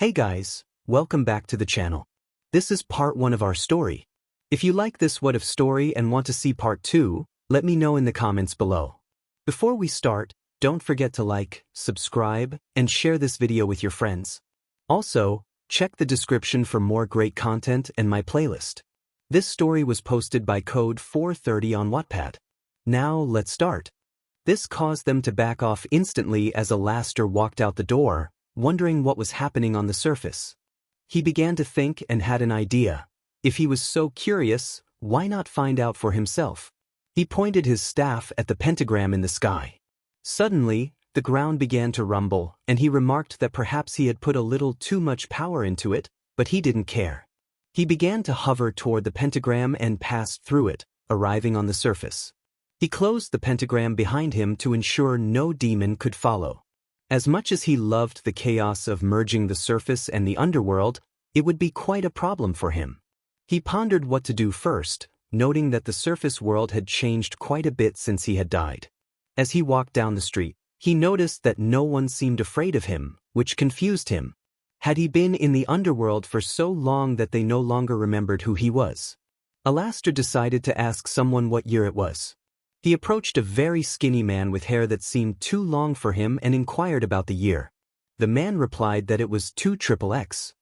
Hey guys, welcome back to the channel. This is part 1 of our story. If you like this What If story and want to see part 2, let me know in the comments below. Before we start, don't forget to like, subscribe, and share this video with your friends. Also, check the description for more great content and my playlist. This story was posted by code 430 on Wattpad. Now let's start. This caused them to back off instantly as 𝐼𝐼𝐼 walked out the door, wondering what was happening on the surface. He began to think and had an idea. If he was so curious, why not find out for himself? He pointed his staff at the pentagram in the sky. Suddenly, the ground began to rumble, and he remarked that perhaps he had put a little too much power into it, but he didn't care. He began to hover toward the pentagram and passed through it, arriving on the surface. He closed the pentagram behind him to ensure no demon could follow. As much as he loved the chaos of merging the surface and the underworld, it would be quite a problem for him. He pondered what to do first, noting that the surface world had changed quite a bit since he had died. As he walked down the street, he noticed that no one seemed afraid of him, which confused him. Had he been in the underworld for so long that they no longer remembered who he was? 𝐼𝐼𝐼 decided to ask someone what year it was. He approached a very skinny man with hair that seemed too long for him and inquired about the year. The man replied that it was 2XXX.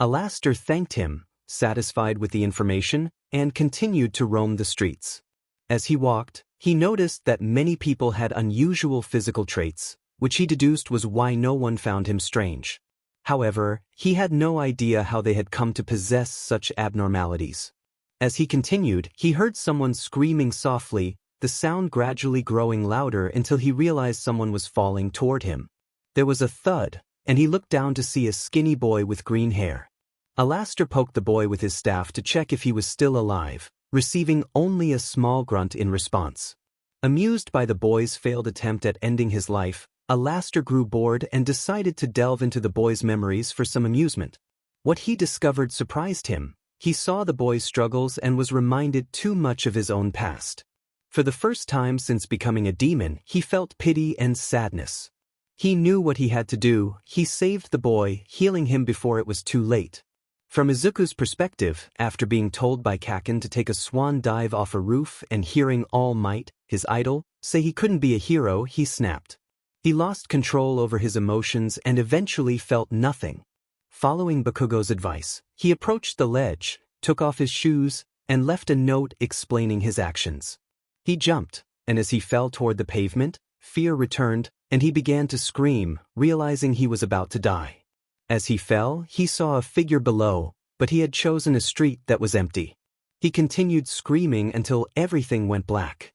𝐼𝐼𝐼 thanked him, satisfied with the information, and continued to roam the streets. As he walked, he noticed that many people had unusual physical traits, which he deduced was why no one found him strange. However, he had no idea how they had come to possess such abnormalities. As he continued, he heard someone screaming softly, the sound gradually growing louder until he realized someone was falling toward him. There was a thud, and he looked down to see a skinny boy with green hair. 𝐼𝐼𝐼 poked the boy with his staff to check if he was still alive, receiving only a small grunt in response. Amused by the boy's failed attempt at ending his life, 𝐼𝐼𝐼 grew bored and decided to delve into the boy's memories for some amusement. What he discovered surprised him. He saw the boy's struggles and was reminded too much of his own past. For the first time since becoming a demon, he felt pity and sadness. He knew what he had to do. He saved the boy, healing him before it was too late. From Izuku's perspective, after being told by 𝐾𝐿 to take a swan dive off a roof and hearing 𝐼𝐼𝐼, his idol, say he couldn't be a hero, he snapped. He lost control over his emotions and eventually felt nothing. Following Bakugo's advice, he approached the ledge, took off his shoes, and left a note explaining his actions. He jumped, and as he fell toward the pavement, fear returned, and he began to scream, realizing he was about to die. As he fell, he saw a figure below, but he had chosen a street that was empty. He continued screaming until everything went black.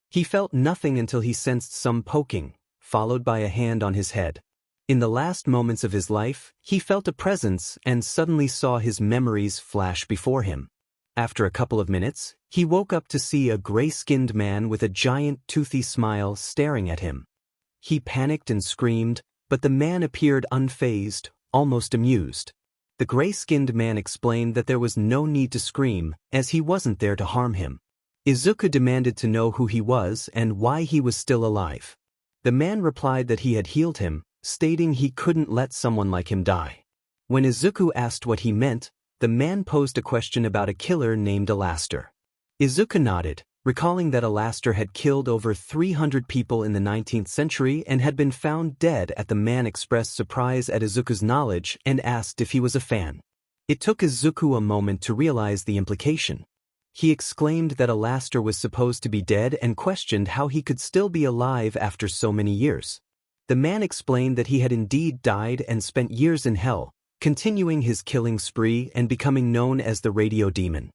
He felt nothing until he sensed some poking, followed by a hand on his head. In the last moments of his life, he felt a presence and suddenly saw his memories flash before him. After a couple of minutes, he woke up to see a gray-skinned man with a giant toothy smile staring at him. He panicked and screamed, but the man appeared unfazed, almost amused. The gray-skinned man explained that there was no need to scream, as he wasn't there to harm him. Izuku demanded to know who he was and why he was still alive. The man replied that he had healed him, stating he couldn't let someone like him die. When Izuku asked what he meant, the man posed a question about a killer named 𝐼𝐼𝐼. Izuku nodded, recalling that 𝐼𝐼𝐼 had killed over 300 people in the 19th century and had been found dead. The man expressed surprise at Izuku's knowledge and asked if he was a fan. It took Izuku a moment to realize the implication. He exclaimed that 𝐼𝐼𝐼 was supposed to be dead and questioned how he could still be alive after so many years. The man explained that he had indeed died and spent years in hell, continuing his killing spree and becoming known as the radio demon.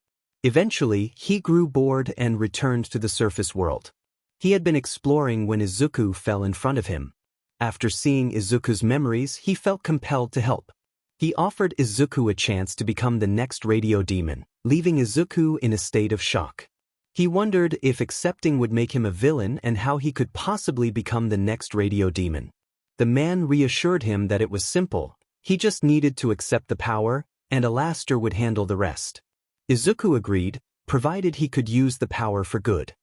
Eventually, he grew bored and returned to the surface world. He had been exploring when Izuku fell in front of him. After seeing Izuku's memories, he felt compelled to help. He offered Izuku a chance to become the next radio demon, leaving Izuku in a state of shock. He wondered if accepting would make him a villain and how he could possibly become the next radio demon. The man reassured him that it was simple. He just needed to accept the power, and 𝐼𝐼𝐼 would handle the rest. Izuku agreed, provided he could use the power for good.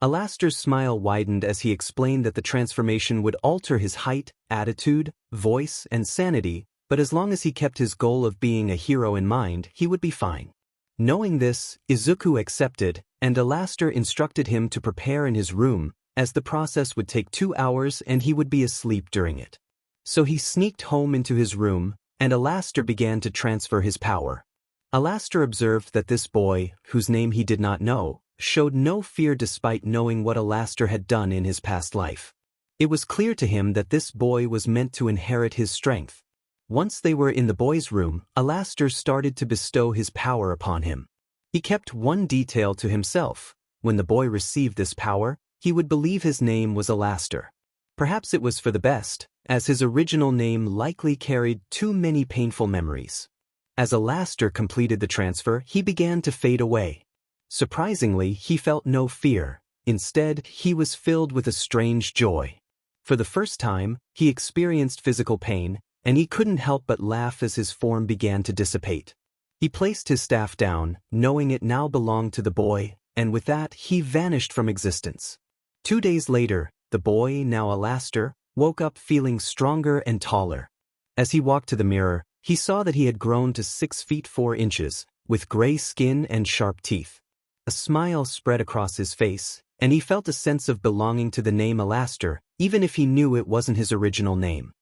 𝐼𝐼𝐼's smile widened as he explained that the transformation would alter his height, attitude, voice, and sanity, but as long as he kept his goal of being a hero in mind, he would be fine. Knowing this, Izuku accepted, and 𝐼𝐼𝐼 instructed him to prepare in his room, as the process would take 2 hours and he would be asleep during it. So he sneaked home into his room, and 𝐼𝐼𝐼 began to transfer his power. 𝐼𝐼𝐼 observed that this boy, whose name he did not know, showed no fear despite knowing what 𝐼𝐼𝐼 had done in his past life. It was clear to him that this boy was meant to inherit his strength. Once they were in the boy's room, 𝐼𝐼𝐼 started to bestow his power upon him. He kept one detail to himself. When the boy received this power, he would believe his name was 𝐼𝐼𝐼. Perhaps it was for the best, as his original name likely carried too many painful memories. As 𝐼𝐼𝐼 completed the transfer, he began to fade away. Surprisingly, he felt no fear. Instead, he was filled with a strange joy. For the first time, he experienced physical pain, and he couldn't help but laugh as his form began to dissipate. He placed his staff down, knowing it now belonged to the boy, and with that, he vanished from existence. 2 days later, the boy, now 𝐼𝐼𝐼, woke up feeling stronger and taller. As he walked to the mirror, he saw that he had grown to 6 feet 4 inches, with gray skin and sharp teeth. A smile spread across his face, and he felt a sense of belonging to the name 𝐼𝐼𝐼, even if he knew it wasn't his original name.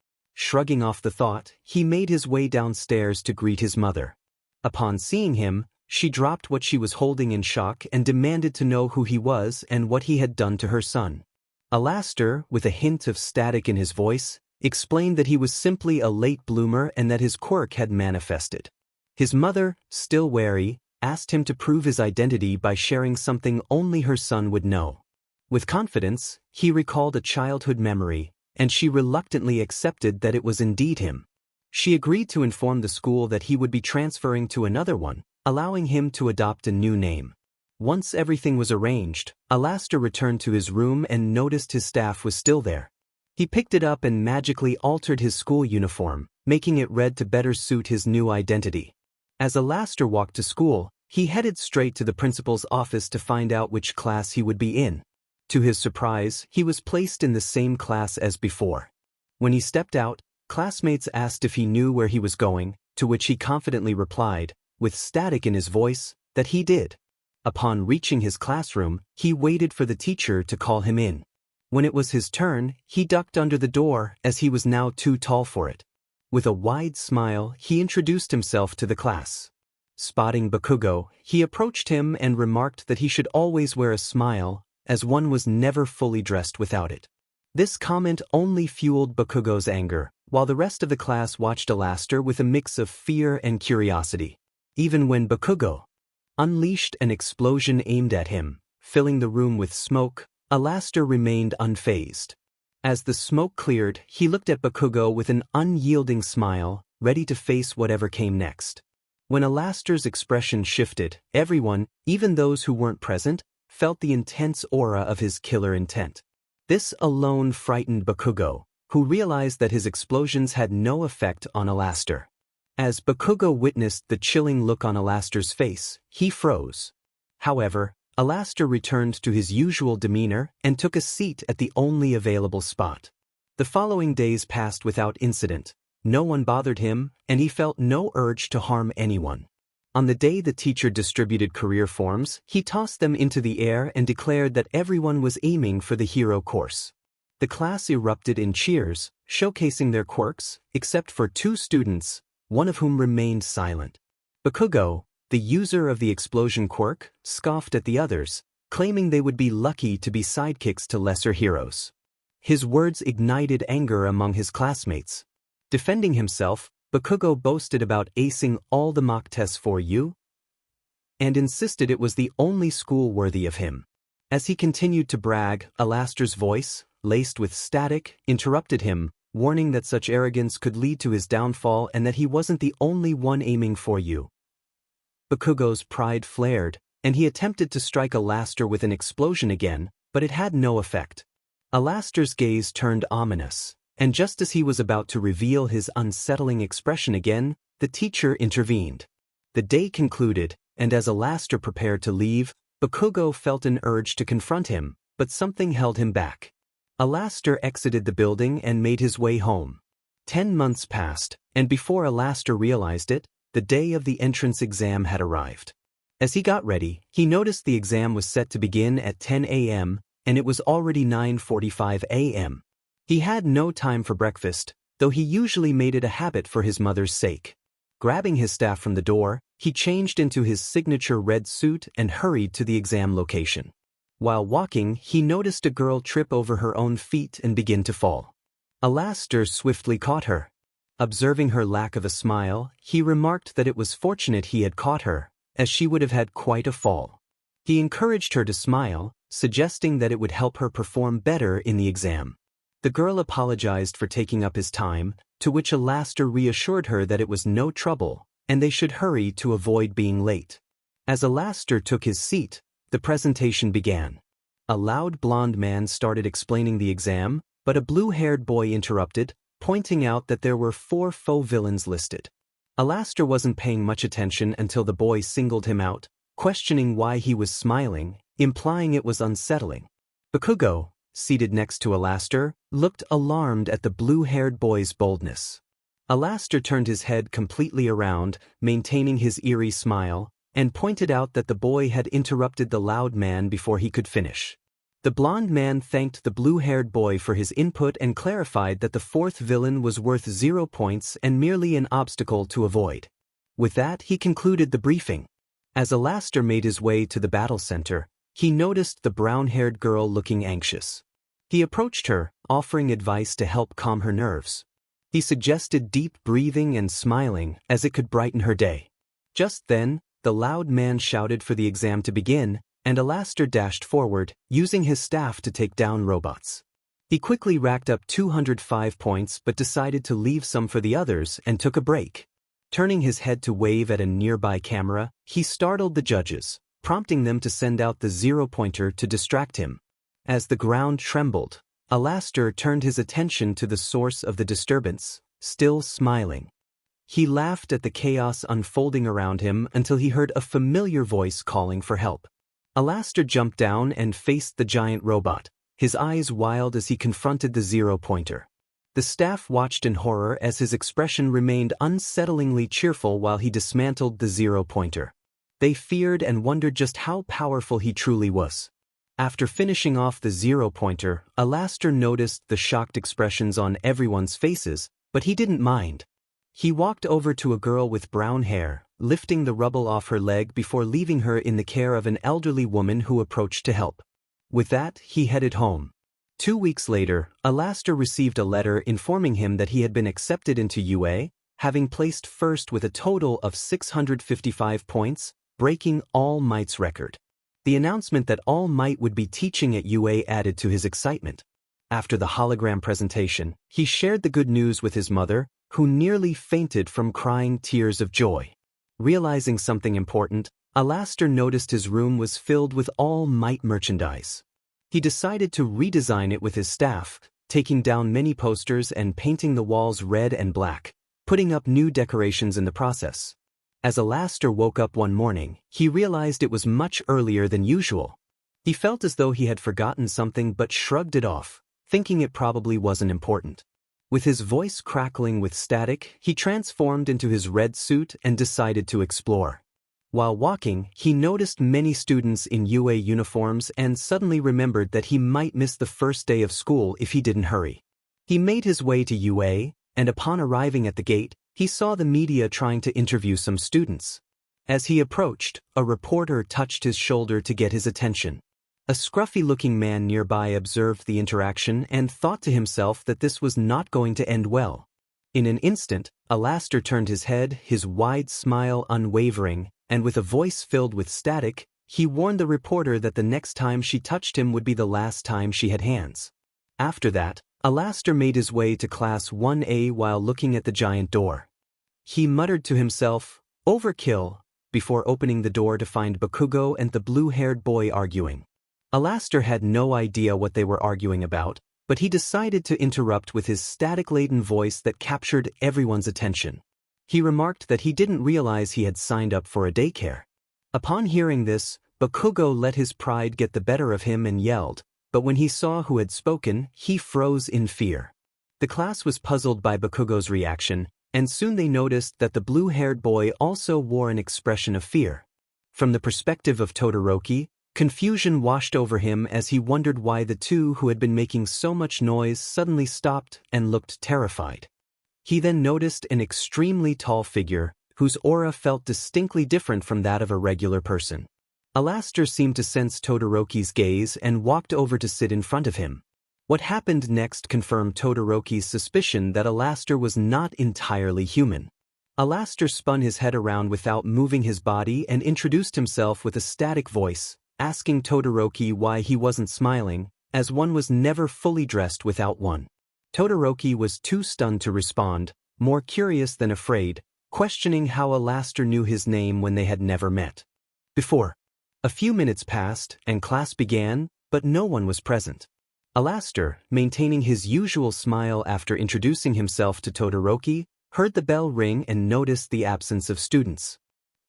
Shrugging off the thought, he made his way downstairs to greet his mother. Upon seeing him, she dropped what she was holding in shock and demanded to know who he was and what he had done to her son. 𝐼𝐼𝐼, with a hint of static in his voice, explained that he was simply a late bloomer and that his quirk had manifested. His mother, still wary, asked him to prove his identity by sharing something only her son would know. With confidence, he recalled a childhood memory, and she reluctantly accepted that it was indeed him. She agreed to inform the school that he would be transferring to another one, allowing him to adopt a new name. Once everything was arranged, 𝐼𝐼𝐼 returned to his room and noticed his staff was still there. He picked it up and magically altered his school uniform, making it red to better suit his new identity. As 𝐼𝐼𝐼 walked to school, he headed straight to the principal's office to find out which class he would be in. To his surprise, he was placed in the same class as before. When he stepped out, classmates asked if he knew where he was going, to which he confidently replied, with static in his voice, that he did. Upon reaching his classroom, he waited for the teacher to call him in. When it was his turn, he ducked under the door as he was now too tall for it. With a wide smile, he introduced himself to the class. Spotting 𝐂𝐵𝐸, he approached him and remarked that he should always wear a smile, as one was never fully dressed without it. This comment only fueled 𝐂𝐵𝐸's anger, while the rest of the class watched 𝐼𝐼𝐼 with a mix of fear and curiosity. Even when 𝐂𝐵𝐸 unleashed an explosion aimed at him, filling the room with smoke, 𝐼𝐼𝐼 remained unfazed. As the smoke cleared, he looked at 𝐂𝐵𝐸 with an unyielding smile, ready to face whatever came next. When 𝐼𝐼𝐼's expression shifted, everyone, even those who weren't present, felt the intense aura of his killer intent. This alone frightened 𝐂𝐵𝐸, who realized that his explosions had no effect on 𝐼𝐼𝐼. As 𝐂𝐵𝐸 witnessed the chilling look on 𝐼𝐼𝐼's face, he froze. However, 𝐼𝐼𝐼 returned to his usual demeanor and took a seat at the only available spot. The following days passed without incident. No one bothered him, and he felt no urge to harm anyone. On the day the teacher distributed career forms, he tossed them into the air and declared that everyone was aiming for the hero course. The class erupted in cheers, showcasing their quirks, except for 2 students, one of whom remained silent. 𝐂𝐵𝐸, the user of the explosion quirk, scoffed at the others, claiming they would be lucky to be sidekicks to lesser heroes. His words ignited anger among his classmates. Defending himself, 𝐂𝐵𝐸 boasted about acing all the mock tests for you, and insisted it was the only school worthy of him. As he continued to brag, 𝐼𝐼𝐼's voice, laced with static, interrupted him, warning that such arrogance could lead to his downfall and that he wasn't the only one aiming for you. 𝐂𝐵𝐸's pride flared, and he attempted to strike 𝐼𝐼𝐼 with an explosion again, but it had no effect. 𝐼𝐼𝐼's gaze turned ominous, and just as he was about to reveal his unsettling expression again, the teacher intervened. The day concluded, and as 𝐼𝐼𝐼 prepared to leave, 𝐂𝐵𝐸 felt an urge to confront him, but something held him back. 𝐼𝐼𝐼 exited the building and made his way home. 10 months passed, and before 𝐼𝐼𝐼𝐿 realized it, the day of the entrance exam had arrived. As he got ready, he noticed the exam was set to begin at 10 a.m., and it was already 9:45 a.m. He had no time for breakfast, though he usually made it a habit for his mother's sake. Grabbing his staff from the door, he changed into his signature red suit and hurried to the exam location. While walking, he noticed a girl trip over her own feet and begin to fall. 𝐼𝐼𝐼𝐿 swiftly caught her. Observing her lack of a smile, he remarked that it was fortunate he had caught her, as she would have had quite a fall. He encouraged her to smile, suggesting that it would help her perform better in the exam. The girl apologized for taking up his time, to which 𝐼𝐼𝐼𝐿 reassured her that it was no trouble, and they should hurry to avoid being late. As 𝐼𝐼𝐼𝐿 took his seat, the presentation began. A loud blonde man started explaining the exam, but a blue-haired boy interrupted, pointing out that there were 4 faux villains listed. 𝐼𝐼𝐼𝐿 wasn't paying much attention until the boy singled him out, questioning why he was smiling, implying it was unsettling. 𝐾𝐿, seated next to 𝐼𝐼𝐼𝐿, looked alarmed at the blue-haired boy's boldness. 𝐼𝐼𝐼𝐿 turned his head completely around, maintaining his eerie smile, and pointed out that the boy had interrupted the loud man before he could finish. The blonde man thanked the blue-haired boy for his input and clarified that the 4th villain was worth 0 points and merely an obstacle to avoid. With that, he concluded the briefing. As 𝐼𝐼𝐼𝐿 made his way to the battle center, he noticed the brown-haired girl looking anxious. He approached her, offering advice to help calm her nerves. He suggested deep breathing and smiling, as it could brighten her day. Just then, the loud man shouted for the exam to begin, and 𝐼𝐼𝐼𝐿 dashed forward, using his staff to take down robots. He quickly racked up 205 points but decided to leave some for the others and took a break. Turning his head to wave at a nearby camera, he startled the judges, prompting them to send out the 0-pointer to distract him. As the ground trembled, 𝐼𝐼𝐼𝐿 turned his attention to the source of the disturbance, still smiling. He laughed at the chaos unfolding around him until he heard a familiar voice calling for help. 𝐼𝐼𝐼𝐿 jumped down and faced the giant robot, his eyes wild as he confronted the 0-pointer. The staff watched in horror as his expression remained unsettlingly cheerful while he dismantled the 0-pointer. They feared and wondered just how powerful he truly was. After finishing off the 0-pointer, 𝐼𝐼𝐼𝐿 noticed the shocked expressions on everyone's faces, but he didn't mind. He walked over to a girl with brown hair, lifting the rubble off her leg before leaving her in the care of an elderly woman who approached to help. With that, he headed home. 2 weeks later, 𝐼𝐼𝐼𝐿 received a letter informing him that he had been accepted into UA, having placed first with a total of 655 points, breaking 𝐼𝐼𝐼𝐿's record. The announcement that 𝐼𝐼𝐼𝐿 would be teaching at UA added to his excitement. After the hologram presentation, he shared the good news with his mother, who nearly fainted from crying tears of joy. Realizing something important, 𝐼𝐼𝐼𝐿 noticed his room was filled with 𝐼𝐼𝐼𝐼𝐿 merchandise. He decided to redesign it with his staff, taking down many posters and painting the walls red and black, putting up new decorations in the process. As 𝐼𝐼𝐼𝐿 woke up one morning, he realized it was much earlier than usual. He felt as though he had forgotten something but shrugged it off, thinking it probably wasn't important. With his voice crackling with static, he transformed into his red suit and decided to explore. While walking, he noticed many students in UA uniforms and suddenly remembered that he might miss the first day of school if he didn't hurry. He made his way to UA, and upon arriving at the gate, he saw the media trying to interview some students. As he approached, a reporter touched his shoulder to get his attention. A scruffy-looking man nearby observed the interaction and thought to himself that this was not going to end well. In an instant, 𝐼𝐼𝐼𝐿 turned his head, his wide smile unwavering, and with a voice filled with static, he warned the reporter that the next time she touched him would be the last time she had hands. After that, 𝐼𝐼𝐼𝐿 made his way to Class 1A while looking at the giant door. He muttered to himself, "Overkill," before opening the door to find 𝐒𝐿 and the blue-haired boy arguing. 𝐼𝐼𝐼𝐼𝐿 had no idea what they were arguing about, but he decided to interrupt with his static-laden voice that captured everyone's attention. He remarked that he didn't realize he had signed up for a daycare. Upon hearing this, 𝐒𝐿 let his pride get the better of him and yelled, but when he saw who had spoken, he froze in fear. The class was puzzled by Bakugo's reaction, and soon they noticed that the blue-haired boy also wore an expression of fear. From the perspective of Todoroki, confusion washed over him as he wondered why the two who had been making so much noise suddenly stopped and looked terrified. He then noticed an extremely tall figure, whose aura felt distinctly different from that of a regular person. 𝐼𝐼𝐴 seemed to sense Todoroki's gaze and walked over to sit in front of him. What happened next confirmed Todoroki's suspicion that 𝐼𝐼𝐴 was not entirely human. 𝐼𝐼𝐴 spun his head around without moving his body and introduced himself with a static voice, asking Todoroki why he wasn't smiling, as one was never fully dressed without one. Todoroki was too stunned to respond, more curious than afraid, questioning how 𝐼𝐼𝐴 knew his name when they had never met before. A few minutes passed, and class began, but no one was present. 𝐼𝐼𝐴, maintaining his usual smile after introducing himself to Todoroki, heard the bell ring and noticed the absence of students.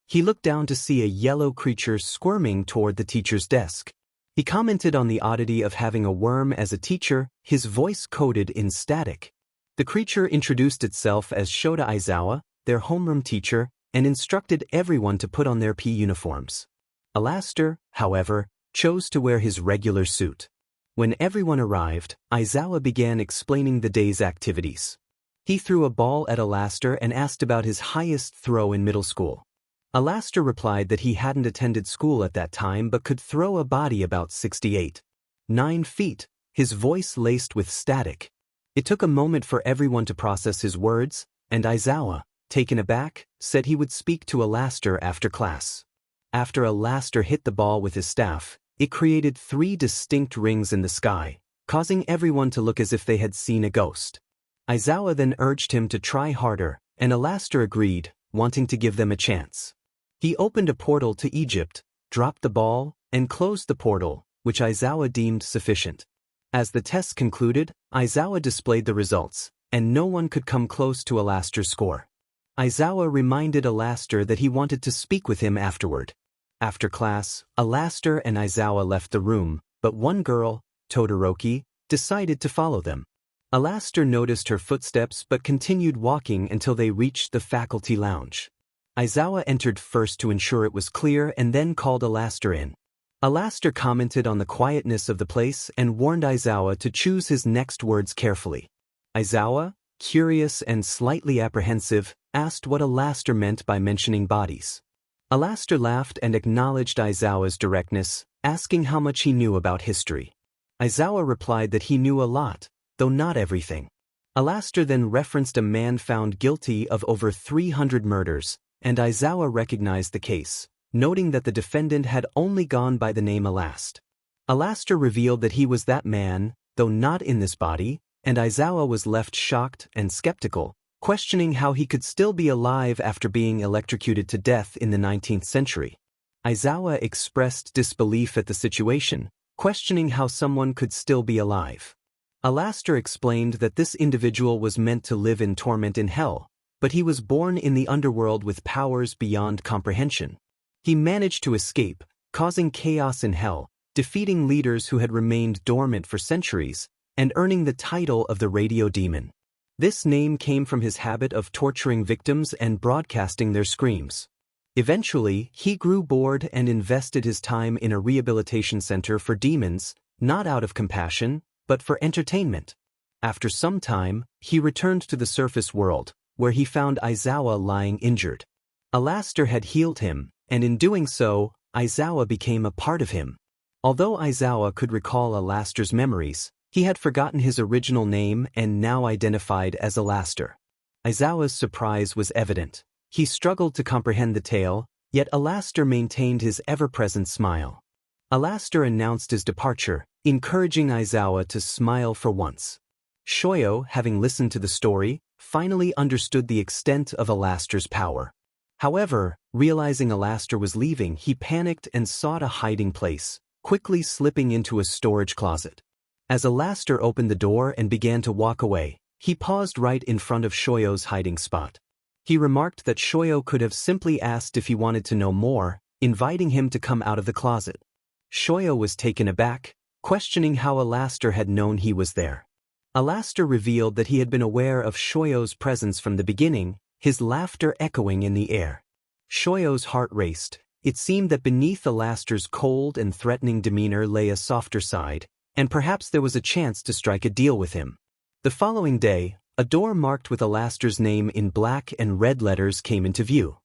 He looked down to see a yellow creature squirming toward the teacher's desk. He commented on the oddity of having a worm as a teacher, his voice coded in static. The creature introduced itself as Shota Aizawa, their homeroom teacher, and instructed everyone to put on their PE uniforms. 𝐼𝐼𝐴, however, chose to wear his regular suit. When everyone arrived, Aizawa began explaining the day's activities. He threw a ball at 𝐼𝐼𝐴 and asked about his highest throw in middle school. 𝐼𝐼𝐴 replied that he hadn't attended school at that time but could throw a body about 68.9 feet, his voice laced with static. It took a moment for everyone to process his words, and Aizawa, taken aback, said he would speak to 𝐼𝐼𝐴 after class. After 𝐼𝐼𝐴 hit the ball with his staff, it created 3 distinct rings in the sky, causing everyone to look as if they had seen a ghost. Aizawa then urged him to try harder, and 𝐼𝐼𝐴 agreed, wanting to give them a chance. He opened a portal to Egypt, dropped the ball, and closed the portal, which Aizawa deemed sufficient. As the test concluded, Aizawa displayed the results, and no one could come close to 𝐼𝐼𝐴's score. Aizawa reminded 𝐼𝐼𝐴 that he wanted to speak with him afterward. After class, 𝐼𝐼𝐴 and Aizawa left the room, but one girl, Todoroki, decided to follow them. 𝐼𝐼𝐴 noticed her footsteps but continued walking until they reached the faculty lounge. Aizawa entered first to ensure it was clear and then called 𝐼𝐼𝐴 in. 𝐼𝐼𝐴 commented on the quietness of the place and warned Aizawa to choose his next words carefully. Aizawa, curious and slightly apprehensive, asked what 𝐼𝐼𝐴 meant by mentioning bodies. 𝐼𝐼𝐴 laughed and acknowledged Aizawa's directness, asking how much he knew about history. Aizawa replied that he knew a lot, though not everything. 𝐼𝐼𝐴 then referenced a man found guilty of over 300 murders, and Aizawa recognized the case, noting that the defendant had only gone by the name 𝐼𝐼𝐴. 𝐼𝐼𝐴 revealed that he was that man, though not in this body, and Aizawa was left shocked and skeptical, questioning how he could still be alive after being electrocuted to death in the 19th century. Aizawa expressed disbelief at the situation, questioning how someone could still be alive. 𝐼𝐼𝐴 explained that this individual was meant to live in torment in hell, but he was born in the underworld with powers beyond comprehension. He managed to escape, causing chaos in hell, defeating leaders who had remained dormant for centuries, and earning the title of the Radio Demon. This name came from his habit of torturing victims and broadcasting their screams. Eventually, he grew bored and invested his time in a rehabilitation center for demons, not out of compassion, but for entertainment. After some time, he returned to the surface world, where he found Aizawa lying injured. 𝐼𝐼𝐴 had healed him, and in doing so, Aizawa became a part of him. Although Aizawa could recall 𝐼𝐼𝐴's memories, he had forgotten his original name and now identified as 𝐼𝐼𝐴. Aizawa's surprise was evident. He struggled to comprehend the tale, yet 𝐼𝐼𝐴 maintained his ever-present smile. 𝐼𝐼𝐴 announced his departure, encouraging Aizawa to smile for once. Shoyo, having listened to the story, finally understood the extent of 𝐼𝐼𝐴's power. However, realizing 𝐼𝐼𝐴 was leaving, he panicked and sought a hiding place, quickly slipping into a storage closet. As 𝐼𝐼𝐴 opened the door and began to walk away, he paused right in front of Shoyo's hiding spot. He remarked that Shoyo could have simply asked if he wanted to know more, inviting him to come out of the closet. Shoyo was taken aback, questioning how 𝐼𝐼𝐴 had known he was there. 𝗟𝐼𝐜𝐬 revealed that he had been aware of 𝗟𝗠𝐬's presence from the beginning, his laughter echoing in the air. 𝗟𝗠𝐬's heart raced. It seemed that beneath 𝗟𝐼𝐜𝐬's cold and threatening demeanor lay a softer side, and perhaps there was a chance to strike a deal with him. The following day, a door marked with 𝗟𝐼𝐜𝐬's name in black and red letters came into view.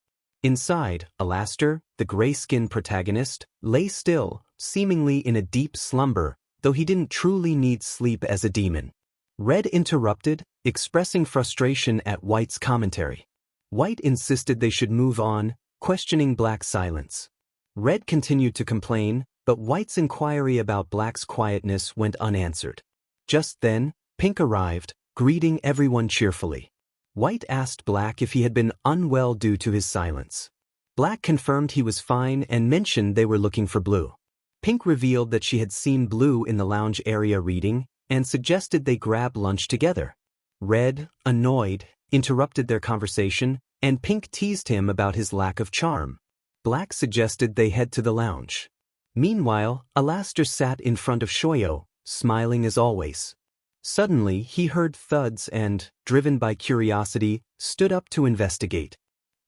Inside, 𝗟𝐼𝐜𝐬, the gray-skinned protagonist, lay still, seemingly in a deep slumber, though he didn't truly need sleep as a demon. Red interrupted, expressing frustration at White's commentary. White insisted they should move on, questioning Black's silence. Red continued to complain, but White's inquiry about Black's quietness went unanswered. Just then, Pink arrived, greeting everyone cheerfully. White asked Black if he had been unwell due to his silence. Black confirmed he was fine and mentioned they were looking for Blue. Pink revealed that she had seen Blue in the lounge area reading, and suggested they grab lunch together. Red, annoyed, interrupted their conversation, and Pink teased him about his lack of charm. Black suggested they head to the lounge. Meanwhile, 𝗟𝐼𝐜𝐬 sat in front of 𝗟𝗠𝐬, smiling as always. Suddenly, he heard thuds and, driven by curiosity, stood up to investigate.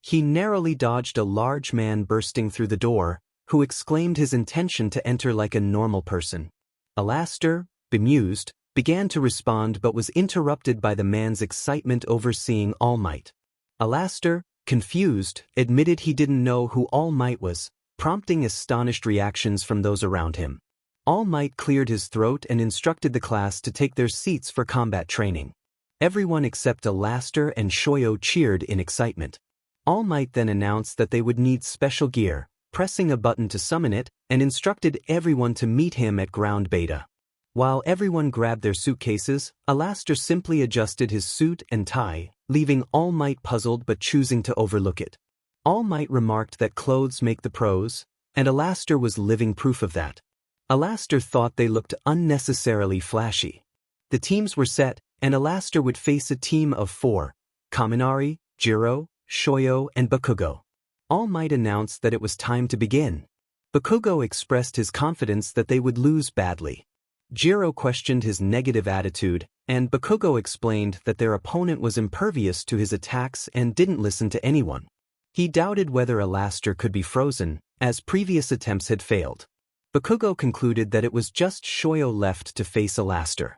He narrowly dodged a large man bursting through the door, who exclaimed his intention to enter like a normal person. 𝗟𝐼𝐜𝐬, bemused, began to respond but was interrupted by the man's excitement over seeing 𝗟𝐼𝐜𝐬. 𝗟𝐼𝐜𝐬, confused, admitted he didn't know who 𝗟𝐼𝐜𝐬 was, prompting astonished reactions from those around him. 𝗟𝐼𝐜𝐬 cleared his throat and instructed the class to take their seats for combat training. Everyone except 𝗟𝐼𝐜𝐬 and 𝗟𝗠𝐬 cheered in excitement. 𝗟𝐼𝐜𝐬 then announced that they would need special gear, pressing a button to summon it, and instructed everyone to meet him at ground beta. While everyone grabbed their suitcases, 𝗟𝐼𝐜𝐬 simply adjusted his suit and tie, leaving 𝗟𝐼𝐜𝐬 puzzled but choosing to overlook it. 𝗟𝐼𝐜𝐬 remarked that clothes make the pros, and 𝗟𝐼𝐜𝐬 was living proof of that. 𝗟𝐼𝐜𝐬 thought they looked unnecessarily flashy. The teams were set, and 𝗟𝐼𝐬𝐬 would face a team of 4, Kaminari, Jiro, 𝗟𝗠𝐬 and Bakugo. 𝗟𝐼𝐜𝐬 announced that it was time to begin. Bakugo expressed his confidence that they would lose badly. Jiro questioned his negative attitude, and Bakugo explained that their opponent was impervious to his attacks and didn't listen to anyone. He doubted whether 𝗟𝐼𝐬𝐬 could be frozen, as previous attempts had failed. Bakugo concluded that it was just 𝗟𝗠𝐬 left to face 𝗟𝐼𝐬𝐬.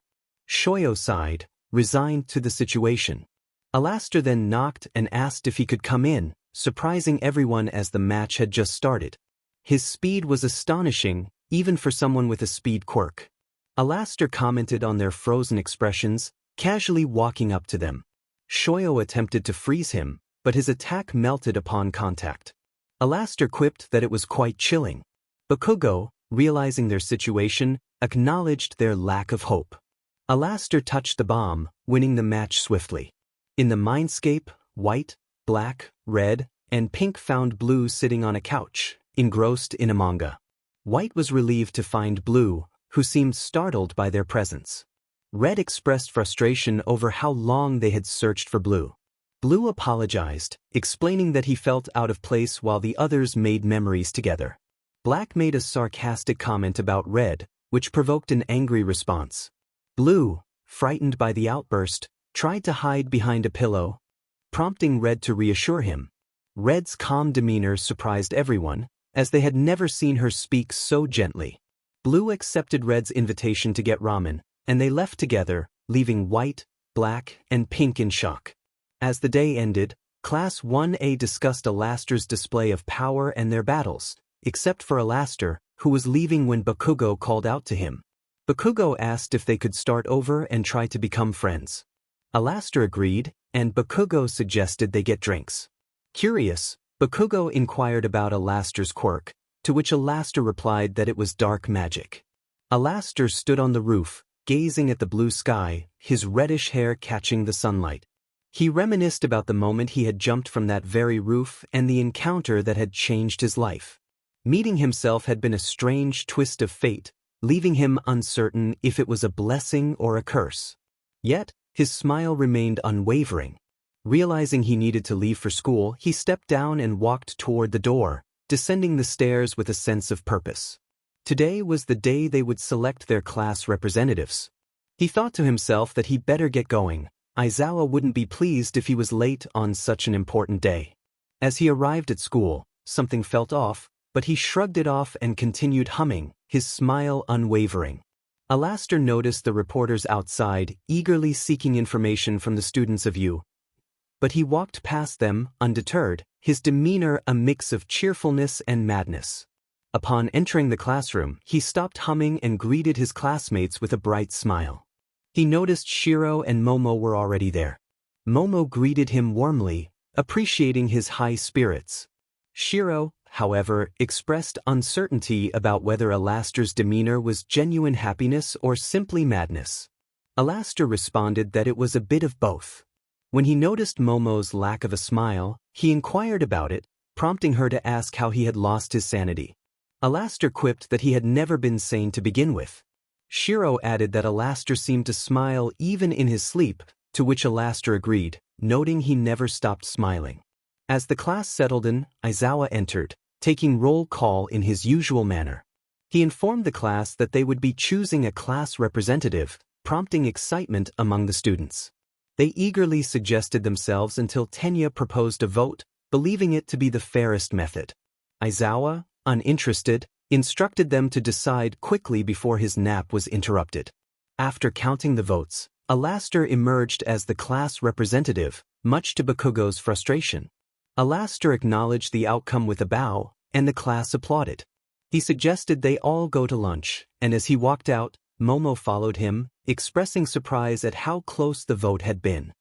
𝗟𝗠𝐬 sighed, resigned to the situation. 𝗟𝐼𝐬𝐬 then knocked and asked if he could come in, surprising everyone as the match had just started. His speed was astonishing, even for someone with a speed quirk. 𝗟𝐼𝐬𝐬 commented on their frozen expressions, casually walking up to them. 𝗟𝗠𝐬 attempted to freeze him, but his attack melted upon contact. 𝗟𝐼𝐬𝐬 quipped that it was quite chilling. Bakugo, realizing their situation, acknowledged their lack of hope. 𝗟𝐼𝐬𝐬 touched the bomb, winning the match swiftly. In the mindscape, White, Black, Red, and Pink found Blue sitting on a couch, engrossed in a manga. White was relieved to find Blue, who seemed startled by their presence. Red expressed frustration over how long they had searched for Blue. Blue apologized, explaining that he felt out of place while the others made memories together. Black made a sarcastic comment about Red, which provoked an angry response. Blue, frightened by the outburst, tried to hide behind a pillow, prompting Red to reassure him. Red's calm demeanor surprised everyone, as they had never seen her speak so gently. Blue accepted Red's invitation to get ramen, and they left together, leaving White, Black, and Pink in shock. As the day ended, Class 1A discussed 𝗟𝐼𝐬𝐬's display of power and their battles, except for 𝗟𝐼𝐬𝐬, who was leaving when Bakugo called out to him. Bakugo asked if they could start over and try to become friends. 𝗟𝐼𝐬𝐬 agreed, and Bakugo suggested they get drinks. Curious, Bakugo inquired about 𝗟𝐬𝐬𝐬's quirk, to which 𝗟𝐬𝐬𝐬 replied that it was dark magic. 𝗟𝐬𝐬𝐬 stood on the roof, gazing at the blue sky, his reddish hair catching the sunlight. He reminisced about the moment he had jumped from that very roof and the encounter that had changed his life. Meeting himself had been a strange twist of fate, leaving him uncertain if it was a blessing or a curse. Yet, his smile remained unwavering. Realizing he needed to leave for school, he stepped down and walked toward the door, descending the stairs with a sense of purpose. Today was the day they would select their class representatives. He thought to himself that he better get going. 𝐼𝐬𝐽 wouldn't be pleased if he was late on such an important day. As he arrived at school, something felt off, but he shrugged it off and continued humming, his smile unwavering. 𝐼𝐬𝐽 noticed the reporters outside, eagerly seeking information from the students of 𝑒𝐮𝐻𝐬. But he walked past them, undeterred, his demeanor a mix of cheerfulness and madness. Upon entering the classroom, he stopped humming and greeted his classmates with a bright smile. He noticed Shiro and Momo were already there. Momo greeted him warmly, appreciating his high spirits. Shiro, however, expressed uncertainty about whether 𝐼𝐬𝐽's demeanor was genuine happiness or simply madness. 𝐼𝐬𝐽 responded that it was a bit of both. When he noticed Momo's lack of a smile, he inquired about it, prompting her to ask how he had lost his sanity. 𝐼𝐬𝐽 quipped that he had never been sane to begin with. Shiro added that 𝐼𝐬𝐽 seemed to smile even in his sleep, to which 𝐼𝐬𝐽 agreed, noting he never stopped smiling. As the class settled in, 𝐼𝐬𝐽 entered, taking roll call in his usual manner. He informed the class that they would be choosing a class representative, prompting excitement among the students. They eagerly suggested themselves until Tenya proposed a vote, believing it to be the fairest method. 𝐼𝐬𝐽, uninterested, instructed them to decide quickly before his nap was interrupted. After counting the votes, 𝐼𝐬𝐽 emerged as the class representative, much to 𝐂𝐵𝐾𝐭's frustration. 𝐼𝐬𝐽 acknowledged the outcome with a bow, and the class applauded. He suggested they all go to lunch, and as he walked out, Momo followed him, expressing surprise at how close the vote had been.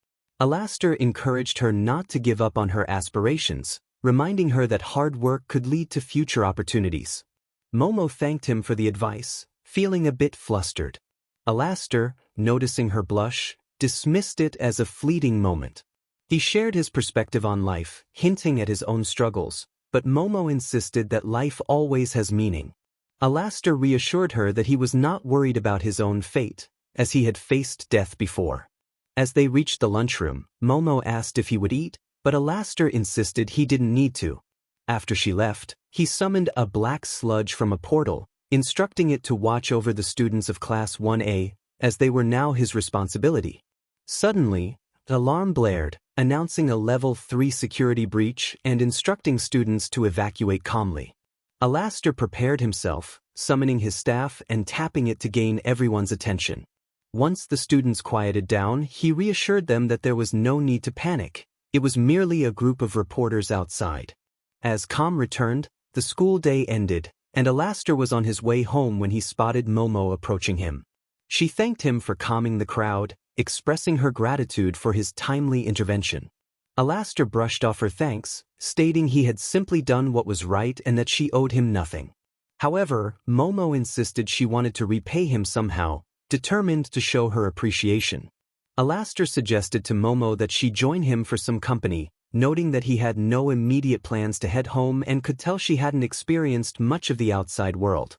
𝐼𝐬𝐽 encouraged her not to give up on her aspirations, reminding her that hard work could lead to future opportunities. Momo thanked him for the advice, feeling a bit flustered. 𝐼𝐬𝐽, noticing her blush, dismissed it as a fleeting moment. He shared his perspective on life, hinting at his own struggles, but Momo insisted that life always has meaning. 𝐼𝐬𝐽 reassured her that he was not worried about his own fate, as he had faced death before. As they reached the lunchroom, Momo asked if he would eat, but 𝐼𝐬𝐽 insisted he didn't need to. After she left, he summoned a black sludge from a portal, instructing it to watch over the students of Class 1A, as they were now his responsibility. Suddenly, an alarm blared, announcing a Level 3 security breach and instructing students to evacuate calmly. 𝐼𝐬𝐽 prepared himself, summoning his staff and tapping it to gain everyone's attention. Once the students quieted down, he reassured them that there was no need to panic. It was merely a group of reporters outside. As calm returned, the school day ended, and 𝐼𝐬𝐽 was on his way home when he spotted Momo approaching him. She thanked him for calming the crowd, expressing her gratitude for his timely intervention. 𝐼𝐬𝐽 brushed off her thanks, stating he had simply done what was right and that she owed him nothing. However, Momo insisted she wanted to repay him somehow, determined to show her appreciation. 𝐼𝐬𝐽 suggested to Momo that she join him for some company, noting that he had no immediate plans to head home and could tell she hadn't experienced much of the outside world.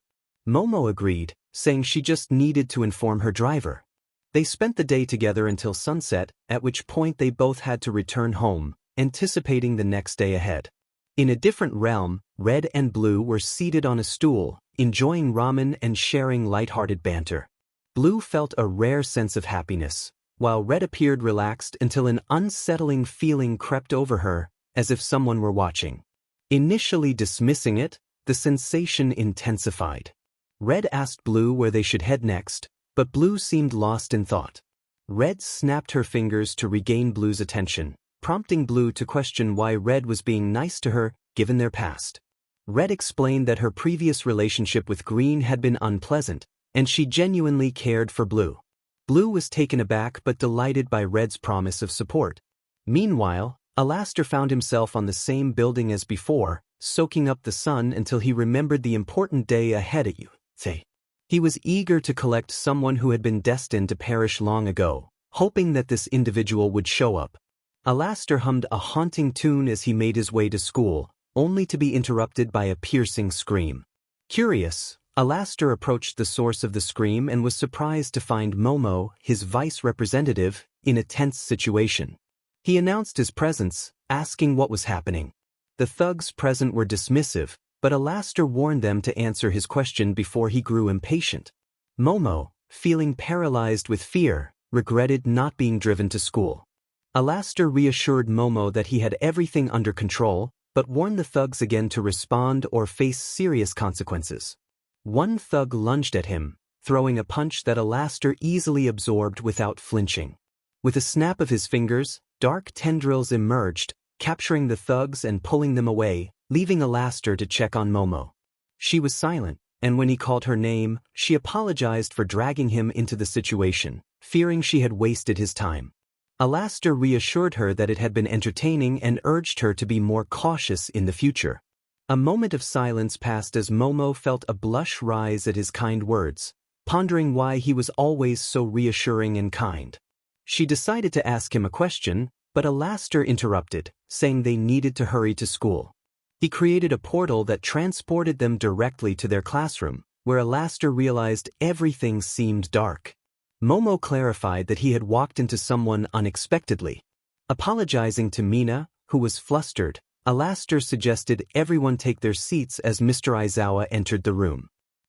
Momo agreed, saying she just needed to inform her driver. They spent the day together until sunset, at which point they both had to return home, anticipating the next day ahead. In a different realm, Red and Blue were seated on a stool, enjoying ramen and sharing lighthearted banter. Blue felt a rare sense of happiness, while Red appeared relaxed until an unsettling feeling crept over her, as if someone were watching. Initially dismissing it, the sensation intensified. Red asked Blue where they should head next, but Blue seemed lost in thought. Red snapped her fingers to regain Blue's attention, prompting Blue to question why Red was being nice to her, given their past. Red explained that her previous relationship with Green had been unpleasant, and she genuinely cared for Blue. Blue was taken aback but delighted by Red's promise of support. Meanwhile, 𝐼𝐬𝐽 found himself on the same building as before, soaking up the sun until he remembered the important day ahead at 𝐒𝐮𝐻𝐬. He was eager to collect someone who had been destined to perish long ago, hoping that this individual would show up. 𝐼𝐬𝐽 hummed a haunting tune as he made his way to school, only to be interrupted by a piercing scream. Curious, 𝐼𝐬𝐽 approached the source of the scream and was surprised to find Momo, his vice representative, in a tense situation. He announced his presence, asking what was happening. The thugs present were dismissive, but 𝐼𝐬𝐽 warned them to answer his question before he grew impatient. Momo, feeling paralyzed with fear, regretted not being driven to school. 𝐼𝐼𝐻𝐿 reassured Momo that he had everything under control, but warned the thugs again to respond or face serious consequences. One thug lunged at him, throwing a punch that 𝐼𝐻𝐿 easily absorbed without flinching. With a snap of his fingers, dark tendrils emerged, capturing the thugs and pulling them away, leaving 𝐼𝐻𝐿 to check on Momo. She was silent, and when he called her name, she apologized for dragging him into the situation, fearing she had wasted his time. 𝐼𝐻𝐿 reassured her that it had been entertaining and urged her to be more cautious in the future. A moment of silence passed as Momo felt a blush rise at his kind words, pondering why he was always so reassuring and kind. She decided to ask him a question, but 𝐼𝐻𝐿 interrupted, saying they needed to hurry to school. He created a portal that transported them directly to their classroom, where 𝐼𝐻𝐿 realized everything seemed dark. Momo clarified that he had walked into someone unexpectedly. Apologizing to Mina, who was flustered, 𝐼𝐻𝐿 suggested everyone take their seats as Mr. Izawa entered the room.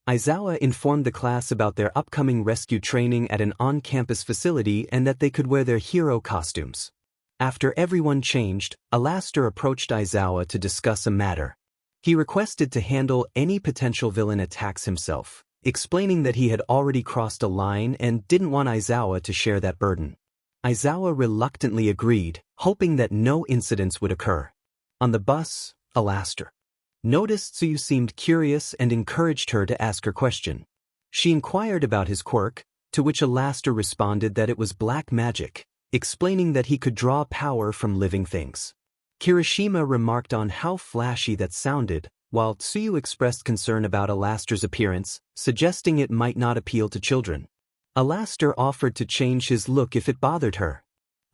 Izawa informed the class about their upcoming rescue training at an on-campus facility and that they could wear their hero costumes. After everyone changed, 𝐼𝐻𝐿 approached Izawa to discuss a matter. He requested to handle any potential villain attacks himself, explaining that he had already crossed a line and didn't want Izawa to share that burden. Izawa reluctantly agreed, hoping that no incidents would occur. On the bus, 𝐼𝐻𝐿 noticed Tsuyu seemed curious and encouraged her to ask her question. She inquired about his quirk, to which 𝐼𝐻𝐿 responded that it was black magic, explaining that he could draw power from living things. Kirishima remarked on how flashy that sounded, while Tsuyu expressed concern about 𝐼𝐻𝐿's appearance, suggesting it might not appeal to children. 𝐼𝐻𝐿 offered to change his look if it bothered her.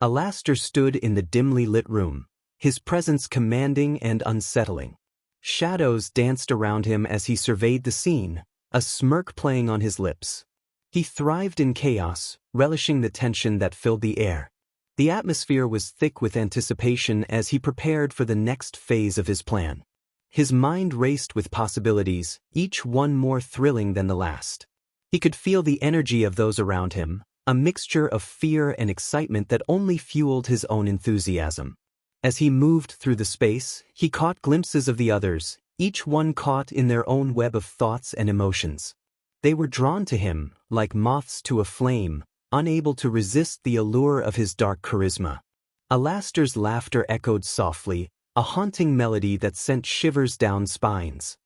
𝐼𝐻𝐿 stood in the dimly lit room, his presence commanding and unsettling. Shadows danced around him as he surveyed the scene, a smirk playing on his lips. He thrived in chaos, relishing the tension that filled the air. The atmosphere was thick with anticipation as he prepared for the next phase of his plan. His mind raced with possibilities, each one more thrilling than the last. He could feel the energy of those around him, a mixture of fear and excitement that only fueled his own enthusiasm. As he moved through the space, he caught glimpses of the others, each one caught in their own web of thoughts and emotions. They were drawn to him, like moths to a flame, unable to resist the allure of his dark charisma. 𝐼𝐻𝐿's laughter echoed softly, a haunting melody that sent shivers down spines.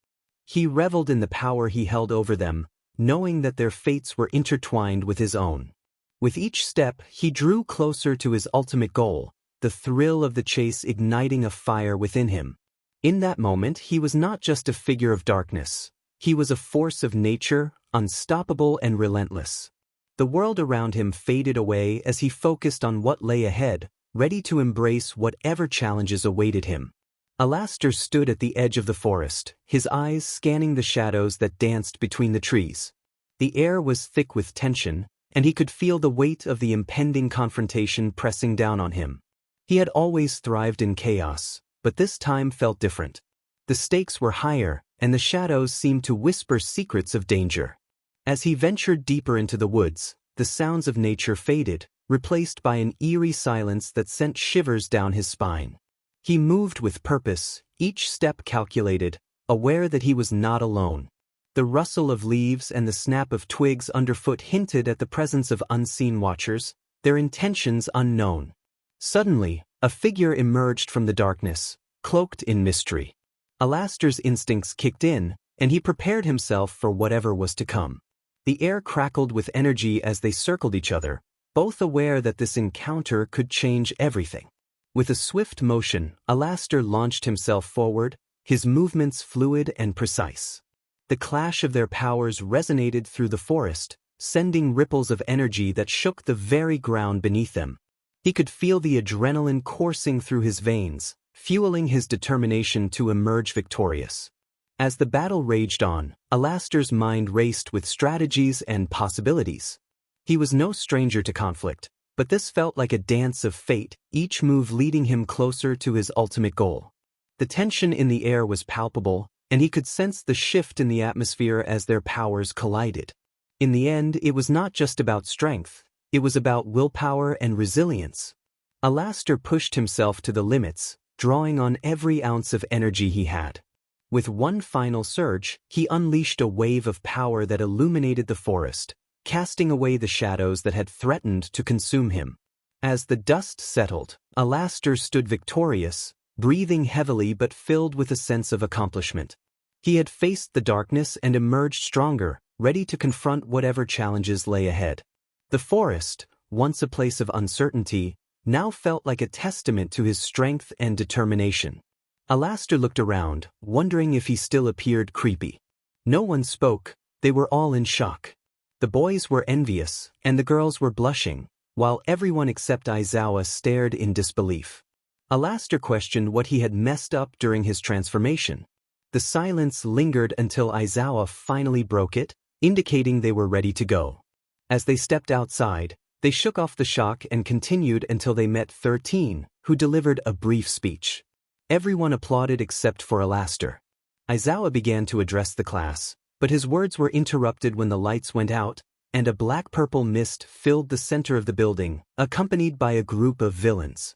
He reveled in the power he held over them, knowing that their fates were intertwined with his own. With each step, he drew closer to his ultimate goal, the thrill of the chase igniting a fire within him. In that moment, he was not just a figure of darkness. He was a force of nature, unstoppable and relentless. The world around him faded away as he focused on what lay ahead, ready to embrace whatever challenges awaited him. 𝐼𝐻𝐿 stood at the edge of the forest, his eyes scanning the shadows that danced between the trees. The air was thick with tension, and he could feel the weight of the impending confrontation pressing down on him. He had always thrived in chaos, but this time felt different. The stakes were higher, and the shadows seemed to whisper secrets of danger. As he ventured deeper into the woods, the sounds of nature faded, replaced by an eerie silence that sent shivers down his spine. He moved with purpose, each step calculated, aware that he was not alone. The rustle of leaves and the snap of twigs underfoot hinted at the presence of unseen watchers, their intentions unknown. Suddenly, a figure emerged from the darkness, cloaked in mystery. 𝐼𝐻𝐿's instincts kicked in, and he prepared himself for whatever was to come. The air crackled with energy as they circled each other, both aware that this encounter could change everything. With a swift motion, 𝐼𝐻𝐿 launched himself forward, his movements fluid and precise. The clash of their powers resonated through the forest, sending ripples of energy that shook the very ground beneath them. He could feel the adrenaline coursing through his veins, fueling his determination to emerge victorious. As the battle raged on, 𝐼𝐻𝐿's mind raced with strategies and possibilities. He was no stranger to conflict, but this felt like a dance of fate, each move leading him closer to his ultimate goal. The tension in the air was palpable, and he could sense the shift in the atmosphere as their powers collided. In the end, it was not just about strength, it was about willpower and resilience. 𝐼𝐼𝐼 pushed himself to the limits, drawing on every ounce of energy he had. With one final surge, he unleashed a wave of power that illuminated the forest, casting away the shadows that had threatened to consume him. As the dust settled, 𝐼𝐼𝐼 stood victorious, breathing heavily but filled with a sense of accomplishment. He had faced the darkness and emerged stronger, ready to confront whatever challenges lay ahead. The forest, once a place of uncertainty, now felt like a testament to his strength and determination. 𝐼𝐼𝐼 looked around, wondering if he still appeared creepy. No one spoke, they were all in shock. The boys were envious, and the girls were blushing, while everyone except Izuku stared in disbelief. 𝐼𝐼𝐼 questioned what he had messed up during his transformation. The silence lingered until Izuku finally broke it, indicating they were ready to go. As they stepped outside, they shook off the shock and continued until they met 𝗟𝗏, who delivered a brief speech. Everyone applauded except for 𝐼𝐼𝐼. Izuku began to address the class, but his words were interrupted when the lights went out, and a black-purple mist filled the center of the building, accompanied by a group of villains.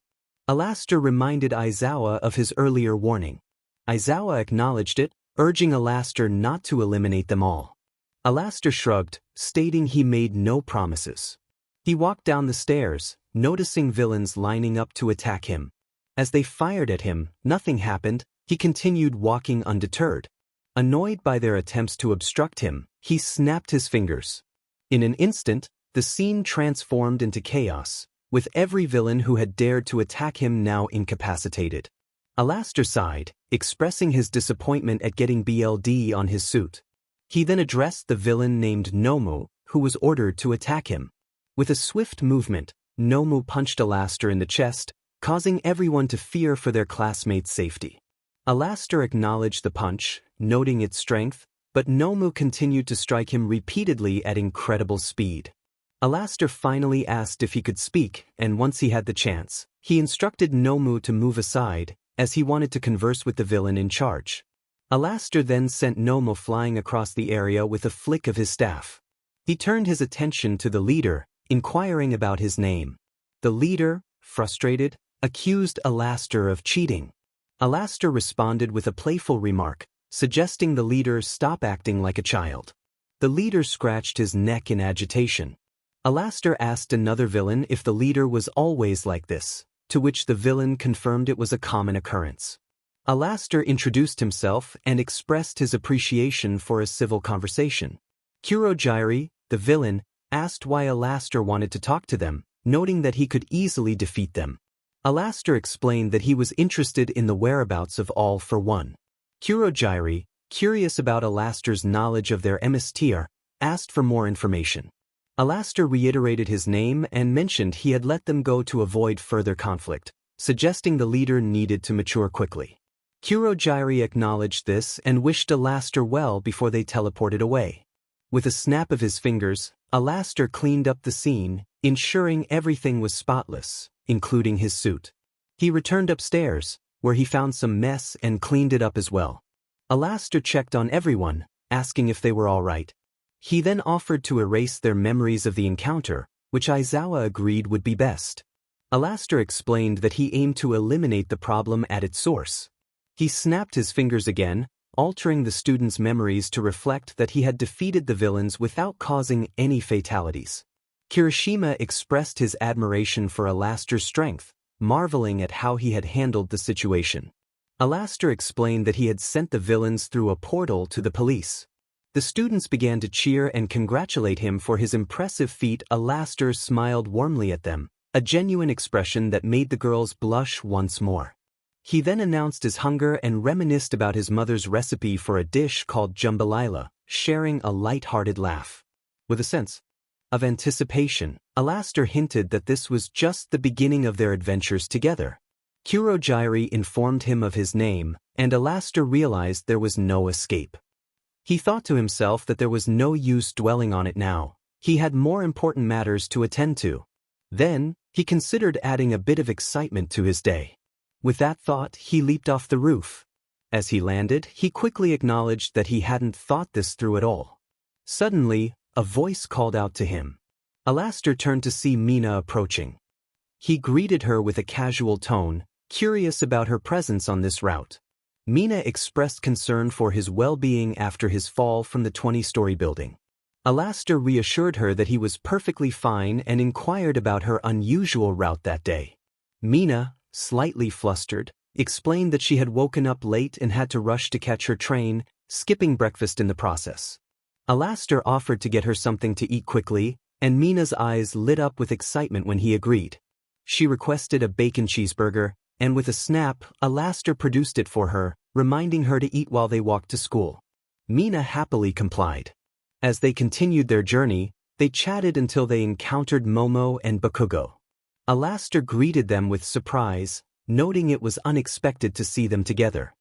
𝐼𝐼𝐼 reminded Izuku of his earlier warning. Izuku acknowledged it, urging 𝐼𝐼𝐼 not to eliminate them all. 𝐼𝐼𝐼 shrugged, stating he made no promises. He walked down the stairs, noticing villains lining up to attack him. As they fired at him, nothing happened, he continued walking undeterred. Annoyed by their attempts to obstruct him, he snapped his fingers. In an instant, the scene transformed into chaos, with every villain who had dared to attack him now incapacitated. 𝐼𝐼𝐼 sighed, expressing his disappointment at getting BLD on his suit. He then addressed the villain named 𝗟𝗏, who was ordered to attack him. With a swift movement, 𝗟𝗏 punched 𝐼𝐼𝐼 in the chest, causing everyone to fear for their classmates' safety. 𝐼𝐼𝐼 acknowledged the punch, noting its strength, but 𝗟𝗏 continued to strike him repeatedly at incredible speed. 𝐼𝐼𝐼 finally asked if he could speak, and once he had the chance, he instructed 𝗟𝗏 to move aside, as he wanted to converse with the villain in charge. 𝐼𝐼𝐼 then sent 𝗟𝗏 flying across the area with a flick of his staff. He turned his attention to the leader, inquiring about his name. The leader, frustrated, accused 𝐼𝐼𝐼 of cheating. 𝐼𝐼𝐼 responded with a playful remark, suggesting the leader stop acting like a child. The leader scratched his neck in agitation. 𝐼𝐼𝐼 asked another villain if the leader was always like this, to which the villain confirmed it was a common occurrence. 𝐼𝐼𝐼 introduced himself and expressed his appreciation for a civil conversation. 𝗟𝗏, the villain, asked why 𝐼𝐼𝐼 wanted to talk to them, noting that he could easily defeat them. 𝐼𝐼𝐼 explained that he was interested in the whereabouts of all for one. 𝗟𝗏, curious about 𝐼𝐼𝐼's knowledge of their 𝐒𝐻𝐼, asked for more information. 𝐼𝐼𝐼 reiterated his name and mentioned he had let them go to avoid further conflict, suggesting the leader needed to mature quickly. 𝗟𝗏 acknowledged this and wished 𝐼𝐼𝐼 well before they teleported away. With a snap of his fingers, 𝐼𝐼𝐼 cleaned up the scene, ensuring everything was spotless, including his suit. He returned upstairs, where he found some mess and cleaned it up as well. 𝐼𝐼𝐼 checked on everyone, asking if they were all right. He then offered to erase their memories of the encounter, which Izuku agreed would be best. 𝐼𝐼𝐼 explained that he aimed to eliminate the problem at its source. He snapped his fingers again, altering the students' memories to reflect that he had defeated the villains without causing any fatalities. Kirishima expressed his admiration for 𝐼𝐼𝐼's strength, marveling at how he had handled the situation. 𝐼𝐼𝐼 explained that he had sent the villains through a portal to the police. The students began to cheer and congratulate him for his impressive feat. 𝐼𝐼𝐼 smiled warmly at them, a genuine expression that made the girls blush once more. He then announced his hunger and reminisced about his mother's recipe for a dish called 𝗟𝗶𝗸, sharing a light-hearted laugh. With a sense of anticipation, 𝐼𝐼𝐼 hinted that this was just the beginning of their adventures together. 𝗟𝗏 informed him of his name, and 𝐼𝐼𝐼 realized there was no escape. He thought to himself that there was no use dwelling on it now. He had more important matters to attend to. Then, he considered adding a bit of excitement to his day. With that thought, he leaped off the roof. As he landed, he quickly acknowledged that he hadn't thought this through at all. Suddenly, a voice called out to him. 𝐼𝐼𝐼 turned to see Mina approaching. He greeted her with a casual tone, curious about her presence on this route. Mina expressed concern for his well-being after his fall from the 20-story building. 𝐼𝐼𝐼 reassured her that he was perfectly fine and inquired about her unusual route that day. Mina, slightly flustered, explained that she had woken up late and had to rush to catch her train, skipping breakfast in the process. 𝐼𝐼𝐼 offered to get her something to eat quickly, and Mina's eyes lit up with excitement when he agreed. She requested a bacon cheeseburger, and with a snap, 𝐼𝐼𝐼 produced it for her, reminding her to eat while they walked to school. Mina happily complied. As they continued their journey, they chatted until they encountered Momo and Bakugo. 𝐼𝐼𝐼 greeted them with surprise, noting it was unexpected to see them together.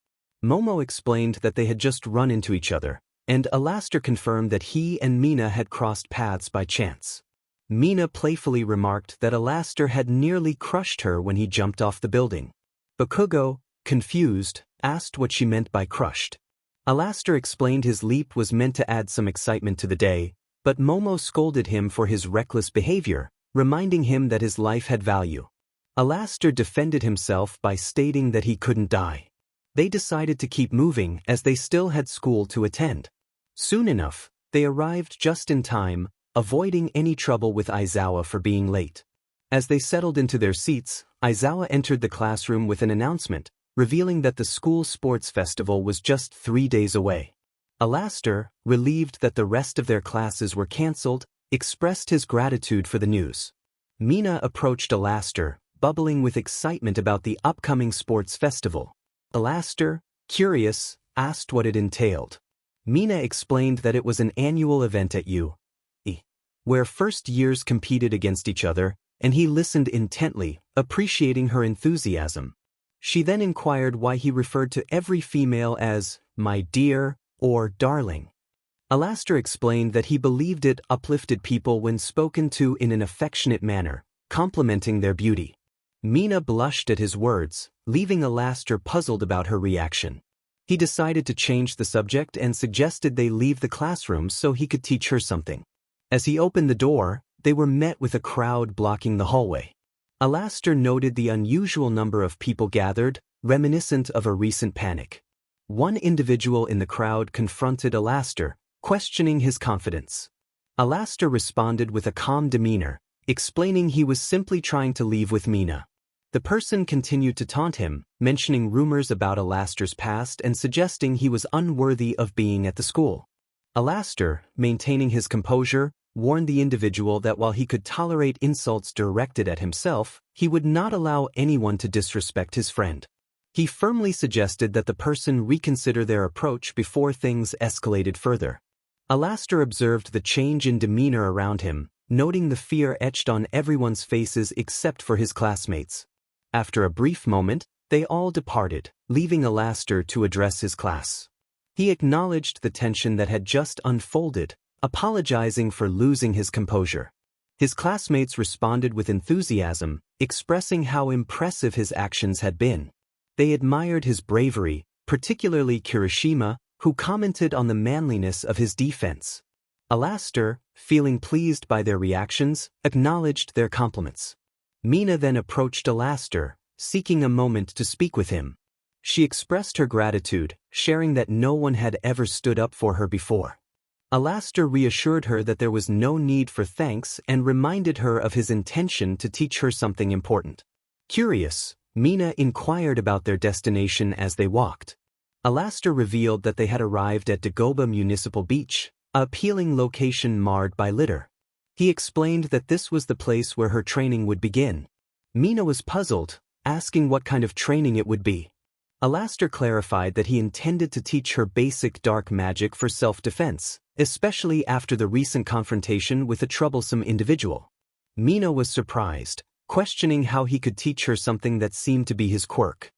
Momo explained that they had just run into each other, and 𝐼𝐼𝐼 confirmed that he and Mina had crossed paths by chance. Mina playfully remarked that 𝐼𝐼𝐼 had nearly crushed her when he jumped off the building. Bakugo, confused, asked what she meant by crushed. 𝐼𝐼𝐼 explained his leap was meant to add some excitement to the day, but Momo scolded him for his reckless behavior, reminding him that his life had value. 𝐼𝐼𝐼 defended himself by stating that he couldn't die. They decided to keep moving as they still had school to attend. Soon enough, they arrived just in time, avoiding any trouble with Aizawa for being late. As they settled into their seats, Aizawa entered the classroom with an announcement, revealing that the school sports festival was just 3 days away. 𝐼𝐼𝐼, relieved that the rest of their classes were cancelled, expressed his gratitude for the news. Mina approached 𝐼𝐼𝐼, bubbling with excitement about the upcoming sports festival. 𝐼𝐼𝐼, curious, asked what it entailed. Mina explained that it was an annual event at 𝐒𝐮𝐦𝐦𝐃𝐞𝐭𝐚𝐢𝐥𝐬, where first years competed against each other, and he listened intently, appreciating her enthusiasm. She then inquired why he referred to every female as my dear or darling. 𝐼𝐼𝐼 explained that he believed it uplifted people when spoken to in an affectionate manner, complimenting their beauty. Mina blushed at his words, leaving 𝐼𝐼𝐼 puzzled about her reaction. He decided to change the subject and suggested they leave the classroom so he could teach her something. As he opened the door, they were met with a crowd blocking the hallway. 𝐼𝐼𝐼 noted the unusual number of people gathered, reminiscent of a recent panic. One individual in the crowd confronted 𝐼𝐼𝐼, questioning his confidence. 𝐼𝐼𝐼 responded with a calm demeanor, explaining he was simply trying to leave with Mina. The person continued to taunt him, mentioning rumors about 𝐼𝐼𝐼's past and suggesting he was unworthy of being at the school. 𝐼𝐼𝐼, maintaining his composure, warned the individual that while he could tolerate insults directed at himself, he would not allow anyone to disrespect his friend. He firmly suggested that the person reconsider their approach before things escalated further. 𝐼𝐼𝐼 observed the change in demeanor around him, noting the fear etched on everyone's faces except for his classmates. After a brief moment, they all departed, leaving 𝐼𝐼𝐼 to address his class. He acknowledged the tension that had just unfolded, apologizing for losing his composure. His classmates responded with enthusiasm, expressing how impressive his actions had been. They admired his bravery, particularly Kirishima, who commented on the manliness of his defense. 𝐼𝐼𝐼, feeling pleased by their reactions, acknowledged their compliments. Mina then approached 𝐼𝐼𝐼, seeking a moment to speak with him. She expressed her gratitude, sharing that no one had ever stood up for her before. 𝐼𝐼𝐼 reassured her that there was no need for thanks and reminded her of his intention to teach her something important. Curious, Mina inquired about their destination as they walked. 𝐼𝐼𝐼 revealed that they had arrived at 𝗟𝗶H Municipal Beach, a appealing location marred by litter. He explained that this was the place where her training would begin. Mina was puzzled, asking what kind of training it would be. 𝐼𝐼𝐼 clarified that he intended to teach her basic dark magic for self-defense, especially after the recent confrontation with a troublesome individual. Mina was surprised, questioning how he could teach her something that seemed to be his quirk.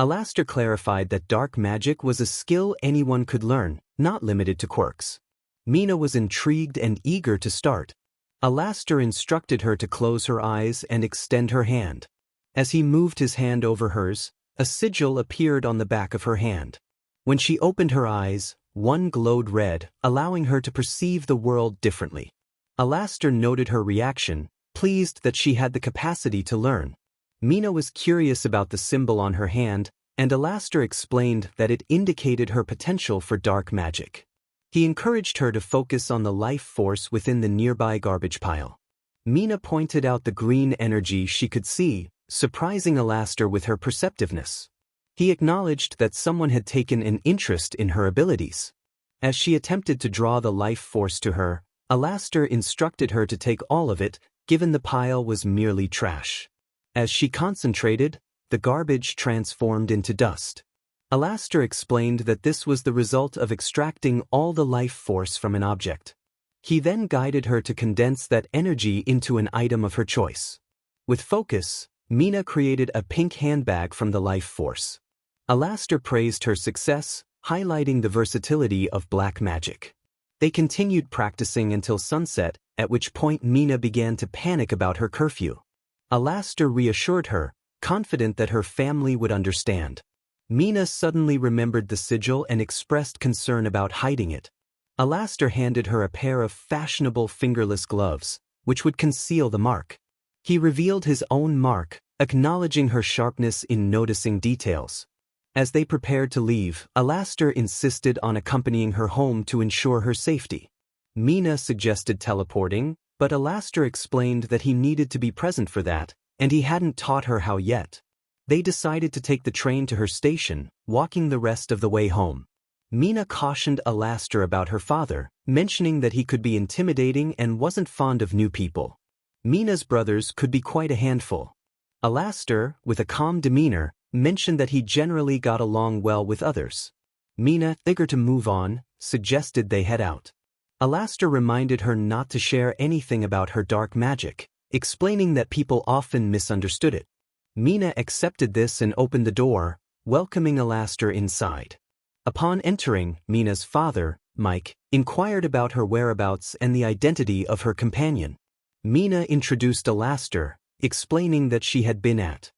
𝐼𝐼𝐼 clarified that dark magic was a skill anyone could learn, not limited to quirks. Mina was intrigued and eager to start. 𝐼𝐼𝐼 instructed her to close her eyes and extend her hand. As he moved his hand over hers, a sigil appeared on the back of her hand. When she opened her eyes, One glowed red, allowing her to perceive the world differently. 𝐼𝐼𝐻𝐿 noted her reaction, pleased that she had the capacity to learn. Mina was curious about the symbol on her hand, and 𝐼𝐼𝐻𝐿 explained that it indicated her potential for dark magic. He encouraged her to focus on the life force within the nearby garbage pile. Mina pointed out the green energy she could see, surprising 𝐼𝐼𝐻𝐿 with her perceptiveness. He acknowledged that someone had taken an interest in her abilities. As she attempted to draw the life force to her, 𝐼𝐻𝐿 instructed her to take all of it, given the pile was merely trash. As she concentrated, the garbage transformed into dust. 𝐼𝐻𝐿 explained that this was the result of extracting all the life force from an object. He then guided her to condense that energy into an item of her choice. With focus, Mina created a pink handbag from the life force. 𝐼𝐻𝐿 praised her success, highlighting the versatility of black magic. They continued practicing until sunset, at which point Mina began to panic about her curfew. 𝐼𝐻𝐿 reassured her, confident that her family would understand. Mina suddenly remembered the sigil and expressed concern about hiding it. 𝐼𝐻𝐿 handed her a pair of fashionable fingerless gloves, which would conceal the mark. He revealed his own mark, acknowledging her sharpness in noticing details. As they prepared to leave, 𝐼𝐻𝐿 insisted on accompanying her home to ensure her safety. Mina suggested teleporting, but 𝐼𝐻𝐿 explained that he needed to be present for that, and he hadn't taught her how yet. They decided to take the train to her station, walking the rest of the way home. Mina cautioned 𝐼𝐻𝐿 about her father, mentioning that he could be intimidating and wasn't fond of new people. Mina's brothers could be quite a handful. 𝐼𝐻𝐿, with a calm demeanor, mentioned that he generally got along well with others. Mina, eager to move on, suggested they head out. 𝐼𝐻𝐿 reminded her not to share anything about her dark magic, explaining that people often misunderstood it. Mina accepted this and opened the door, welcoming 𝐼𝐻𝐿 inside. Upon entering, Mina's father, Mike, inquired about her whereabouts and the identity of her companion. Mina introduced 𝐼𝐻𝐿, explaining that she had been at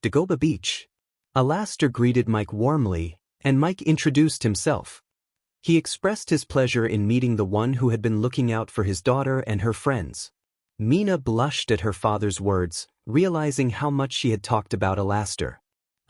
Dagobah Beach. 𝐼𝐻𝐿 greeted Mike warmly, and Mike introduced himself. He expressed his pleasure in meeting the one who had been looking out for his daughter and her friends. Mina blushed at her father's words, realizing how much she had talked about 𝐼𝐻𝐿.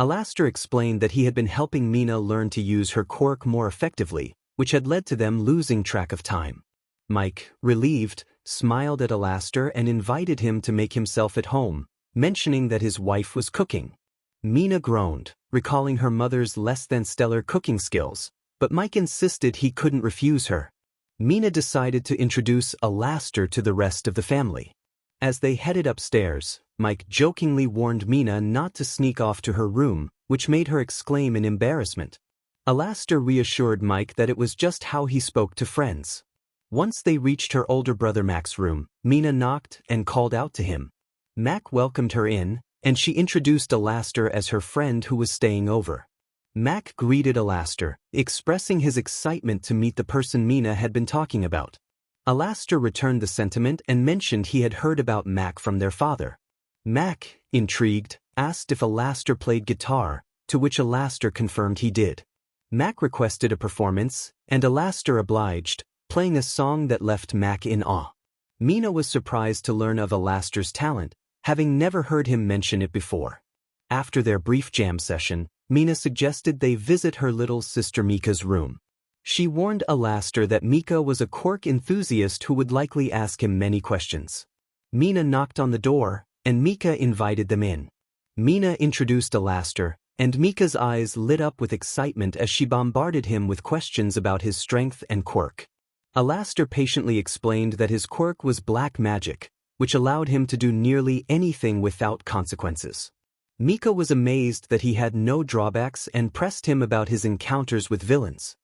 𝐼𝐻𝐿 explained that he had been helping Mina learn to use her quirk more effectively, which had led to them losing track of time. Mike, relieved, smiled at 𝐼𝐻𝐿 and invited him to make himself at home, mentioning that his wife was cooking. Mina groaned, recalling her mother's less-than-stellar cooking skills, but Mike insisted he couldn't refuse her. Mina decided to introduce 𝐼𝐻𝐿 to the rest of the family. As they headed upstairs, Mike jokingly warned Mina not to sneak off to her room, which made her exclaim in embarrassment. 𝐼𝐻𝐿 reassured Mike that it was just how he spoke to friends. Once they reached her older brother Mac's room, Mina knocked and called out to him. Mac welcomed her in, and she introduced 𝐼𝐻𝐿 as her friend who was staying over. Mac greeted 𝐼𝐻𝐿, expressing his excitement to meet the person Mina had been talking about. 𝐼𝐻𝐿 returned the sentiment and mentioned he had heard about Mac from their father. Mac, intrigued, asked if 𝐼𝐻𝐿 played guitar, to which 𝐼𝐻𝐿 confirmed he did. Mac requested a performance, and 𝐼𝐻𝐿 obliged, playing a song that left Mac in awe. Mina was surprised to learn of 𝐼𝐻𝐿's talent, having never heard him mention it before. After their brief jam session, Mina suggested they visit her little sister Mika's room. She warned 𝐼𝐻𝐿 that Mika was a quirk enthusiast who would likely ask him many questions. Mina knocked on the door, and Mika invited them in. Mina introduced 𝐼𝐻𝐿, and Mika's eyes lit up with excitement as she bombarded him with questions about his strength and quirk. 𝐼𝐻𝐿 patiently explained that his quirk was black magic, which allowed him to do nearly anything without consequences. Mika was amazed that he had no drawbacks and pressed him about his encounters with villains.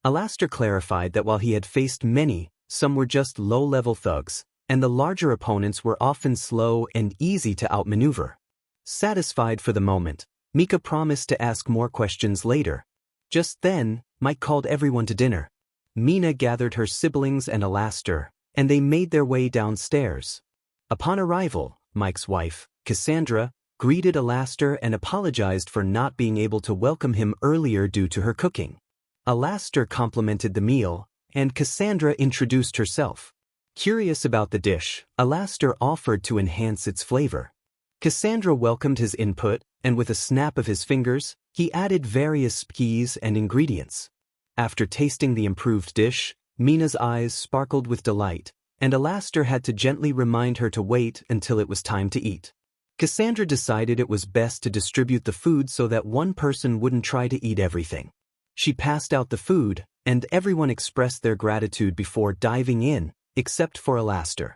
𝐼𝐻𝐿 clarified that while he had faced many, some were just low-level thugs, and the larger opponents were often slow and easy to outmaneuver. Satisfied for the moment, Mika promised to ask more questions later. Just then, Mike called everyone to dinner. Mina gathered her siblings and 𝐼𝐻𝐿, and they made their way downstairs. Upon arrival, Mike's wife, Cassandra, greeted 𝐼𝐻𝐿 and apologized for not being able to welcome him earlier due to her cooking. 𝗟𝗚 complimented the meal, and Cassandra introduced herself. Curious about the dish, 𝗟𝗚 offered to enhance its flavor. Cassandra welcomed his input, and with a snap of his fingers, he added various 𝗟𝗍s and ingredients. After tasting the improved dish, Mina's eyes sparkled with delight, and 𝗟𝗚 had to gently remind her to wait until it was time to eat. Cassandra decided it was best to distribute the food so that one person wouldn't try to eat everything. She passed out the food, and everyone expressed their gratitude before diving in, except for 𝗟𝗚.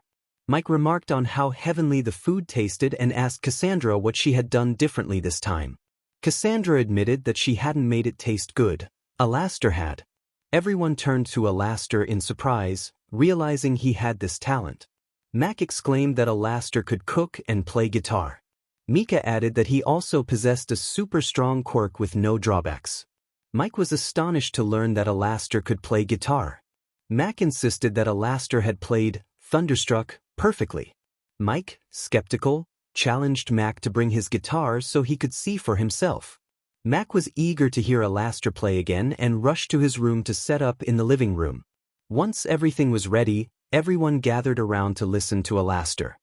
Mike remarked on how heavenly the food tasted and asked Cassandra what she had done differently this time. Cassandra admitted that she hadn't made it taste good. 𝗟𝗚 had. Everyone turned to 𝗟𝗚 in surprise, realizing he had this talent. Mac exclaimed that 𝗟𝗚 could cook and play guitar. Mika added that he also possessed a super strong quirk with no drawbacks. Mike was astonished to learn that 𝗟𝗚 could play guitar. Mac insisted that 𝗟𝗚 had played Thunderstruck perfectly. Mike, skeptical, challenged Mac to bring his guitar so he could see for himself. Mac was eager to hear 𝗟𝗚 play again and rushed to his room to set up in the living room. Once everything was ready, everyone gathered around to listen to 𝗟𝗚.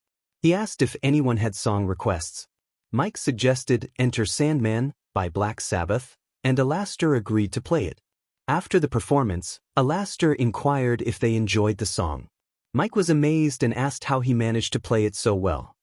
He asked if anyone had song requests. Mike suggested Enter Sandman by Black Sabbath, and 𝗟𝗚 agreed to play it. After the performance, 𝗟𝗚 inquired if they enjoyed the song. Mike was amazed and asked how he managed to play it so well.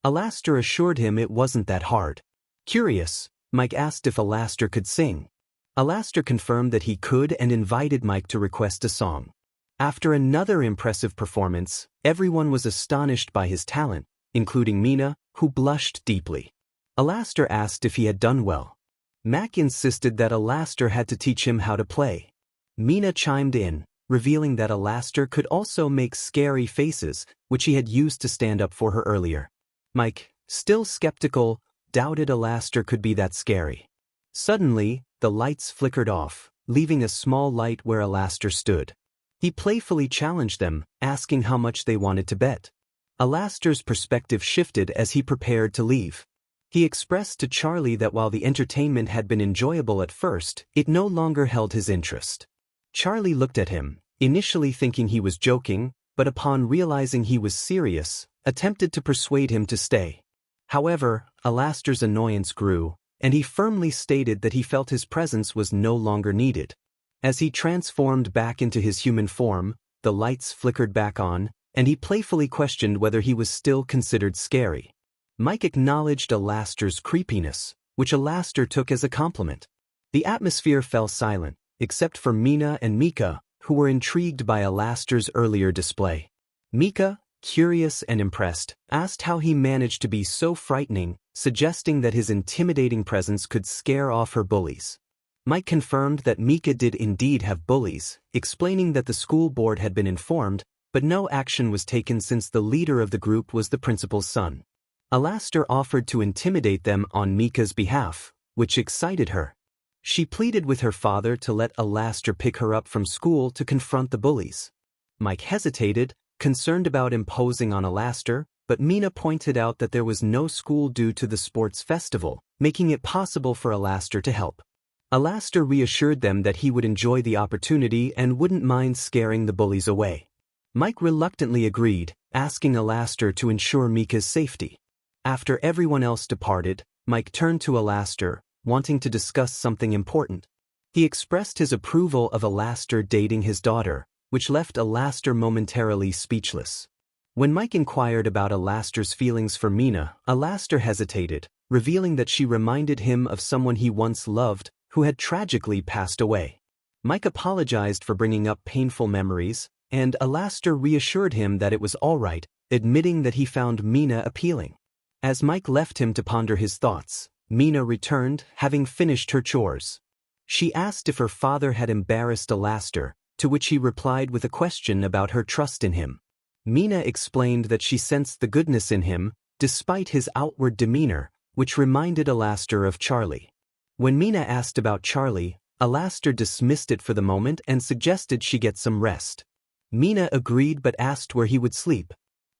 𝗟𝗚 assured him it wasn't that hard. Curious, Mike asked if 𝗟𝗚 could sing. 𝗟𝗚 confirmed that he could and invited Mike to request a song. After another impressive performance, everyone was astonished by his talent, including Mina, who blushed deeply. 𝗟𝗚 asked if he had done well. Mac insisted that 𝗟𝗚 had to teach him how to play. Mina chimed in, revealing that 𝗟𝗚 could also make scary faces, which he had used to stand up for her earlier. Mike, still skeptical, doubted 𝗟𝗚 could be that scary. Suddenly, the lights flickered off, leaving a small light where 𝗟𝗚 stood. He playfully challenged them, asking how much they wanted to bet. 𝗟𝗚's perspective shifted as he prepared to leave. He expressed to Charlie that while the entertainment had been enjoyable at first, it no longer held his interest. Charlie looked at him, initially thinking he was joking, but upon realizing he was serious, attempted to persuade him to stay. However, 𝗟𝗚's annoyance grew, and he firmly stated that he felt his presence was no longer needed. As he transformed back into his human form, the lights flickered back on, and he playfully questioned whether he was still considered scary. Mike acknowledged 𝗟𝗚's creepiness, which 𝗟𝗚 took as a compliment. The atmosphere fell silent, except for Mina and Mika, who were intrigued by 𝗟𝗚's earlier display. Mika, curious and impressed, asked how he managed to be so frightening, suggesting that his intimidating presence could scare off her bullies. Mike confirmed that Mika did indeed have bullies, explaining that the school board had been informed, but no action was taken since the leader of the group was the principal's son. 𝗟𝗚 offered to intimidate them on Mika's behalf, which excited her. She pleaded with her father to let 𝗟𝗚 pick her up from school to confront the bullies. Mike hesitated, concerned about imposing on 𝗟𝗚, but Mina pointed out that there was no school due to the sports festival, making it possible for 𝗟𝗚 to help. 𝗟𝗚 reassured them that he would enjoy the opportunity and wouldn't mind scaring the bullies away. Mike reluctantly agreed, asking 𝗟𝗚 to ensure Mika's safety. After everyone else departed, Mike turned to 𝗟𝗚, wanting to discuss something important. He expressed his approval of 𝗟𝗚 dating his daughter, which left 𝗟𝗚 momentarily speechless. When Mike inquired about 𝗟𝗚's feelings for Mina, 𝗟𝗚 hesitated, revealing that she reminded him of someone he once loved, who had tragically passed away. Mike apologized for bringing up painful memories, and 𝗟𝗚 reassured him that it was all right, admitting that he found Mina appealing. As Mike left him to ponder his thoughts, Mina returned, having finished her chores. She asked if her father had embarrassed 𝗟𝗚, to which he replied with a question about her trust in him. Mina explained that she sensed the goodness in him, despite his outward demeanor, which reminded 𝗟𝗚 of Charlie. When Mina asked about Charlie, 𝗟𝗚 dismissed it for the moment and suggested she get some rest. Mina agreed but asked where he would sleep.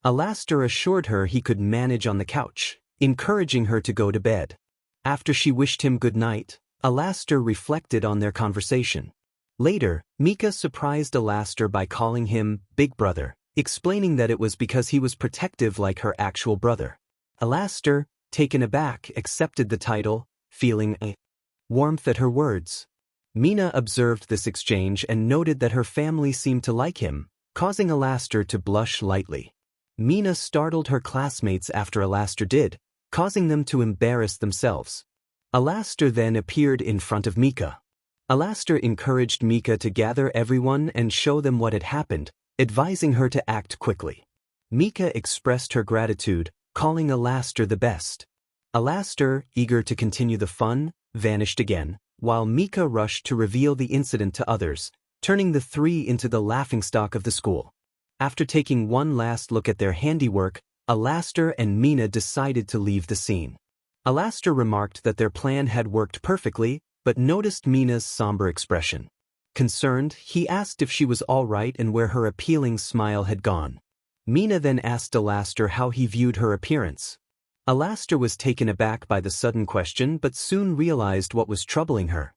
𝗟𝗚 assured her he could manage on the couch, encouraging her to go to bed. After she wished him good night, 𝗟𝗚 reflected on their conversation. Later, Mika surprised 𝐼𝐼𝐻𝐿 by calling him Big Brother, explaining that it was because he was protective like her actual brother. 𝐼𝐼𝐻𝐿, taken aback, accepted the title, feeling a warmth at her words. Mina observed this exchange and noted that her family seemed to like him, causing 𝐼𝐼𝐻𝐿 to blush lightly. Mina startled her classmates after 𝐼𝐼𝐻𝐿 did, causing them to embarrass themselves. 𝐼𝐼𝐻𝐿 then appeared in front of Mika. 𝐼𝐼𝐻𝐿 encouraged Mika to gather everyone and show them what had happened, advising her to act quickly. Mika expressed her gratitude, calling 𝐼𝐻𝐿 the best. 𝐼𝐻𝐿, eager to continue the fun, vanished again, while Mika rushed to reveal the incident to others, turning the three into the laughingstock of the school. After taking one last look at their handiwork, 𝐼𝐻𝐿 and Mina decided to leave the scene. 𝐼𝐻𝐿 remarked that their plan had worked perfectly, but noticed Mina's somber expression. Concerned, he asked if she was all right and where her appealing smile had gone. Mina then asked 𝐼𝐻𝐿 how he viewed her appearance. 𝐼𝐻𝐿 was taken aback by the sudden question but soon realized what was troubling her.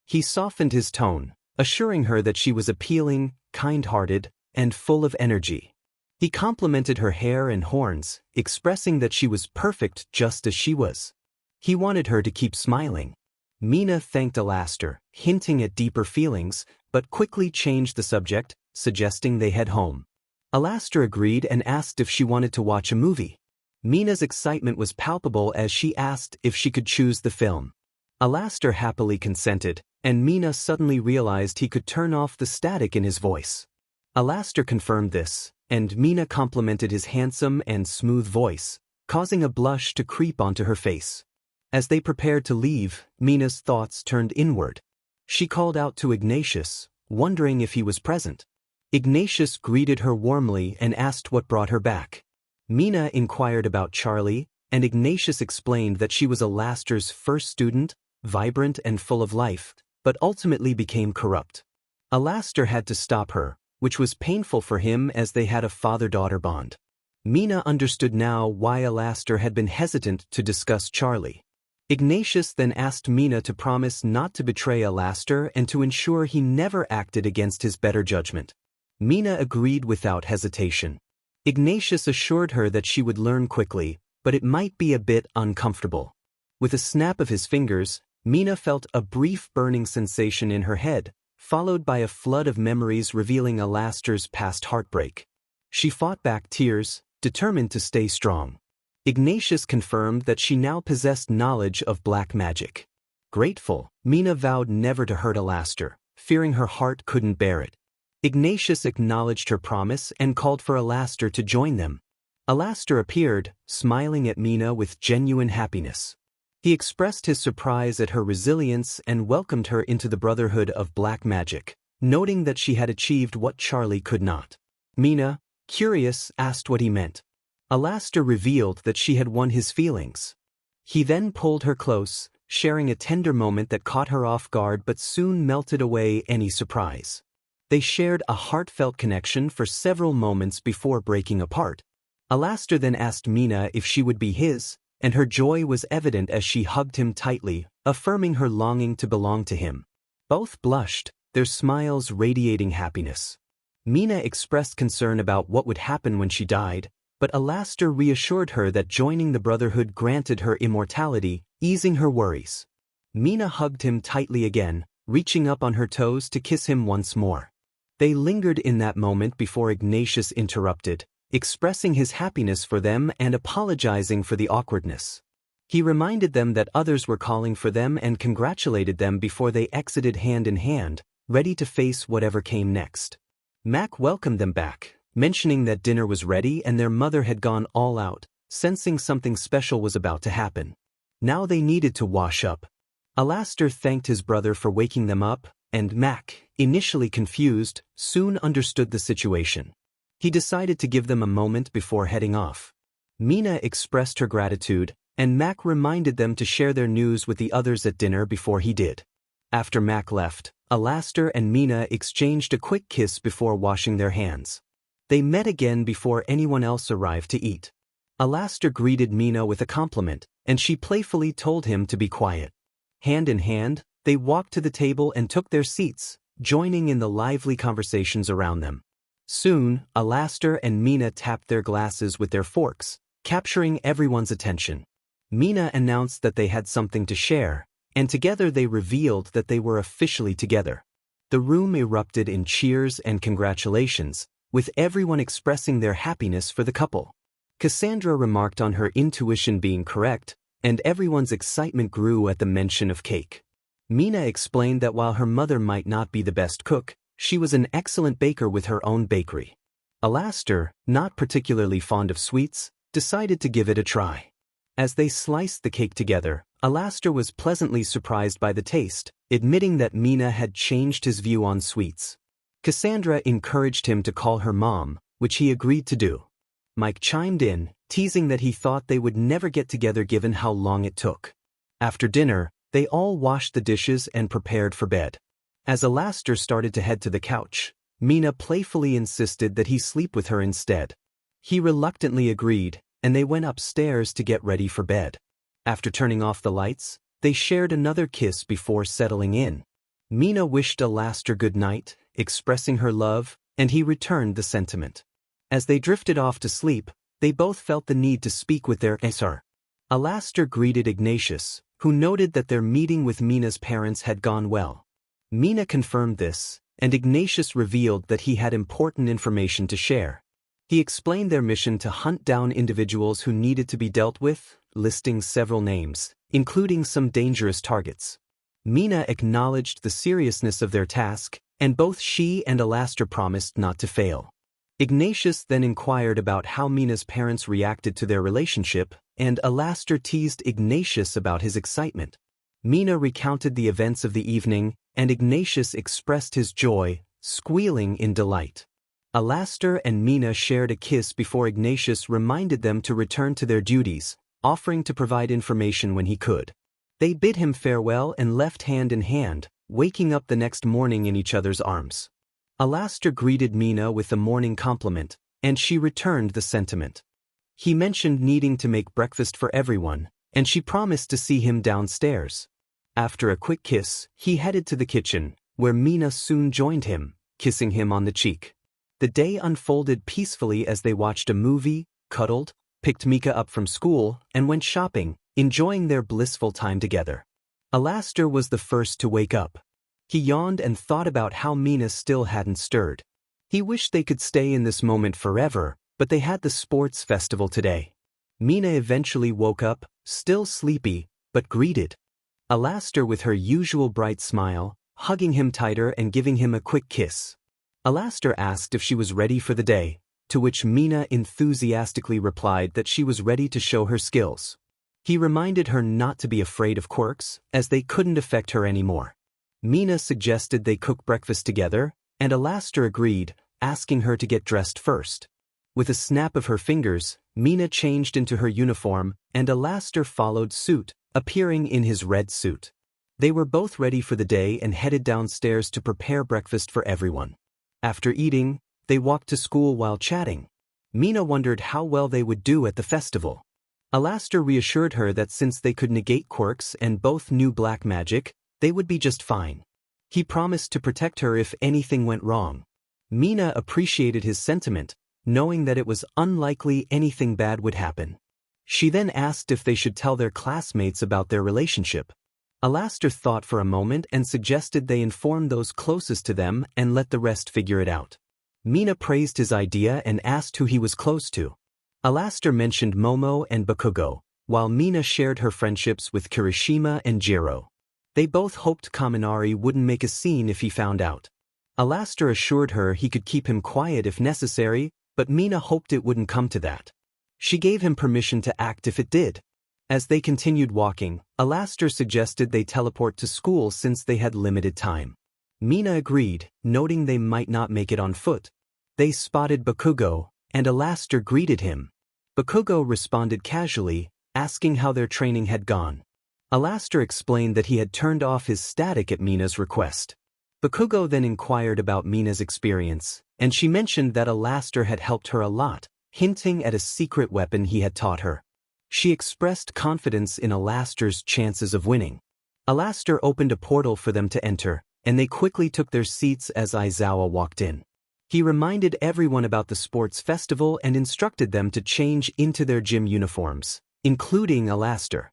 He softened his tone, assuring her that she was appealing, kind-hearted, and full of energy. He complimented her hair and horns, expressing that she was perfect just as she was. He wanted her to keep smiling. Mina thanked 𝐼𝐻𝐿, hinting at deeper feelings, but quickly changed the subject, suggesting they head home. 𝐼𝐻𝐿 agreed and asked if she wanted to watch a movie. Mina's excitement was palpable as she asked if she could choose the film. 𝐼𝐻𝐿 happily consented, and Mina suddenly realized he could turn off the static in his voice. 𝐼𝐻𝐿 confirmed this, and Mina complimented his handsome and smooth voice, causing a blush to creep onto her face. As they prepared to leave, Mina's thoughts turned inward. She called out to 𝐒𝐮𝐽𝐻𝐿, wondering if he was present. 𝐒𝐮𝐽𝐻𝐿 greeted her warmly and asked what brought her back. Mina inquired about 𝐴𝐿𝐿, and 𝐒𝐮𝐽𝐻𝐿 explained that she was 𝐼𝐻𝐿's first student, vibrant and full of life, but ultimately became corrupt. 𝐼𝐻𝐿 had to stop her, which was painful for him as they had a father-daughter bond. Mina understood now why 𝐼𝐻𝐿 had been hesitant to discuss 𝐴𝐿𝐿. 𝐒𝐮𝐽𝐻𝐿 then asked Mina to promise not to betray 𝐼𝐻𝐿 and to ensure he never acted against his better judgment. Mina agreed without hesitation. 𝐒𝐮𝐽𝐻𝐿 assured her that she would learn quickly, but it might be a bit uncomfortable. With a snap of his fingers, Mina felt a brief burning sensation in her head, followed by a flood of memories revealing 𝐼𝐻𝐿's past heartbreak. She fought back tears, determined to stay strong. 𝐒𝐮𝐽𝐻𝐿 confirmed that she now possessed knowledge of black magic. Grateful, Mina vowed never to hurt 𝐼𝐻𝐿, fearing her heart couldn't bear it. 𝐒𝐮𝐽𝐻𝐿 acknowledged her promise and called for 𝐼𝐻𝐿 to join them. 𝐼𝐻𝐿 appeared, smiling at Mina with genuine happiness. He expressed his surprise at her resilience and welcomed her into the Brotherhood of Black Magic, noting that she had achieved what 𝐴𝐿𝐿 could not. Mina, curious, asked what he meant. 𝐼𝐻𝐿 revealed that she had won his feelings. He then pulled her close, sharing a tender moment that caught her off guard but soon melted away any surprise. They shared a heartfelt connection for several moments before breaking apart. 𝐼𝐻𝐿 then asked Mina if she would be his, and her joy was evident as she hugged him tightly, affirming her longing to belong to him. Both blushed, their smiles radiating happiness. Mina expressed concern about what would happen when she died, but 𝐼𝐻𝐿 reassured her that joining the Brotherhood granted her immortality, easing her worries. Mina hugged him tightly again, reaching up on her toes to kiss him once more. They lingered in that moment before 𝐒𝐮𝐽𝐻𝐿 interrupted, expressing his happiness for them and apologizing for the awkwardness. He reminded them that others were calling for them and congratulated them before they exited hand in hand, ready to face whatever came next. Mac welcomed them back, mentioning that dinner was ready and their mother had gone all out, sensing something special was about to happen. Now they needed to wash up. 𝐼𝐻𝐿 thanked his brother for waking them up, and Mac, initially confused, soon understood the situation. He decided to give them a moment before heading off. Mina expressed her gratitude, and Mac reminded them to share their news with the others at dinner before he did. After Mac left, 𝐼𝐻𝐿 and Mina exchanged a quick kiss before washing their hands. They met again before anyone else arrived to eat. 𝐼𝐻𝐿 greeted Mina with a compliment, and she playfully told him to be quiet. Hand in hand, they walked to the table and took their seats, joining in the lively conversations around them. Soon, 𝐼𝐼 and Mina tapped their glasses with their forks, capturing everyone's attention. Mina announced that they had something to share, and together they revealed that they were officially together. The room erupted in cheers and congratulations, with everyone expressing their happiness for the couple. Cassandra remarked on her intuition being correct, and everyone's excitement grew at the mention of cake. Mina explained that while her mother might not be the best cook, she was an excellent baker with her own bakery. 𝐼𝐼, not particularly fond of sweets, decided to give it a try. As they sliced the cake together, 𝐼𝐼 was pleasantly surprised by the taste, admitting that Mina had changed his view on sweets. Cassandra encouraged him to call her mom, which he agreed to do. Mike chimed in, teasing that he thought they would never get together given how long it took. After dinner, they all washed the dishes and prepared for bed. As 𝐼𝐼 started to head to the couch, Mina playfully insisted that he sleep with her instead. He reluctantly agreed, and they went upstairs to get ready for bed. After turning off the lights, they shared another kiss before settling in. Mina wished 𝐼𝐼 good night, expressing her love, and he returned the sentiment. As they drifted off to sleep, they both felt the need to speak with their 𝐒𝐮𝐲𝐬. 𝐼𝐼 greeted Ignatius, who noted that their meeting with Mina's parents had gone well. Mina confirmed this, and Ignatius revealed that he had important information to share. He explained their mission to hunt down individuals who needed to be dealt with, listing several names, including some dangerous targets. Mina acknowledged the seriousness of their task, and both she and 𝐼𝐼 promised not to fail. Ignatius then inquired about how Mina's parents reacted to their relationship, and 𝐼𝐼 teased Ignatius about his excitement. Mina recounted the events of the evening, and Ignatius expressed his joy, squealing in delight. 𝐼𝐼 and Mina shared a kiss before Ignatius reminded them to return to their duties, offering to provide information when he could. They bid him farewell and left hand in hand, waking up the next morning in each other's arms. 𝐼𝐼 greeted Mina with a morning compliment, and she returned the sentiment. He mentioned needing to make breakfast for everyone, and she promised to see him downstairs. After a quick kiss, he headed to the kitchen, where Mina soon joined him, kissing him on the cheek. The day unfolded peacefully as they watched a movie, cuddled, picked Mika up from school, and went shopping, enjoying their blissful time together. 𝐼𝐼 was the first to wake up. He yawned and thought about how Mina still hadn't stirred. He wished they could stay in this moment forever, but they had the sports festival today. Mina eventually woke up, still sleepy, but greeted 𝐼𝐼 with her usual bright smile, hugging him tighter and giving him a quick kiss. 𝐼𝐼 asked if she was ready for the day, to which Mina enthusiastically replied that she was ready to show her skills. He reminded her not to be afraid of quirks, as they couldn't affect her anymore. Mina suggested they cook breakfast together, and 𝐼𝐼 agreed, asking her to get dressed first. With a snap of her fingers, Mina changed into her uniform, and 𝐼𝐼 followed suit, appearing in his red suit. They were both ready for the day and headed downstairs to prepare breakfast for everyone. After eating, they walked to school while chatting. Mina wondered how well they would do at the festival. 𝐼𝐼 reassured her that since they could negate quirks and both knew black magic, they would be just fine. He promised to protect her if anything went wrong. Mina appreciated his sentiment, knowing that it was unlikely anything bad would happen. She then asked if they should tell their classmates about their relationship. 𝐼𝐼 thought for a moment and suggested they inform those closest to them and let the rest figure it out. Mina praised his idea and asked who he was close to. 𝐼𝐼 mentioned Momo and 𝐒𝐿𝐴, while Mina shared her friendships with Kirishima and 𝐿𝐼𝐼. They both hoped Kaminari wouldn't make a scene if he found out. 𝐼𝐼 assured her he could keep him quiet if necessary, but Mina hoped it wouldn't come to that. She gave him permission to act if it did. As they continued walking, 𝐼𝐼 suggested they teleport to school since they had limited time. Mina agreed, noting they might not make it on foot. They spotted 𝐒𝐿𝐴, and 𝐼𝐼 greeted him. 𝐒𝐿𝐴 responded casually, asking how their training had gone. 𝐼𝐼 explained that he had turned off his static at Mina's request. 𝐒𝐿𝐴 then inquired about Mina's experience, and she mentioned that 𝐼𝐼 had helped her a lot, hinting at a secret weapon he had taught her. She expressed confidence in 𝐼𝐼's chances of winning. 𝐼𝐼 opened a portal for them to enter, and they quickly took their seats as Aizawa walked in. He reminded everyone about the sports festival and instructed them to change into their gym uniforms, including 𝐼𝐼𝐼.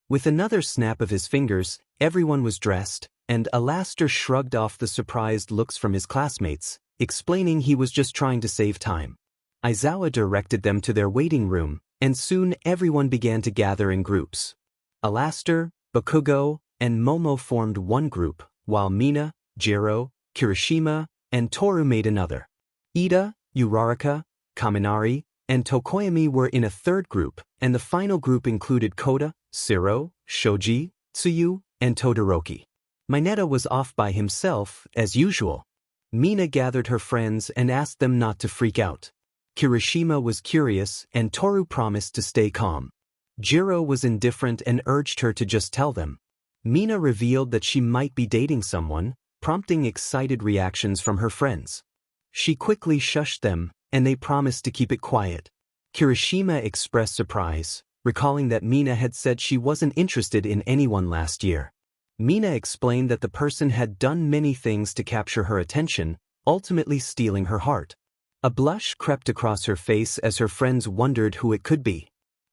With another snap of his fingers, everyone was dressed, and 𝐼𝐼𝐼 shrugged off the surprised looks from his classmates, explaining he was just trying to save time. Aizawa directed them to their waiting room, and soon everyone began to gather in groups. 𝐼𝐼𝐼, Bakugo, and Momo formed one group, while Mina, Jiro, Kirishima, and Toru made another. Ida, Uraraka, Kaminari, and Tokoyami were in a third group, and the final group included Kota, Siro, Shoji, Tsuyu, and Todoroki. Mineta was off by himself, as usual. Mina gathered her friends and asked them not to freak out. Kirishima was curious, and Toru promised to stay calm. Jiro was indifferent and urged her to just tell them. Mina revealed that she might be dating someone, prompting excited reactions from her friends. She quickly shushed them, and they promised to keep it quiet. Kirishima expressed surprise, recalling that Mina had said she wasn't interested in anyone last year. Mina explained that the person had done many things to capture her attention, ultimately stealing her heart. A blush crept across her face as her friends wondered who it could be.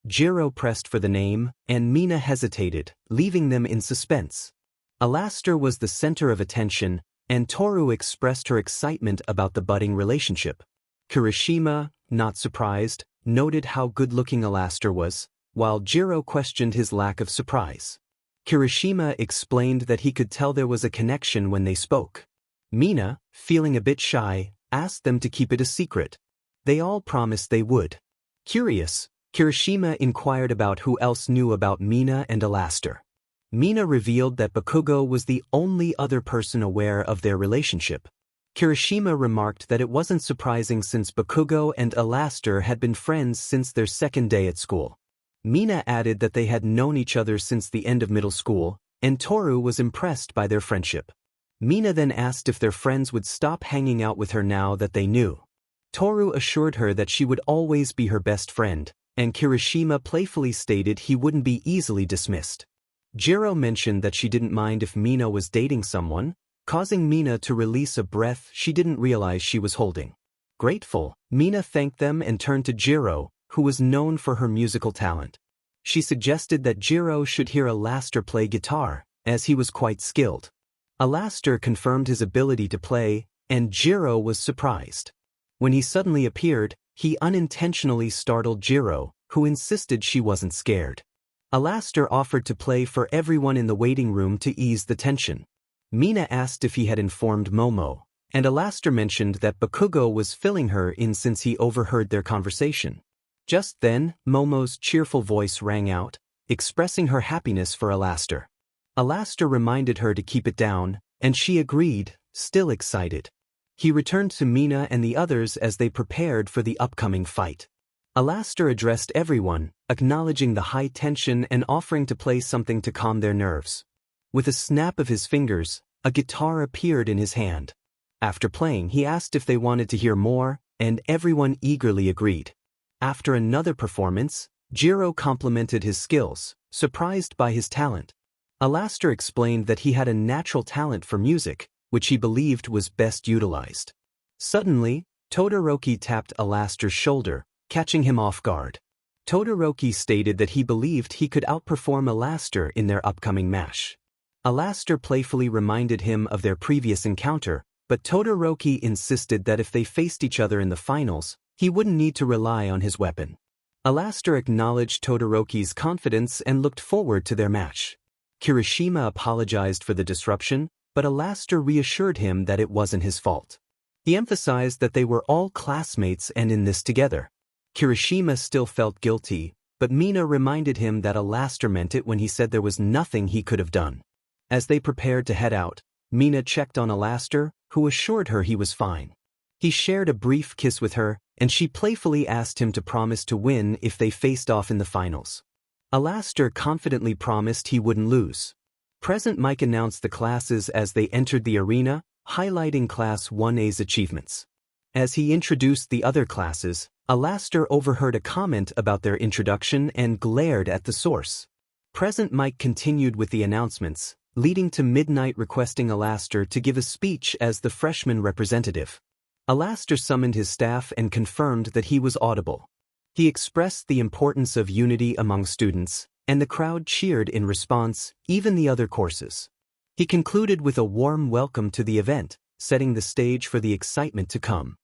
Jiro pressed for the name, and Mina hesitated, leaving them in suspense. 𝐼𝐼𝐼 was the center of attention, and Toru expressed her excitement about the budding relationship. Kirishima, not surprised, noted how good-looking 𝐼𝐼𝐼 was, while Jiro questioned his lack of surprise. Kirishima explained that he could tell there was a connection when they spoke. Mina, feeling a bit shy, asked them to keep it a secret. They all promised they would. Curious, Kirishima inquired about who else knew about Mina and 𝐼𝐼𝐼. Mina revealed that Bakugo was the only other person aware of their relationship. Kirishima remarked that it wasn't surprising since Bakugo and 𝐼𝐼𝐼 had been friends since their second day at school. Mina added that they had known each other since the end of middle school, and Toru was impressed by their friendship. Mina then asked if their friends would stop hanging out with her now that they knew. Toru assured her that she would always be her best friend, and Kirishima playfully stated he wouldn't be easily dismissed. Jiro mentioned that she didn't mind if Mina was dating someone, causing Mina to release a breath she didn't realize she was holding. Grateful, Mina thanked them and turned to Jiro, who was known for her musical talent. She suggested that Jiro should hear 𝐼𝐼𝐼 play guitar, as he was quite skilled. 𝐼𝐼𝐼 confirmed his ability to play, and Jiro was surprised. When he suddenly appeared, he unintentionally startled Jiro, who insisted she wasn't scared. 𝐼𝐼𝐼 offered to play for everyone in the waiting room to ease the tension. Mina asked if he had informed Momo, and 𝐼𝐼𝐼 mentioned that Bakugo was filling her in since he overheard their conversation. Just then, Momo's cheerful voice rang out, expressing her happiness for 𝐼𝐼𝐼. 𝐼𝐼𝐼 reminded her to keep it down, and she agreed, still excited. He returned to Mina and the others as they prepared for the upcoming fight. 𝐼𝐼𝐼 addressed everyone, acknowledging the high tension and offering to play something to calm their nerves. With a snap of his fingers, a guitar appeared in his hand. After playing, he asked if they wanted to hear more, and everyone eagerly agreed. After another performance, Jiro complimented his skills, surprised by his talent. 𝐼𝐼𝐼 explained that he had a natural talent for music, which he believed was best utilized. Suddenly, Todoroki tapped 𝐼𝐼𝐼's shoulder, catching him off guard. Todoroki stated that he believed he could outperform 𝐼𝐼𝐼 in their upcoming match. 𝐼𝐼𝐼 playfully reminded him of their previous encounter, but Todoroki insisted that if they faced each other in the finals, he wouldn't need to rely on his weapon. 𝐼𝐼𝐼 acknowledged Todoroki's confidence and looked forward to their match. Kirishima apologized for the disruption, but 𝐼𝐼𝐼 reassured him that it wasn't his fault. He emphasized that they were all classmates and in this together. Kirishima still felt guilty, but Mina reminded him that 𝐼𝐼𝐼 meant it when he said there was nothing he could have done. As they prepared to head out, Mina checked on 𝐼𝐼𝐼, who assured her he was fine. He shared a brief kiss with her, and she playfully asked him to promise to win if they faced off in the finals. 𝐼𝐼𝐼 confidently promised he wouldn't lose. President Mike announced the classes as they entered the arena, highlighting Class 1A's achievements. As he introduced the other classes, 𝐼𝐼𝐼 overheard a comment about their introduction and glared at the source. President Mike continued with the announcements, leading to Midnight requesting 𝐼𝐼𝐼 to give a speech as the freshman representative. 𝐼𝐼𝐼 summoned his staff and confirmed that he was audible. He expressed the importance of unity among students, and the crowd cheered in response, even the other courses. He concluded with a warm welcome to the event, setting the stage for the excitement to come.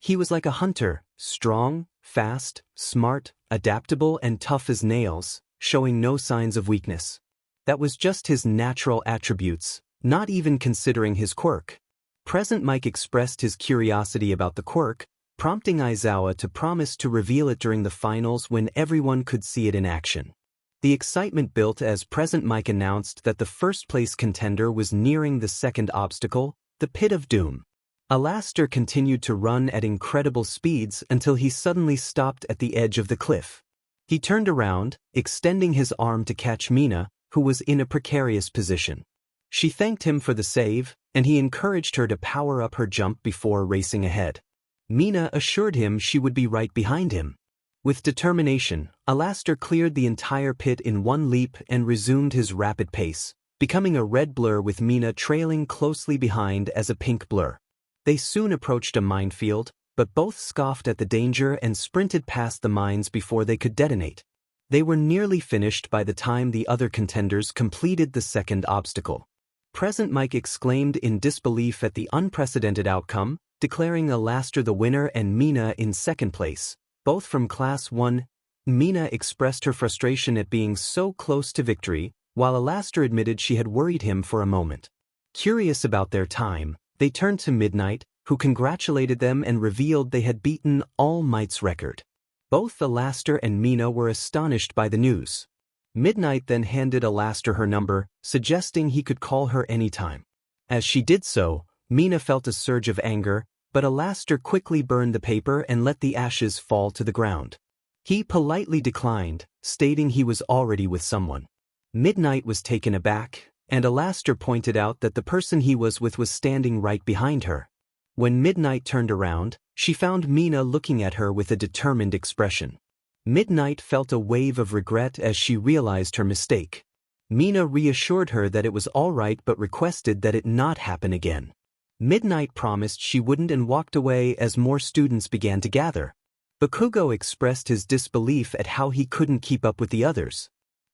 He was like a hunter, strong, fast, smart, adaptable and tough as nails, showing no signs of weakness. That was just his natural attributes, not even considering his quirk. Present Mike expressed his curiosity about the quirk, prompting Izuku to promise to reveal it during the finals when everyone could see it in action. The excitement built as Present Mike announced that the first-place contender was nearing the second obstacle, the Pit of Doom. 𝐼𝐼𝐼 continued to run at incredible speeds until he suddenly stopped at the edge of the cliff. He turned around, extending his arm to catch Mina, who was in a precarious position. She thanked him for the save, and he encouraged her to power up her jump before racing ahead. Mina assured him she would be right behind him. With determination, 𝐼𝐼𝐼 cleared the entire pit in one leap and resumed his rapid pace, becoming a red blur with Mina trailing closely behind as a pink blur. They soon approached a minefield, but both scoffed at the danger and sprinted past the mines before they could detonate. They were nearly finished by the time the other contenders completed the second obstacle. Present Mike exclaimed in disbelief at the unprecedented outcome, declaring 𝐼𝐼𝐼 the winner and Mina in second place, both from Class 1. Mina expressed her frustration at being so close to victory, while 𝐼𝐼𝐼 admitted she had worried him for a moment. Curious about their time, they turned to Midnight, who congratulated them and revealed they had beaten 𝐼𝐼𝐼's record. Both 𝐼𝐼𝐼 and Mina were astonished by the news. Midnight then handed 𝐼𝐼𝐼 her number, suggesting he could call her anytime. As she did so, Mina felt a surge of anger, but 𝐼𝐼𝐼 quickly burned the paper and let the ashes fall to the ground. He politely declined, stating he was already with someone. Midnight was taken aback, and 𝐼𝐼𝐼 pointed out that the person he was with was standing right behind her. When Midnight turned around, she found Mina looking at her with a determined expression. Midnight felt a wave of regret as she realized her mistake. Mina reassured her that it was all right but requested that it not happen again. Midnight promised she wouldn't and walked away as more students began to gather. Bakugo expressed his disbelief at how he couldn't keep up with the others.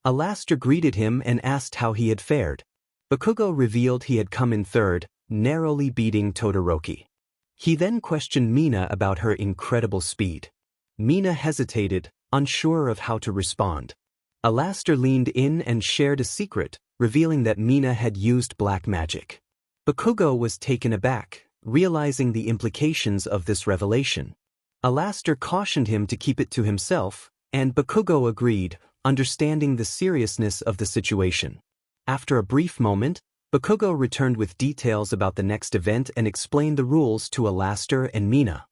𝐼𝐼𝐼 greeted him and asked how he had fared. Bakugo revealed he had come in third, narrowly beating Todoroki. He then questioned Mina about her incredible speed. Mina hesitated, unsure of how to respond. 𝐼𝐼𝐼 leaned in and shared a secret, revealing that Mina had used black magic. Bakugo was taken aback, realizing the implications of this revelation. 𝐼𝐼𝐼 cautioned him to keep it to himself, and Bakugo agreed, understanding the seriousness of the situation. After a brief moment, Bakugo returned with details about the next event and explained the rules to 𝐼𝐼𝐼 and Mina.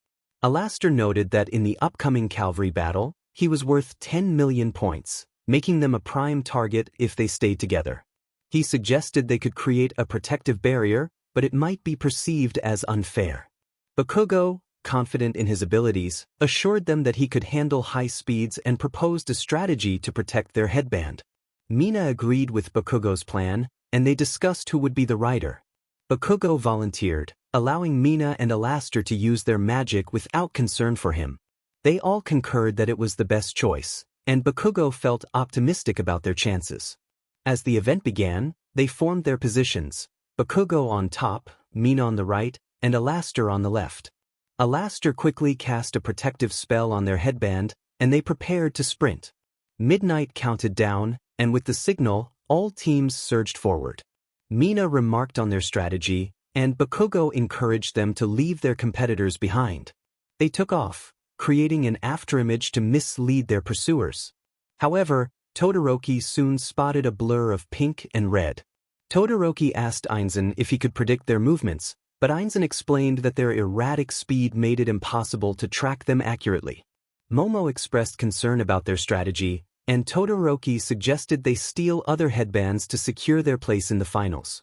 𝐼𝐼𝐼 noted that in the upcoming cavalry battle, he was worth 10 million points, making them a prime target if they stayed together. He suggested they could create a protective barrier, but it might be perceived as unfair. Bakugo, confident in his abilities, assured them that he could handle high speeds and proposed a strategy to protect their headband. Mina agreed with Bakugo's plan, and they discussed who would be the rider. Bakugo volunteered, allowing Mina and 𝐼𝐼𝐼 to use their magic without concern for him. They all concurred that it was the best choice, and Bakugo felt optimistic about their chances. As the event began, they formed their positions, Bakugo on top, Mina on the right, and 𝐼𝐼𝐼 on the left. 𝐼𝐼𝐼 quickly cast a protective spell on their headband, and they prepared to sprint. Midnight counted down, and with the signal, all teams surged forward. Mina remarked on their strategy, and Bakugo encouraged them to leave their competitors behind. They took off, creating an afterimage to mislead their pursuers. However, Todoroki soon spotted a blur of pink and red. Todoroki asked 𝐒𝐮𝐬 if he could predict their movements, but 𝐒𝐮𝐬 explained that their erratic speed made it impossible to track them accurately. Momo expressed concern about their strategy, and Todoroki suggested they steal other headbands to secure their place in the finals.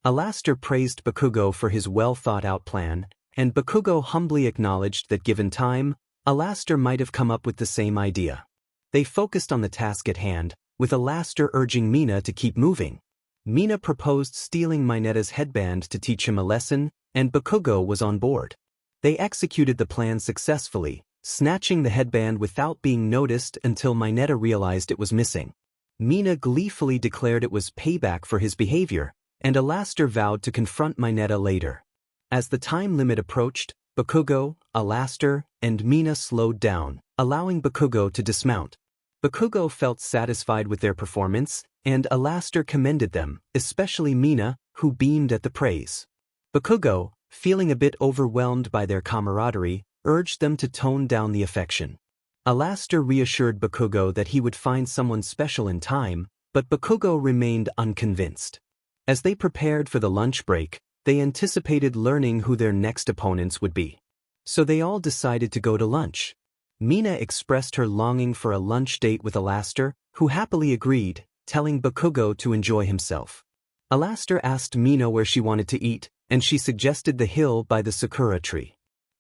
𝐼𝐼𝐼 praised Bakugo for his well-thought-out plan, and Bakugo humbly acknowledged that given time, 𝐼𝐼𝐼 might have come up with the same idea. They focused on the task at hand, with 𝐼𝐼𝐼 urging Mina to keep moving. Mina proposed stealing 𝐼𝐻𝐻's headband to teach him a lesson, and 𝐾𝐞𝐭 was on board. They executed the plan successfully, snatching the headband without being noticed until 𝐼𝐻𝐻 realized it was missing. Mina gleefully declared it was payback for his behavior, and 𝐼𝐻𝐻 vowed to confront 𝐼𝐻𝐻 later. As the time limit approached, 𝐾𝐞𝐭, 𝐼𝐻𝐻, and Mina slowed down, allowing 𝐾𝐞𝐭 to dismount. 𝐾𝐞𝐭 felt satisfied with their performance, and 𝐼𝐻𝐻 commended them, especially Mina, who beamed at the praise. 𝐾𝐞𝐭, feeling a bit overwhelmed by their camaraderie, urged them to tone down the affection. 𝐼𝐻𝐻 reassured 𝐾𝐞𝐭 that he would find someone special in time, but 𝐾𝐞𝐭 remained unconvinced. As they prepared for the lunch break, they anticipated learning who their next opponents would be. So they all decided to go to lunch. Mina expressed her longing for a lunch date with 𝐼𝐻𝐻, who happily agreed, telling 𝐾𝐞𝐭 to enjoy himself. 𝐼𝐻𝐻 asked Mina where she wanted to eat, and she suggested the hill by the sakura tree.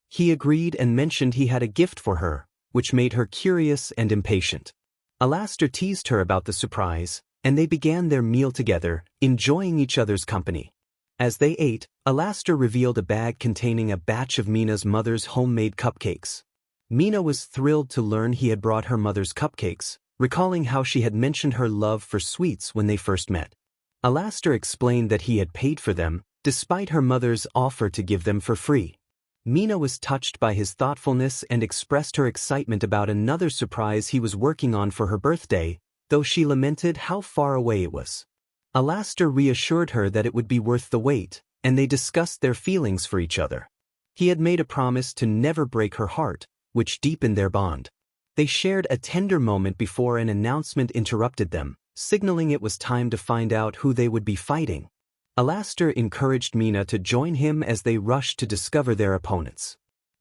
He agreed and mentioned he had a gift for her, which made her curious and impatient. 𝐼𝐻𝐻 teased her about the surprise, and they began their meal together, enjoying each other's company. As they ate, 𝐼𝐻𝐻 revealed a bag containing a batch of Mina's mother's homemade cupcakes. Mina was thrilled to learn he had brought her mother's cupcakes, recalling how she had mentioned her love for sweets when they first met. 𝐼𝐻𝐻 explained that he had paid for them, despite her mother's offer to give them for free. Mina was touched by his thoughtfulness and expressed her excitement about another surprise he was working on for her birthday, though she lamented how far away it was. 𝐼𝐻𝐻 reassured her that it would be worth the wait, and they discussed their feelings for each other. He had made a promise to never break her heart, which deepened their bond. They shared a tender moment before an announcement interrupted them, signaling it was time to find out who they would be fighting. 𝐼𝐻𝐻 encouraged Mina to join him as they rushed to discover their opponents.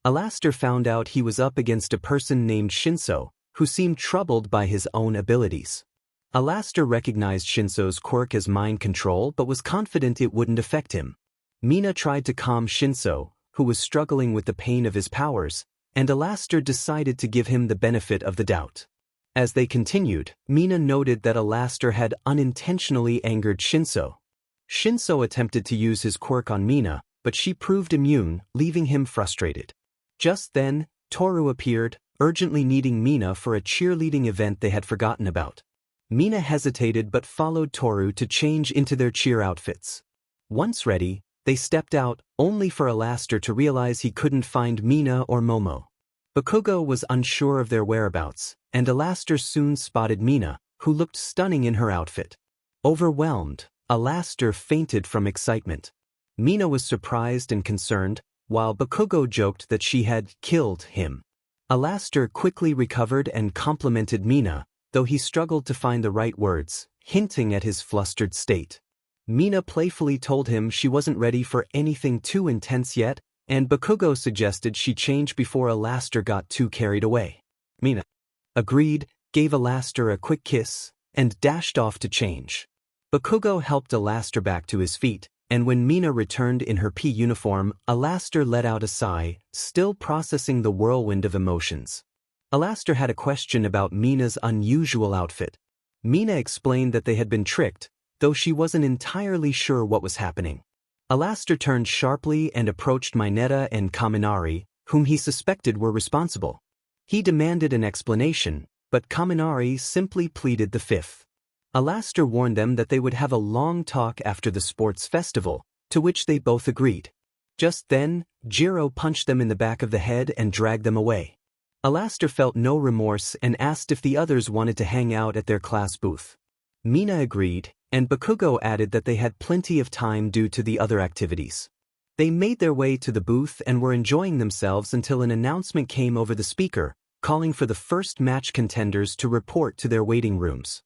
𝐼𝐻𝐻 found out he was up against a person named 𝗪𝐲, who seemed troubled by his own abilities. 𝐼𝐻𝐻 recognized 𝗪𝐲's quirk as mind control but was confident it wouldn't affect him. Mina tried to calm 𝗪𝐲, who was struggling with the pain of his powers, and 𝐼𝐻𝐻 decided to give him the benefit of the doubt. As they continued, Mina noted that 𝐼𝐻𝐻 had unintentionally angered 𝗪𝐲. 𝗪𝐲 attempted to use his quirk on Mina, but she proved immune, leaving him frustrated. Just then, 𝗏𝗏 appeared, urgently needing Mina for a cheerleading event they had forgotten about. Mina hesitated but followed 𝗏𝗏 to change into their cheer outfits. Once ready, they stepped out, only for 𝐼𝐻𝐻 to realize he couldn't find Mina or Momo. 𝐾𝐞𝐭 was unsure of their whereabouts, and 𝐼𝐻𝐻 soon spotted Mina, who looked stunning in her outfit. Overwhelmed, 𝐼𝐻𝐻 fainted from excitement. Mina was surprised and concerned, while 𝐾𝐞𝐭 joked that she had killed him. 𝐼𝐻𝐻 quickly recovered and complimented Mina, though he struggled to find the right words, hinting at his flustered state. Mina playfully told him she wasn't ready for anything too intense yet, and 𝐾𝐞𝐭 suggested she change before 𝐼𝐻𝐻 got too carried away. Mina agreed, gave 𝐼𝐻𝐻 a quick kiss, and dashed off to change. 𝐾𝐞𝐭 helped 𝐼𝐻𝐻 back to his feet, and when Mina returned in her P uniform, 𝐼𝐻𝐻 let out a sigh, still processing the whirlwind of emotions. 𝐼𝐻𝐻 had a question about Mina's unusual outfit. Mina explained that they had been tricked, though she wasn't entirely sure what was happening. 𝐼𝐻𝐻 turned sharply and approached 𝐼𝐻𝐻 and 𝐾𝐮𝐲𝐻, whom he suspected were responsible. He demanded an explanation, but 𝐾𝐮𝐲𝐻 simply pleaded the fifth. 𝐼𝐻𝐻 warned them that they would have a long talk after the sports festival, to which they both agreed. Just then, 𝗟𝗏 punched them in the back of the head and dragged them away. 𝐻𝗻 felt no remorse and asked if the others wanted to hang out at their class booth. Mina agreed, and 𝐾𝐞𝐭 added that they had plenty of time due to the other activities. They made their way to the booth and were enjoying themselves until an announcement came over the speaker, calling for the first match contenders to report to their waiting rooms.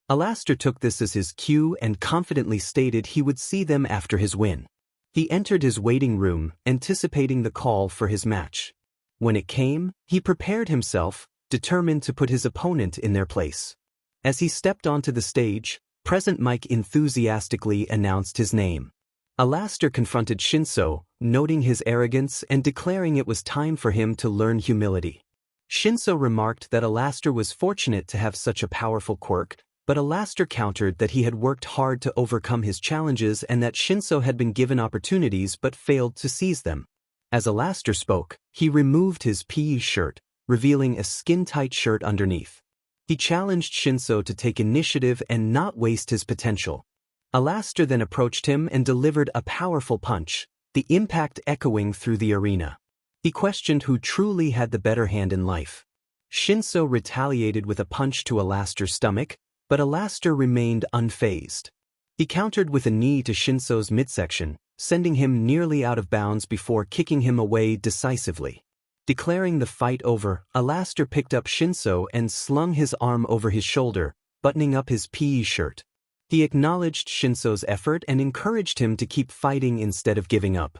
𝐻𝗻 took this as his cue and confidently stated he would see them after his win. He entered his waiting room, anticipating the call for his match. When it came, he prepared himself, determined to put his opponent in their place. As he stepped onto the stage, Present Mike enthusiastically announced his name. 𝐻𝗻 confronted 𝗪𝐲, noting his arrogance and declaring it was time for him to learn humility. 𝗪𝐲 remarked that 𝐻𝗻 was fortunate to have such a powerful quirk, But 𝐼𝐼𝐻𝐿 countered that he had worked hard to overcome his challenges and that 𝗟𝐿 had been given opportunities but failed to seize them. As 𝐼𝐻𝐿 spoke, he removed his PE shirt, revealing a skin-tight shirt underneath. He challenged 𝗟𝐿 to take initiative and not waste his potential. 𝐼𝐻𝐿 then approached him and delivered a powerful punch, the impact echoing through the arena. He questioned who truly had the better hand in life. 𝗟𝐿 retaliated with a punch to 𝐼𝐻𝐿's stomach, but 𝐼𝐻𝐿 remained unfazed. He countered with a knee to 𝗟𝐿's midsection, sending him nearly out of bounds before kicking him away decisively. Declaring the fight over, 𝐼𝐻𝐿 picked up 𝗟𝐿 and slung his arm over his shoulder, buttoning up his PE shirt. He acknowledged 𝗟𝐿's effort and encouraged him to keep fighting instead of giving up.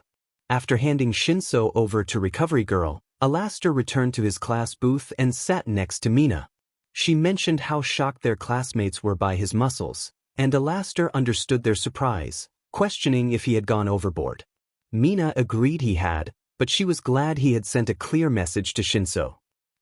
After handing 𝗟𝐿 over to Recovery Girl, 𝐼𝐻𝐿 returned to his class booth and sat next to Mina. She mentioned how shocked their classmates were by his muscles, and 𝐼𝐻𝐿 understood their surprise, questioning if he had gone overboard. Mina agreed he had, but she was glad he had sent a clear message to 𝗟𝐿.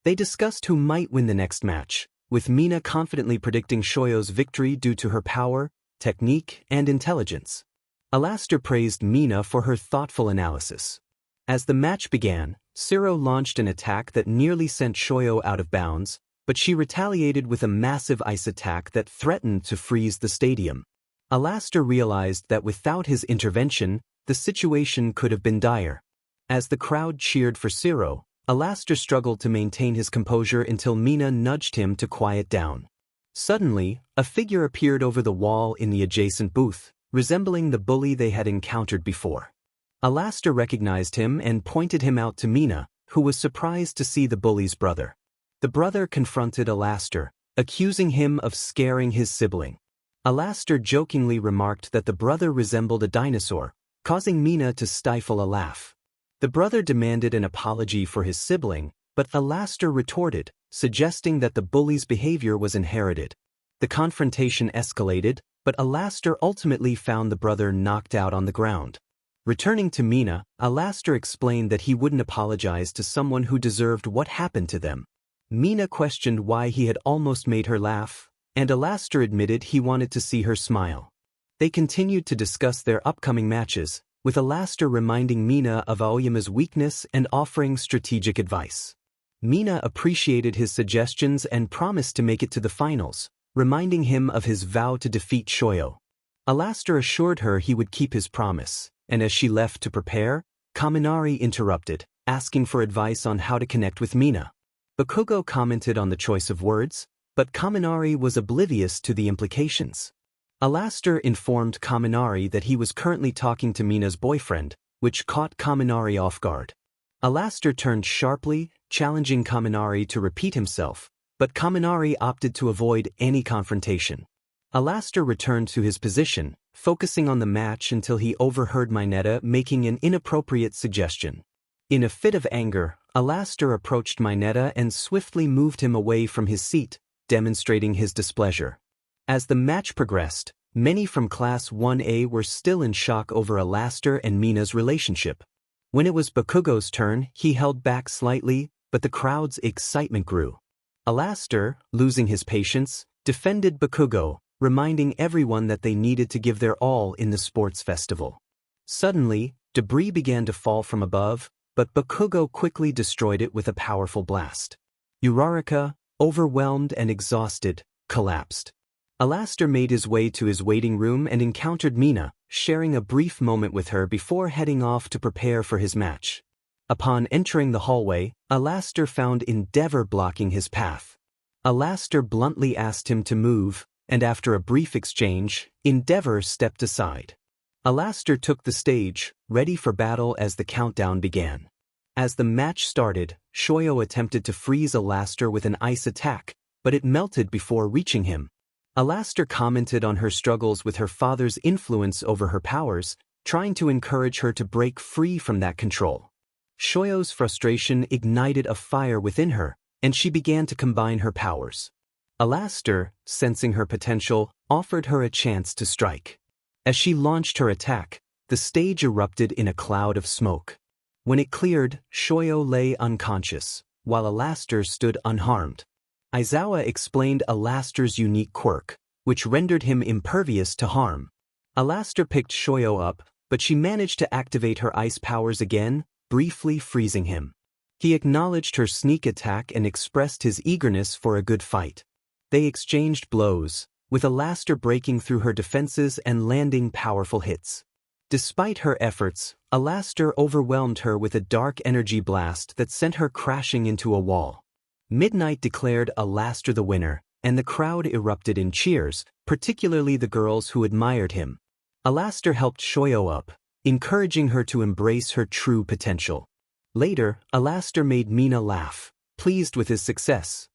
They discussed who might win the next match, with Mina confidently predicting 𝗟𝐿's victory due to her power, technique, and intelligence. 𝐼𝐻𝐿 praised Mina for her thoughtful analysis. As the match began, 𝗟𝐿 launched an attack that nearly sent 𝗟𝐿 out of bounds, but she retaliated with a massive ice attack that threatened to freeze the stadium. 𝐼𝐻𝐿 realized that without his intervention, the situation could have been dire. As the crowd cheered for 𝗟𝐿, 𝐼𝐻𝐿 struggled to maintain his composure until Mina nudged him to quiet down. Suddenly, a figure appeared over the wall in the adjacent booth, resembling the bully they had encountered before. 𝐼𝐻𝐿 recognized him and pointed him out to Mina, who was surprised to see the bully's brother. The brother confronted 𝐼𝐻𝐿, accusing him of scaring his sibling. 𝐼𝐻𝐿 jokingly remarked that the brother resembled a dinosaur, causing Mina to stifle a laugh. The brother demanded an apology for his sibling, but 𝐼𝐻𝐿 retorted, suggesting that the bully's behavior was inherited. The confrontation escalated, but 𝐼𝐻𝐿 ultimately found the brother knocked out on the ground. Returning to Mina, 𝐼𝐻𝐿 explained that he wouldn't apologize to someone who deserved what happened to them. Mina questioned why he had almost made her laugh, and 𝐼𝐻𝐿 admitted he wanted to see her smile. They continued to discuss their upcoming matches, with 𝐼𝐻𝐿 reminding Mina of Aoyama's weakness and offering strategic advice. Mina appreciated his suggestions and promised to make it to the finals, reminding him of his vow to defeat 𝗟𝐿. 𝐼𝐻𝐿 assured her he would keep his promise, and as she left to prepare, 𝐾𝐮𝐲 interrupted, asking for advice on how to connect with Mina. 𝗂𝐿 commented on the choice of words, but 𝐾𝐮𝐲 was oblivious to the implications. 𝐼𝐻𝐿 informed 𝐾𝐮𝐲 that he was currently talking to Mina's boyfriend, which caught 𝐾𝐮𝐲 off guard. 𝐼𝐻𝐿 turned sharply, challenging 𝐾𝐮𝐲 to repeat himself, but 𝐾𝐮𝐲 opted to avoid any confrontation. 𝐼𝐻𝐿 returned to his position, focusing on the match until he overheard 𝗏𝗏𝐿 making an inappropriate suggestion. In a fit of anger, 𝐼𝐻𝐿 approached 𝗏𝗏𝐿 and swiftly moved him away from his seat, demonstrating his displeasure. As the match progressed, many from Class 1A were still in shock over 𝐼𝐻𝐿 and Mina's relationship. When it was 𝗂𝐿's turn, he held back slightly, but the crowd's excitement grew. 𝐼𝐻𝐿, losing his patience, defended 𝗂𝐿, reminding everyone that they needed to give their all in the sports festival. Suddenly, debris began to fall from above, but 𝗂𝐿 quickly destroyed it with a powerful blast. 𝗟𝗏𝐿, overwhelmed and exhausted, collapsed. 𝐼𝐻𝐿 made his way to his waiting room and encountered Mina, sharing a brief moment with her before heading off to prepare for his match. Upon entering the hallway, 𝗟𝗏𝐿 found 𝗟𝗶H blocking his path. 𝗟𝗏𝗏 bluntly asked him to move, and after a brief exchange, 𝗟𝗏𝗏 stepped aside. 𝗟𝗏𝗏 took the stage, ready for battle as the countdown began. As the match started, 𝗟𝐿 attempted to freeze 𝗟𝗏𝗏 with an ice attack, but it melted before reaching him. 𝗟𝗏𝗏 commented on her struggles with her father's influence over her powers, trying to encourage her to break free from that control. 𝗟𝐿's frustration ignited a fire within her, and she began to combine her powers. 𝗟𝗏𝗏, sensing her potential, offered her a chance to strike. As she launched her attack, the stage erupted in a cloud of smoke. When it cleared, 𝗟𝐿 lay unconscious, while 𝗟𝗏𝗏 stood unharmed. Izuku explained 𝗟𝗏𝗏's unique quirk, which rendered him impervious to harm. 𝐼𝐼𝐼 picked 𝐒𝐬 up, but she managed to activate her ice powers again, briefly freezing him. He acknowledged her sneak attack and expressed his eagerness for a good fight. They exchanged blows, with 𝐼𝐼𝐼 breaking through her defenses and landing powerful hits. Despite her efforts, 𝐼𝐼𝐼 overwhelmed her with a dark energy blast that sent her crashing into a wall. Midnight declared 𝐼𝐼𝐼 the winner, and the crowd erupted in cheers, particularly the girls who admired him. 𝐼𝐼𝐼 helped 𝐒𝐬 up, encouraging her to embrace her true potential. Later, 𝐼𝐼𝐼 made Mina laugh, pleased with his success.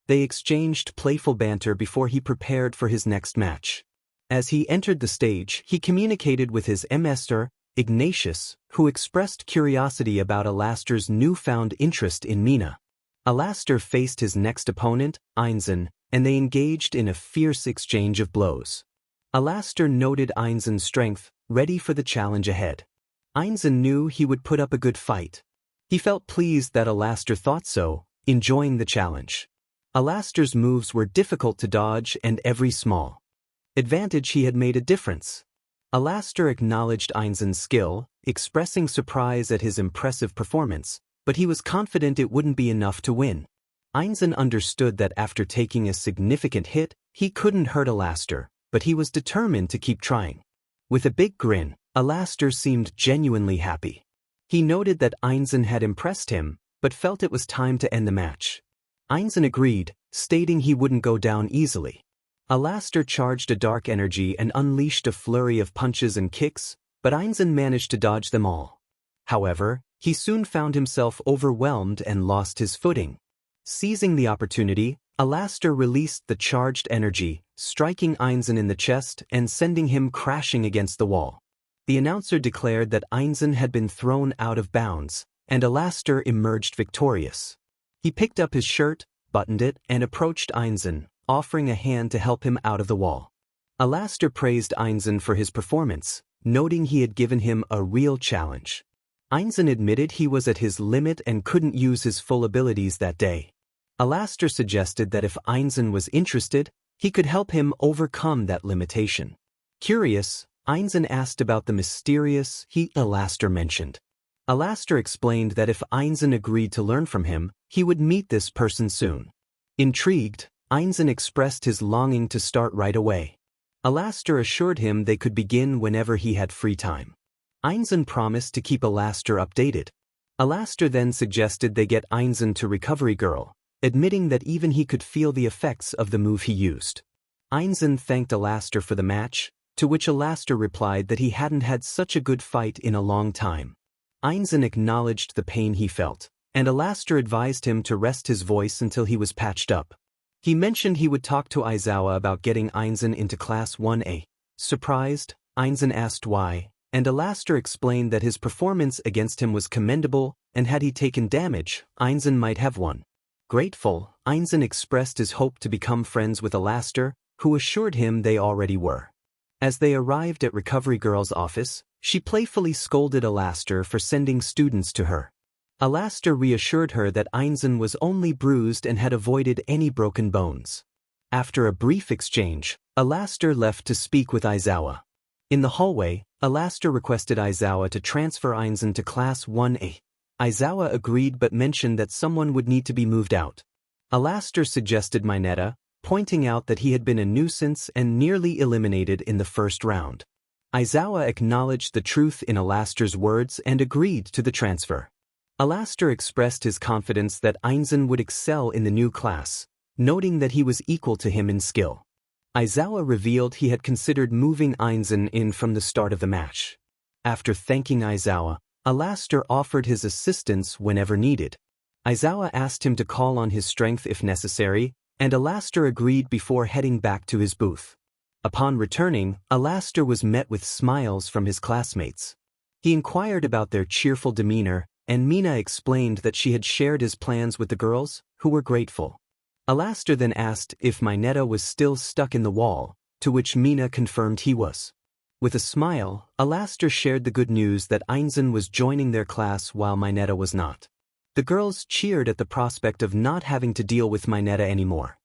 They exchanged playful banter before he prepared for his next match. As he entered the stage, he communicated with his master, Ignatius, who expressed curiosity about 𝐼𝐼𝐼's newfound interest in Mina. 𝐼𝐼𝐼 faced his next opponent, 𝐒𝐮𝐻, and they engaged in a fierce exchange of blows. 𝐼𝐼𝐼 noted 𝐒𝐮𝐻's strength, ready for the challenge ahead. 𝐒𝐮𝐻 knew he would put up a good fight. He felt pleased that 𝐼𝐼𝐼 thought so, enjoying the challenge. 𝐼𝐼𝐼's moves were difficult to dodge, and every small advantage he had made a difference. 𝐼𝐼𝐼 acknowledged 𝐒𝐮𝐻's skill, expressing surprise at his impressive performance, but he was confident it wouldn't be enough to win. 𝐒𝐮𝐻 understood that after taking a significant hit, he couldn't hurt 𝐼𝐼𝐼, but he was determined to keep trying. With a big grin, 𝐼𝐼𝐼 seemed genuinely happy. He noted that 𝐒𝐮𝐻 had impressed him, but felt it was time to end the match. 𝐒𝐮𝐻 agreed, stating he wouldn't go down easily. 𝐼𝐼𝐼 charged a dark energy and unleashed a flurry of punches and kicks, but 𝐒𝐮𝐻 managed to dodge them all. However, he soon found himself overwhelmed and lost his footing. Seizing the opportunity, 𝐼𝐼𝐼 released the charged energy, striking 𝐒𝐮𝐻 in the chest and sending him crashing against the wall. The announcer declared that 𝐒𝐮𝐻 had been thrown out of bounds, and 𝐼𝐼𝐼 emerged victorious. He picked up his shirt, buttoned it, and approached 𝐒𝐮𝐻, offering a hand to help him out of the wall. 𝐼𝐼𝐼 praised 𝐒𝐮𝐻 for his performance, noting he had given him a real challenge. 𝐒𝐮𝐻 admitted he was at his limit and couldn't use his full abilities that day. 𝐼𝐼𝐼 suggested that if 𝐒𝐮𝐻 was interested, he could help him overcome that limitation. Curious, 𝐒𝐮𝐻 asked about the mysterious 𝐒𝐼𝐼𝐼 mentioned. 𝐼𝐼𝐼 explained that if 𝐒𝐮𝐻 agreed to learn from him, he would meet this person soon. Intrigued, 𝐒𝐮𝐻 expressed his longing to start right away. 𝐼𝐼𝐼 assured him they could begin whenever he had free time. 𝐒𝐮𝐻 promised to keep 𝐼𝐼𝐼 updated. 𝐼𝐼𝐼 then suggested they get 𝐒𝐮𝐻 to Recovery Girl, admitting that even he could feel the effects of the move he used. 𝐒𝐮𝐻 thanked 𝐼𝐼𝐼 for the match, to which 𝐼𝐼𝐼 replied that he hadn't had such a good fight in a long time. 𝐒𝐮𝐻 acknowledged the pain he felt, and 𝐼𝐼𝐼 advised him to rest his voice until he was patched up. He mentioned he would talk to 𝐒𝐮𝐲 about getting 𝐒𝐮𝐻 into Class 1A. Surprised, 𝐒𝐮𝐻 asked why, and 𝐼𝐼𝐼 explained that his performance against him was commendable, and had he taken damage, 𝐒𝐮𝐻 might have won. Grateful, 𝐒𝐮𝐻 expressed his hope to become friends with 𝐼𝐼𝐼, who assured him they already were. As they arrived at Recovery Girl's office, she playfully scolded 𝐼𝐼𝐼 for sending students to her. 𝐼𝐼𝐼 reassured her that 𝐒𝐮𝐻 was only bruised and had avoided any broken bones. After a brief exchange, 𝐼𝐼𝐼 left to speak with 𝐒𝐮𝐲. In the hallway, 𝐼𝐼𝐼 requested 𝐒𝐮𝐲 to transfer 𝐒𝐮𝐻 to Class 1A. 𝐒𝐮𝐲 agreed but mentioned that someone would need to be moved out. 𝐼𝐼𝐼 suggested 𝐿𝐼𝐼𝐼, pointing out that he had been a nuisance and nearly eliminated in the first round. 𝐒𝐮𝐲 acknowledged the truth in 𝐼𝐼𝐼's words and agreed to the transfer. 𝐼𝐼𝐼 expressed his confidence that 𝐒𝐮𝐻 would excel in the new class, noting that he was equal to him in skill. 𝐒𝐮𝐲 revealed he had considered moving 𝐒𝐮𝐻 in from the start of the match. After thanking 𝐒𝐮𝐲, 𝐼𝐼𝐼 offered his assistance whenever needed. 𝐒𝐮𝐲 asked him to call on his strength if necessary, and 𝐼𝐼𝐼 agreed before heading back to his booth. Upon returning, 𝐼𝐼𝐼 was met with smiles from his classmates. He inquired about their cheerful demeanor, and Mina explained that she had shared his plans with the girls, who were grateful. 𝐼𝐼𝐼 then asked if 𝐿𝐼𝐼𝐼 was still stuck in the wall, to which Mina confirmed he was. With a smile, 𝐼𝐼𝐼 shared the good news that 𝐒𝐮𝐻 was joining their class while 𝐿𝐼𝐼𝐼 was not. The girls cheered at the prospect of not having to deal with 𝐿𝐼𝐼𝐼 anymore.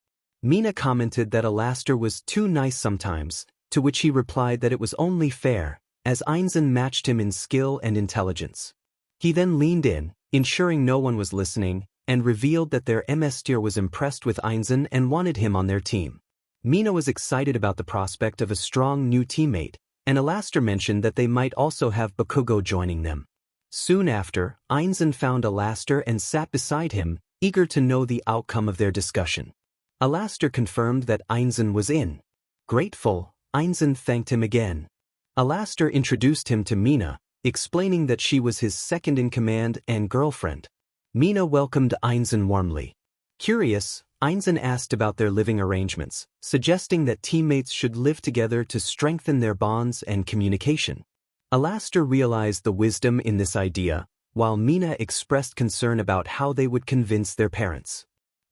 𝗵𝐼 commented that 𝐼𝐼𝐼 was too nice sometimes, to which he replied that it was only fair, as 𝐼𝐮𝐦𝐦𝐚 matched him in skill and intelligence. He then leaned in, ensuring no one was listening, and revealed that their 𝐼𝐼𝐼 was impressed with 𝐼𝐮𝐦 and wanted him on their team. 𝗵𝐼 was excited about the prospect of a strong new teammate, and 𝐼𝐼𝐼 mentioned that they might also have 𝗂𝐿𝐽 joining them. Soon after, 𝐼𝐮𝐦 found 𝗟𝗟𝗏 and sat beside him, eager to know the outcome of their discussion. 𝗟𝗟𝗏 confirmed that 𝗼𝐮𝐦 was in. Grateful, 𝗼𝐮𝐦 thanked him again. 𝗟𝗟𝗏 introduced him to 𝗵𝐼, explaining that she was his second-in-command and girlfriend. 𝗵𝐼 welcomed 𝗼𝐮𝐦 warmly. Curious, 𝗼𝐮𝐦 asked about their living arrangements, suggesting that teammates should live together to strengthen their bonds and communication. 𝗟𝗟𝗏 realized the wisdom in this idea, while 𝗵𝐼 expressed concern about how they would convince their parents.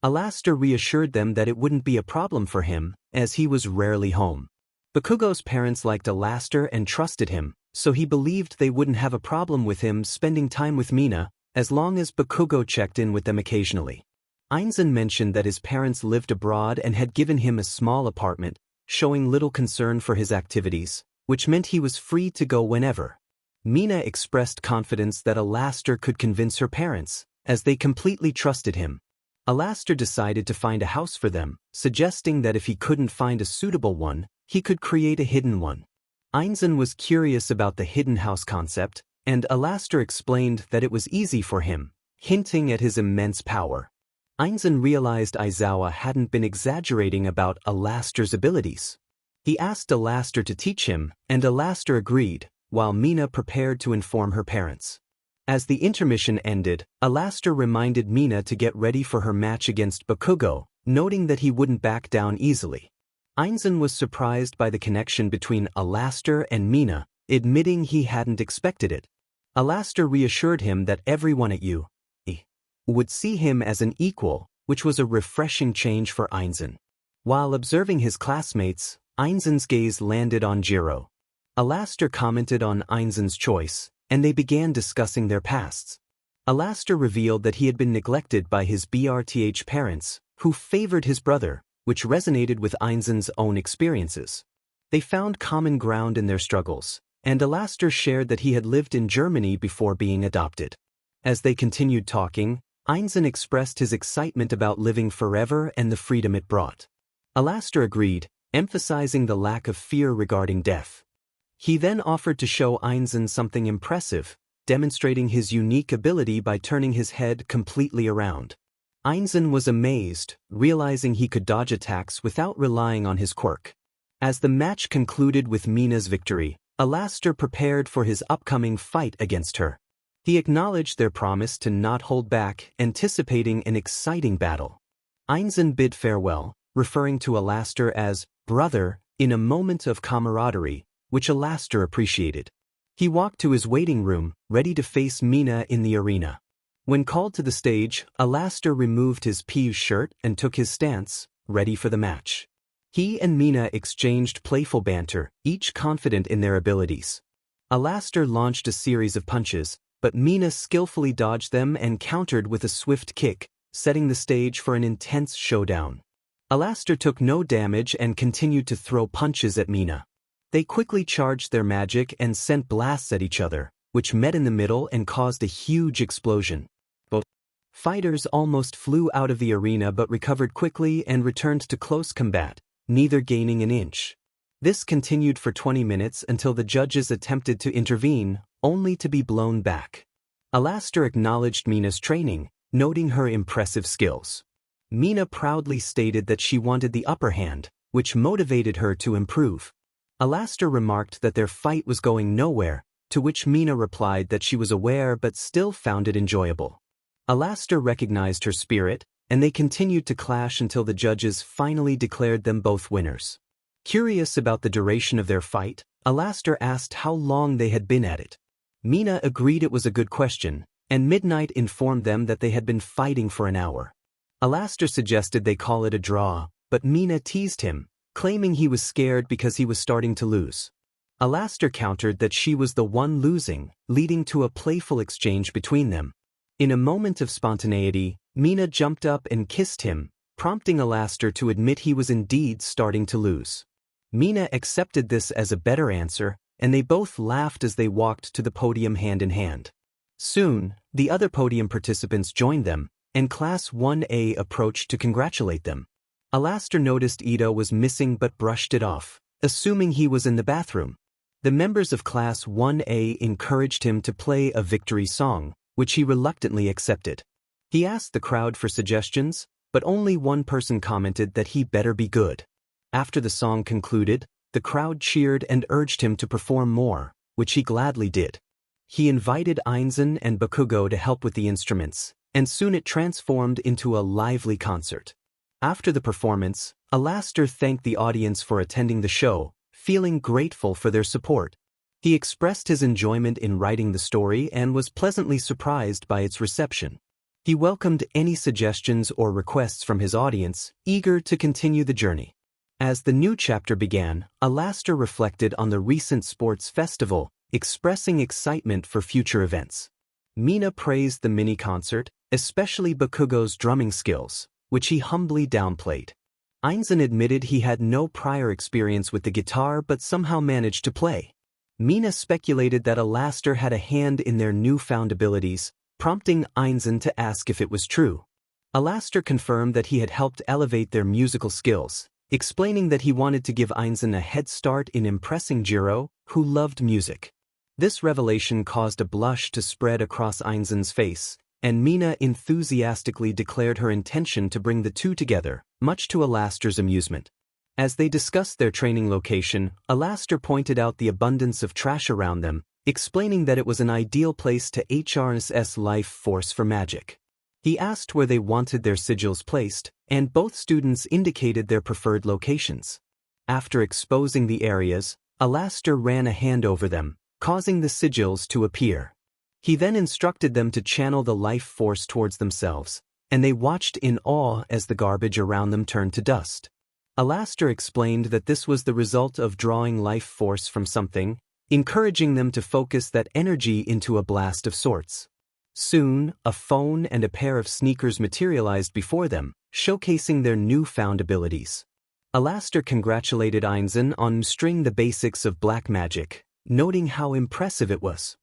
𝗟𝗟𝗏 reassured them that it wouldn't be a problem for him, as he was rarely home. 𝗂𝐿𝐽's parents liked 𝗟𝗟𝗏 and trusted him, so he believed they wouldn't have a problem with him spending time with 𝗵𝐼, as long as 𝗂𝐿𝐽 checked in with them occasionally. 𝗼𝐮𝐦 mentioned that his parents lived abroad and had given him a small apartment, showing little concern for his activities, which meant he was free to go whenever. 𝗵𝐼 expressed confidence that 𝗟𝗟𝗏 could convince her parents, as they completely trusted him. 𝗟𝗟𝗏 decided to find a house for them, suggesting that if he couldn't find a suitable one, he could create a hidden one. 𝗼𝐮𝐦 was curious about the hidden house concept, and 𝗟𝗟𝗏 explained that it was easy for him, hinting at his immense power. 𝗼𝐮𝐦 realized Izuku hadn't been exaggerating about 𝗟𝗟𝗏's abilities. He asked 𝗟𝗟𝗏 to teach him, and 𝗟𝗟𝗏 agreed, while 𝗵𝐼 prepared to inform her parents. As the intermission ended, 𝗟𝗟𝗏 reminded 𝗵𝐼 to get ready for her match against 𝗂𝐿𝐽, noting that he wouldn't back down easily. 𝗼𝐮𝐦 was surprised by the connection between 𝗟𝗟𝗏 and 𝗵𝐼, admitting he hadn't expected it. 𝗟𝗟𝗏 reassured him that everyone at 𝐿 would see him as an equal, which was a refreshing change for 𝗼𝐮𝐦. While observing his classmates, 𝐒𝐮𝐦's gaze landed on 𝗟𝗍. 𝗟𝗟𝗏 commented on 𝗼𝐮𝐦's choice, and they began discussing their pasts. 𝗟𝗟𝗏 revealed that he had been neglected by his BRTH parents, who favored his brother, which resonated with 𝗼𝐮𝐦's own experiences. They found common ground in their struggles, and 𝗟𝗟𝗏 shared that he had lived in Germany before being adopted. As they continued talking, 𝗼𝐮𝐦 expressed his excitement about living forever and the freedom it brought. 𝗟𝗟𝗏 agreed, emphasizing the lack of fear regarding death. He then offered to show 𝗼𝐮𝐦 something impressive, demonstrating his unique ability by turning his head completely around. 𝗼𝐮𝐦 was amazed, realizing he could dodge attacks without relying on his quirk. As the match concluded with 𝗵𝐼's victory, 𝗟𝗟𝗏 prepared for his upcoming fight against her. He acknowledged their promise to not hold back, anticipating an exciting battle. 𝗼𝐮𝐦 bid farewell, referring to 𝗟𝗟𝗏 as brother, in a moment of camaraderie, which 𝗟𝗟𝗏 appreciated. He walked to his waiting room, ready to face 𝗵𝐼 in the arena. When called to the stage, 𝗟𝗟𝗏 removed his 𝗂𝐻 shirt and took his stance, ready for the match. He and 𝗵𝐼 exchanged playful banter, each confident in their abilities. 𝗟𝗟𝗏 launched a series of punches, but 𝗵𝐼 skillfully dodged them and countered with a swift kick, setting the stage for an intense showdown. 𝗟𝗟𝗏 took no damage and continued to throw punches at 𝗵𝐼. They quickly charged their magic and sent blasts at each other, which met in the middle and caused a huge explosion. Both fighters almost flew out of the arena but recovered quickly and returned to close combat, neither gaining an inch. This continued for 20 minutes until the judges attempted to intervene, only to be blown back. 𝗟𝗟𝗏 acknowledged 𝗵𝐼's training, noting her impressive skills. 𝗵𝐼 proudly stated that she wanted the upper hand, which motivated her to improve. 𝗟𝗟𝗏 remarked that their fight was going nowhere, to which 𝗵𝐼 replied that she was aware but still found it enjoyable. 𝗟𝗟𝗏 recognized her spirit, and they continued to clash until the judges finally declared them both winners. Curious about the duration of their fight, 𝗟𝗟𝗏 asked how long they had been at it. 𝗵𝐼 agreed it was a good question, and Midnight informed them that they had been fighting for an hour. 𝗟𝗟𝗏 suggested they call it a draw, but 𝗵𝐼 teased him, claiming he was scared because he was starting to lose. 𝗟𝗟𝗏 countered that she was the one losing, leading to a playful exchange between them. In a moment of spontaneity, 𝗵𝐼 jumped up and kissed him, prompting 𝐼𝐼𝐻𝐿 to admit he was indeed starting to lose. Mina accepted this as a better answer, and they both laughed as they walked to the podium hand in hand. Soon, the other podium participants joined them, and Class 1A approached to congratulate them. 𝐼𝐻𝐿 noticed Ito was missing but brushed it off, assuming he was in the bathroom. The members of Class 1A encouraged him to play a victory song, which he reluctantly accepted. He asked the crowd for suggestions, but only one person commented that he better be good. After the song concluded, the crowd cheered and urged him to perform more, which he gladly did. He invited 𝐒𝐮𝐬 and 𝐵𝐵𝐸 to help with the instruments, and soon it transformed into a lively concert. After the performance, 𝐼𝐻𝐿 thanked the audience for attending the show, feeling grateful for their support. He expressed his enjoyment in writing the story and was pleasantly surprised by its reception. He welcomed any suggestions or requests from his audience, eager to continue the journey. As the new chapter began, 𝐼𝐻𝐿 reflected on the recent sports festival, expressing excitement for future events. Mina praised the mini-concert, especially 𝐵𝐵𝐸𝐻's drumming skills, which he humbly downplayed. 𝐒𝐮𝐬 admitted he had no prior experience with the guitar but somehow managed to play. Mina speculated that 𝐼𝐻𝐿 had a hand in their newfound abilities, prompting 𝐒𝐮𝐬 to ask if it was true. 𝐼𝐻𝐿 confirmed that he had helped elevate their musical skills, explaining that he wanted to give 𝐒𝐮𝐬 a head start in impressing 𝗟𝗔, who loved music. This revelation caused a blush to spread across 𝐒𝐮𝐬's face, and Mina enthusiastically declared her intention to bring the two together, much to 𝐼𝐻𝐿's amusement. As they discussed their training location, 𝐼𝐻𝐿 pointed out the abundance of trash around them, explaining that it was an ideal place to harness life force for magic. He asked where they wanted their sigils placed, and both students indicated their preferred locations. After exposing the areas, 𝐼𝐻𝐿 ran a hand over them, causing the sigils to appear. He then instructed them to channel the life force towards themselves, and they watched in awe as the garbage around them turned to dust. 𝐼𝐻𝐿 explained that this was the result of drawing life force from something, encouraging them to focus that energy into a blast of sorts. Soon, a phone and a pair of sneakers materialized before them, showcasing their newfound abilities. 𝐼𝐻𝐿 congratulated 𝐒𝐮𝐬 on mastering the basics of black magic, noting how impressive it was.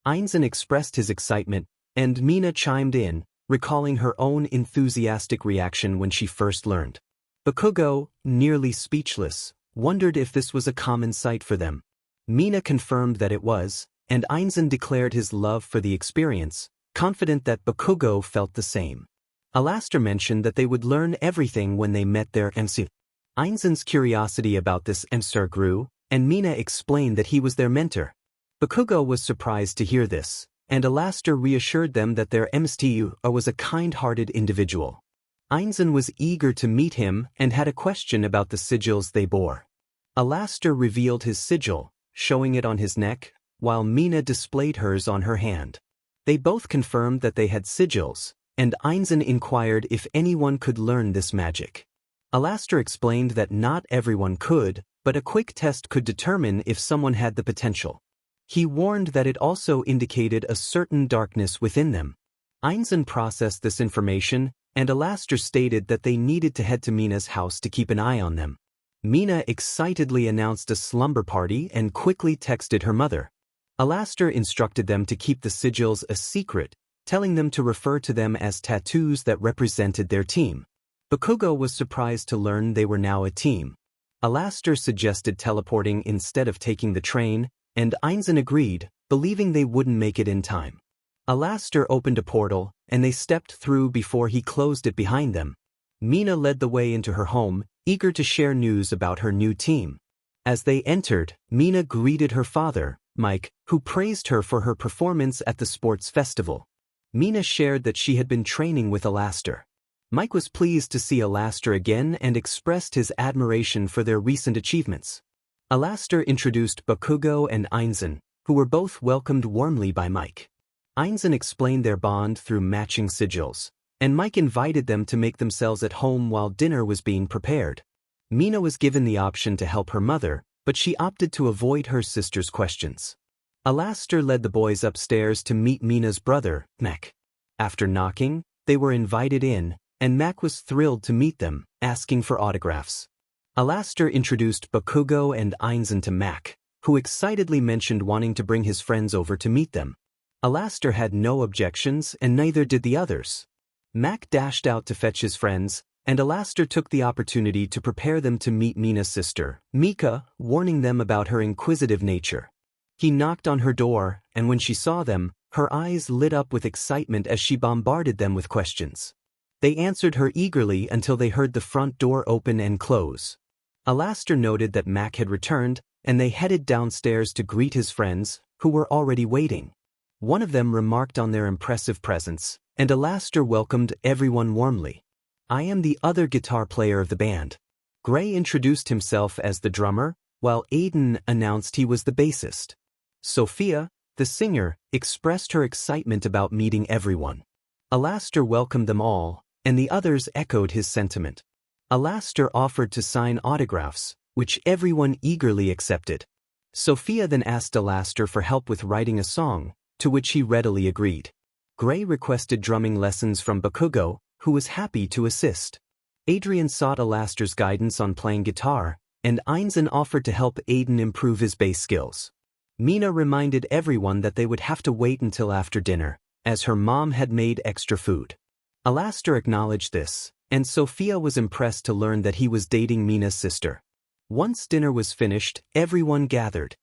𝐒𝐮𝐬 expressed his excitement, and Mina chimed in, recalling her own enthusiastic reaction when she first learned. 𝐵𝐸𝐸, nearly speechless, wondered if this was a common sight for them. Mina confirmed that it was, and 𝐒𝐮𝐬 declared his love for the experience, confident that 𝐵𝐸𝐸 felt the same. 𝐼𝐻𝐿 mentioned that they would learn everything when they met their MC. 𝐒𝐮𝐬's curiosity about this MC grew, and Mina explained that he was their mentor. 𝐵𝐸𝐸 was surprised to hear this, and 𝐼𝐻𝐿 reassured them that their MC was a kind-hearted individual. 𝐒𝐮𝐬 was eager to meet him and had a question about the sigils they bore. 𝐼𝐻𝐿 revealed his sigil, showing it on his neck, while Mina displayed hers on her hand. They both confirmed that they had sigils, and 𝐒𝐮𝐬 inquired if anyone could learn this magic. 𝐼𝐻𝐿 explained that not everyone could, but a quick test could determine if someone had the potential. He warned that it also indicated a certain darkness within them. 𝐒𝐮𝐬 processed this information, and 𝐼𝐻𝐿 stated that they needed to head to Mina's house to keep an eye on them. Mina excitedly announced a slumber party and quickly texted her mother. 𝐼𝐻𝐿 instructed them to keep the sigils a secret, telling them to refer to them as tattoos that represented their team. 𝐵𝐸𝐸 was surprised to learn they were now a team. 𝐼𝐻𝐿 suggested teleporting instead of taking the train, and 𝐒𝐮𝐬 agreed, believing they wouldn't make it in time. 𝐼𝐻𝐿 opened a portal, and they stepped through before he closed it behind them. Mina led the way into her home, eager to share news about her new team. As they entered, Mina greeted her father, Mike, who praised her for her performance at the sports festival. Mina shared that she had been training with 𝐒𝐻𝐿. Mike was pleased to see 𝐒𝐻𝐿 again and expressed his admiration for their recent achievements. 𝐒𝐻𝐿 introduced 𝐵𝐸𝐸 and 𝐒𝐮𝐬, who were both welcomed warmly by Mike. 𝐒𝐮𝐬 explained their bond through matching sigils, and Mike invited them to make themselves at home while dinner was being prepared. Mina was given the option to help her mother, but she opted to avoid her sister's questions. 𝐼𝐻𝐿 led the boys upstairs to meet Mina's brother, Mek. After knocking, they were invited in, and Mac was thrilled to meet them, asking for autographs. 𝐼𝐼𝐻𝐿 introduced 𝗏𝗏𝐿 and 𝐼𝐮𝐬𝐻𝐬 to Mac, who excitedly mentioned wanting to bring his friends over to meet them. 𝐼𝐼𝐻𝐿 had no objections and neither did the others. Mac dashed out to fetch his friends, and 𝐼𝐼𝐻𝐿 took the opportunity to prepare them to meet Mina's sister, Mika, warning them about her inquisitive nature. He knocked on her door, and when she saw them, her eyes lit up with excitement as she bombarded them with questions. They answered her eagerly until they heard the front door open and close. 𝐼𝐻𝐿 noted that Mac had returned, and they headed downstairs to greet his friends, who were already waiting. One of them remarked on their impressive presence, and 𝐼𝐻𝐿 welcomed everyone warmly. "I am the other guitar player of the band." 𝗟𝐬 introduced himself as the drummer, while 𝐻𝐮𝐦𝐦𝐚 announced he was the bassist. 𝗏𝗡𝐿, the singer, expressed her excitement about meeting everyone. 𝐼𝐻𝐿 welcomed them all, and the others echoed his sentiment. 𝐼𝐻𝐿 offered to sign autographs, which everyone eagerly accepted. 𝗏𝗡𝐿 then asked 𝐼𝐻𝐿 for help with writing a song, to which he readily agreed. 𝗟𝐬 requested drumming lessons from 𝗏𝗏𝐿, who was happy to assist. Adrian sought 𝐼𝐻𝐿's guidance on playing guitar, and 𝐼𝐮𝐦𝐻𝐬 offered to help 𝐻𝐮𝐻𝐬 improve his bass skills. Mina reminded everyone that they would have to wait until after dinner, as her mom had made extra food. 𝐼𝐻𝐿 acknowledged this, and 𝗏𝗡𝐿 was impressed to learn that he was dating Mina's sister. Once dinner was finished, everyone gathered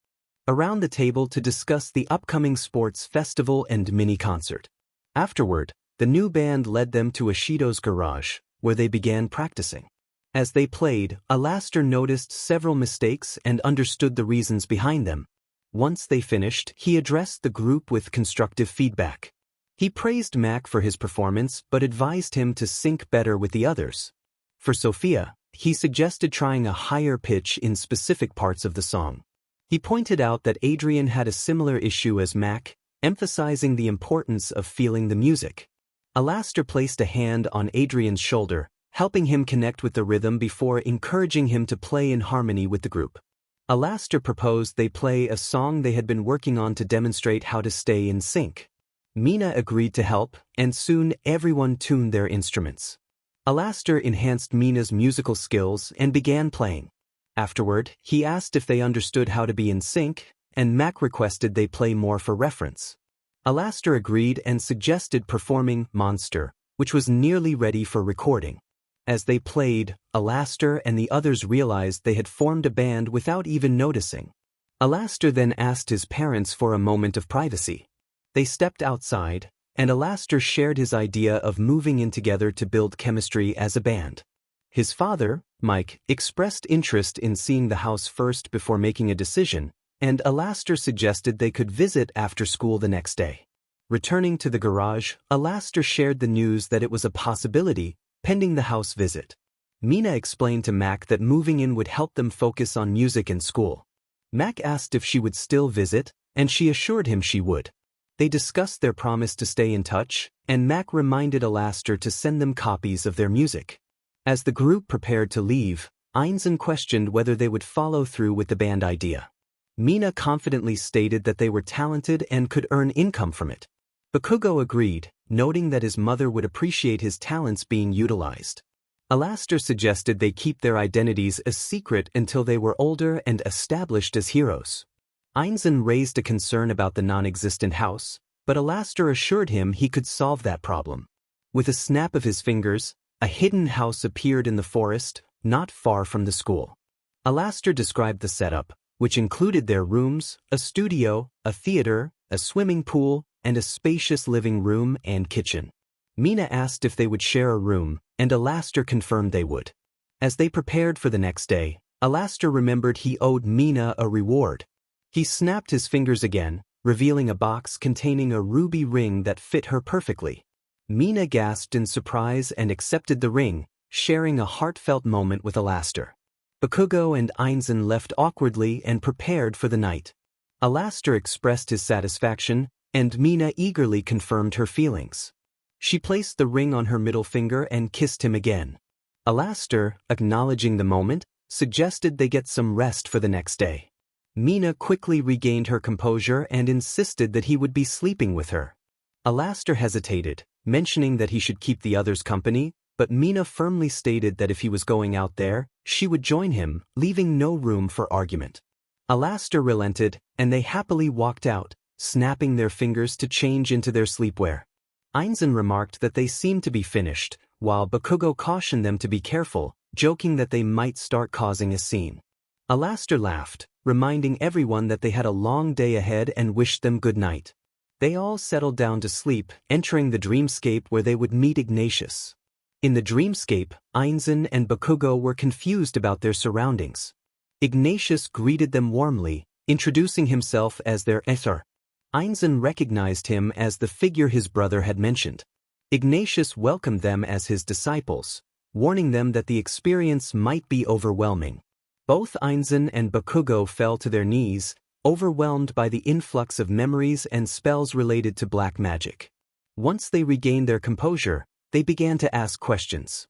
around the table to discuss the upcoming sports festival and mini-concert. Afterward, the new band led them to 𝐒𝐮𝐬𝐃𝐞𝐭𝐚𝐢𝐥𝐬 garage, where they began practicing. As they played, 𝐼𝐻𝐿 noticed several mistakes and understood the reasons behind them. Once they finished, he addressed the group with constructive feedback. He praised Mac for his performance but advised him to sync better with the others. For 𝗏𝗡𝐿, he suggested trying a higher pitch in specific parts of the song. He pointed out that Adrian had a similar issue as Mac, emphasizing the importance of feeling the music. 𝐼𝐻𝐿 placed a hand on Adrian's shoulder, helping him connect with the rhythm before encouraging him to play in harmony with the group. 𝐼𝐻𝐿 proposed they play a song they had been working on to demonstrate how to stay in sync. Mina agreed to help, and soon everyone tuned their instruments. 𝐼𝐻𝐿 enhanced Mina's musical skills and began playing. Afterward, he asked if they understood how to be in sync, and Mac requested they play more for reference. 𝐼𝐻𝐿 agreed and suggested performing Monster, which was nearly ready for recording. As they played, 𝐼𝐻𝐿 and the others realized they had formed a band without even noticing. 𝐼𝐻𝐿 then asked his parents for a moment of privacy. They stepped outside, and 𝐼𝐻𝐿 shared his idea of moving in together to build chemistry as a band. His father, Mike, expressed interest in seeing the house first before making a decision, and 𝐼𝐻𝐿 suggested they could visit after school the next day. Returning to the garage, 𝐼𝐻𝐿 shared the news that it was a possibility, pending the house visit. Mina explained to Mac that moving in would help them focus on music and school. Mac asked if she would still visit, and she assured him she would. They discussed their promise to stay in touch, and Mac reminded 𝐼𝐻𝐿 to send them copies of their music. As the group prepared to leave, 𝐒𝐮𝐬𝐻𝐬 questioned whether they would follow through with the band idea. Mina confidently stated that they were talented and could earn income from it. 𝗏𝗏𝐿 agreed, noting that his mother would appreciate his talents being utilized. 𝐼𝐻𝐿 suggested they keep their identities a secret until they were older and established as heroes. 𝐒𝐮𝐬𝐻𝐬 raised a concern about the non-existent house, but 𝐼𝐻𝐿 assured him he could solve that problem. With a snap of his fingers, a hidden house appeared in the forest, not far from the school. 𝐼𝐻𝐿 described the setup, which included their rooms, a studio, a theater, a swimming pool, and a spacious living room and kitchen. Mina asked if they would share a room, and 𝐼𝐻𝐿 confirmed they would. As they prepared for the next day, 𝐼𝐻𝐿 remembered he owed Mina a reward. He snapped his fingers again, revealing a box containing a ruby ring that fit her perfectly. Mina gasped in surprise and accepted the ring, sharing a heartfelt moment with 𝐼𝐻𝐿. 𝗏𝗏𝐿 and 𝐒𝐮𝐬𝐻𝐬 left awkwardly and prepared for the night. 𝐼𝐻𝐿 expressed his satisfaction, and Mina eagerly confirmed her feelings. She placed the ring on her middle finger and kissed him again. 𝐼𝐻𝐿, acknowledging the moment, suggested they get some rest for the next day. Mina quickly regained her composure and insisted that he would be sleeping with her. 𝐼𝐻𝐿 hesitated, mentioning that he should keep the others company, but Mina firmly stated that if he was going out there, she would join him, leaving no room for argument. 𝐼𝐼𝐻𝐿 relented, and they happily walked out, snapping their fingers to change into their sleepwear. 𝐒𝐮𝐦𝐬 remarked that they seemed to be finished, while 𝗂𝐾𝐭 cautioned them to be careful, joking that they might start causing a scene. 𝐼𝐼𝐻𝐿 laughed, reminding everyone that they had a long day ahead and wished them good night. They all settled down to sleep, entering the dreamscape where they would meet 𝐒𝐮𝐻𝐬. In the dreamscape, 𝐒𝐮𝐬 and 𝗂𝐾𝐭 were confused about their surroundings. 𝐒𝐮𝐻𝐬 greeted them warmly, introducing himself as their 𝗟𝗃. 𝐒𝐮𝐬 recognized him as the figure his brother had mentioned. 𝐒𝐮𝐻𝐬 welcomed them as his disciples, warning them that the experience might be overwhelming. Both 𝐒𝐮𝐬 and 𝗂𝐾𝐭 fell to their knees, overwhelmed by the influx of memories and spells related to black magic. Once they regained their composure, they began to ask questions.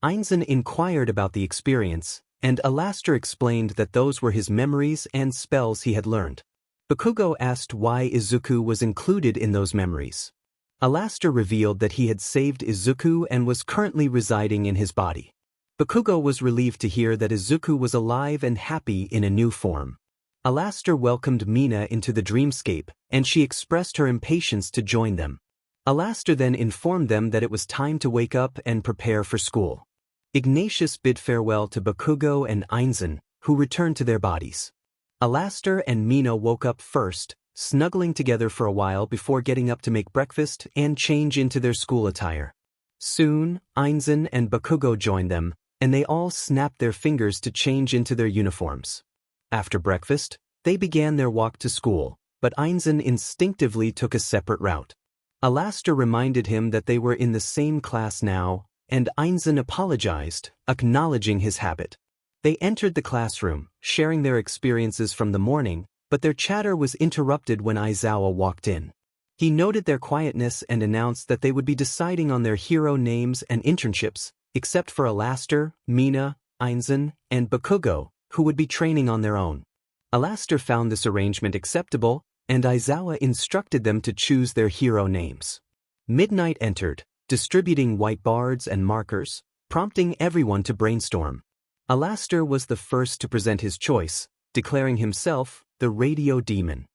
𝐒𝐮𝐬 inquired about the experience, and 𝗟𝗏𝗡 explained that those were his memories and spells he had learned. 𝗂𝐾𝐭 asked why Izuku was included in those memories. 𝗟𝗏𝗡 revealed that he had saved Izuku and was currently residing in his body. 𝗂𝐾𝐭 was relieved to hear that Izuku was alive and happy in a new form. 𝗟𝗏𝗡 welcomed Mina into the dreamscape, and she expressed her impatience to join them. 𝗟𝗏𝗡 then informed them that it was time to wake up and prepare for school. 𝐒𝐮𝐻𝐬 bid farewell to 𝗂𝐾𝐭 and 𝐒𝐮𝐬, who returned to their bodies. 𝗟𝗏𝗡 and Mina woke up first, snuggling together for a while before getting up to make breakfast and change into their school attire. Soon, 𝐒𝐮𝐬 and 𝗂𝐾𝐭 joined them, and they all snapped their fingers to change into their uniforms. After breakfast, they began their walk to school, but 𝐒𝐮𝐬 instinctively took a separate route. 𝗟𝗏𝗡 reminded him that they were in the same class now, and 𝐒𝐮𝐬 apologized, acknowledging his habit. They entered the classroom, sharing their experiences from the morning, but their chatter was interrupted when 𝐼𝐻𝐬 walked in. He noted their quietness and announced that they would be deciding on their hero names and internships, except for 𝗟𝗏𝗡, Mina, 𝐒𝐮𝐬, and 𝗂𝐾𝐭, who would be training on their own. 𝗟𝗏𝗡 found this arrangement acceptable, and 𝐼𝐻𝐬 instructed them to choose their hero names. Midnight entered, distributing whiteboards and markers, prompting everyone to brainstorm. 𝗟𝗏𝗡 was the first to present his choice, declaring himself the radio demon.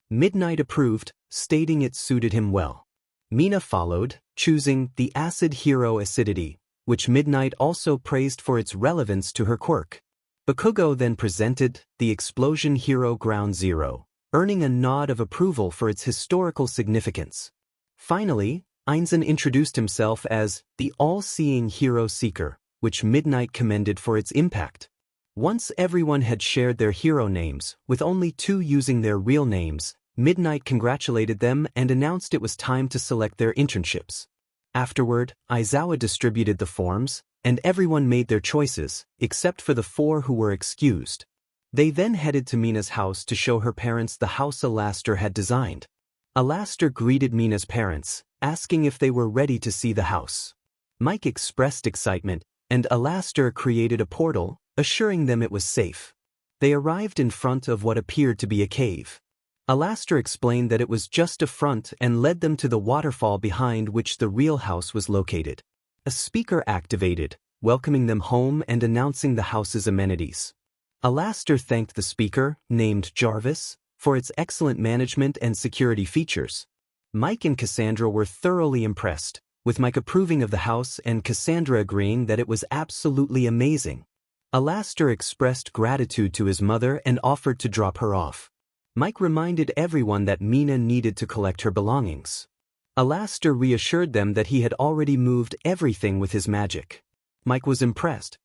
Midnight approved, stating it suited him well. Mina followed, choosing the acid hero acidity, which Midnight also praised for its relevance to her quirk. 𝗂𝐾𝐭 then presented the explosion hero 𝗟𝗏𝗏, earning a nod of approval for its historical significance. Finally, 𝐒𝐮𝐬 introduced himself as the all-seeing hero seeker, which Midnight commended for its impact. Once everyone had shared their hero names, with only 2 using their real names, Midnight congratulated them and announced it was time to select their internships. Afterward, 𝗟𝗏𝗏 distributed the forms, and everyone made their choices, except for the 4 who were excused. They then headed to Mina's house to show her parents the house 𝗟𝗏𝗡 had designed. 𝗟𝗏𝗡 greeted Mina's parents, asking if they were ready to see the house. Mike expressed excitement, and 𝗟𝗏𝗡 created a portal, assuring them it was safe. They arrived in front of what appeared to be a cave. 𝗟𝗏𝗡 explained that it was just a front and led them to the waterfall behind which the real house was located. A speaker activated, welcoming them home and announcing the house's amenities. 𝗟𝗏𝗡 thanked the speaker, named 𝗟𝗶⍬𝗸, for its excellent management and security features. Mike and Cassandra were thoroughly impressed, with Mike approving of the house and Cassandra agreeing that it was absolutely amazing. 𝗟𝗏𝗡 expressed gratitude to his mother and offered to drop her off. Mike reminded everyone that Mina needed to collect her belongings. 𝗟𝗏𝗡 reassured them that he had already moved everything with his magic. Mike was impressed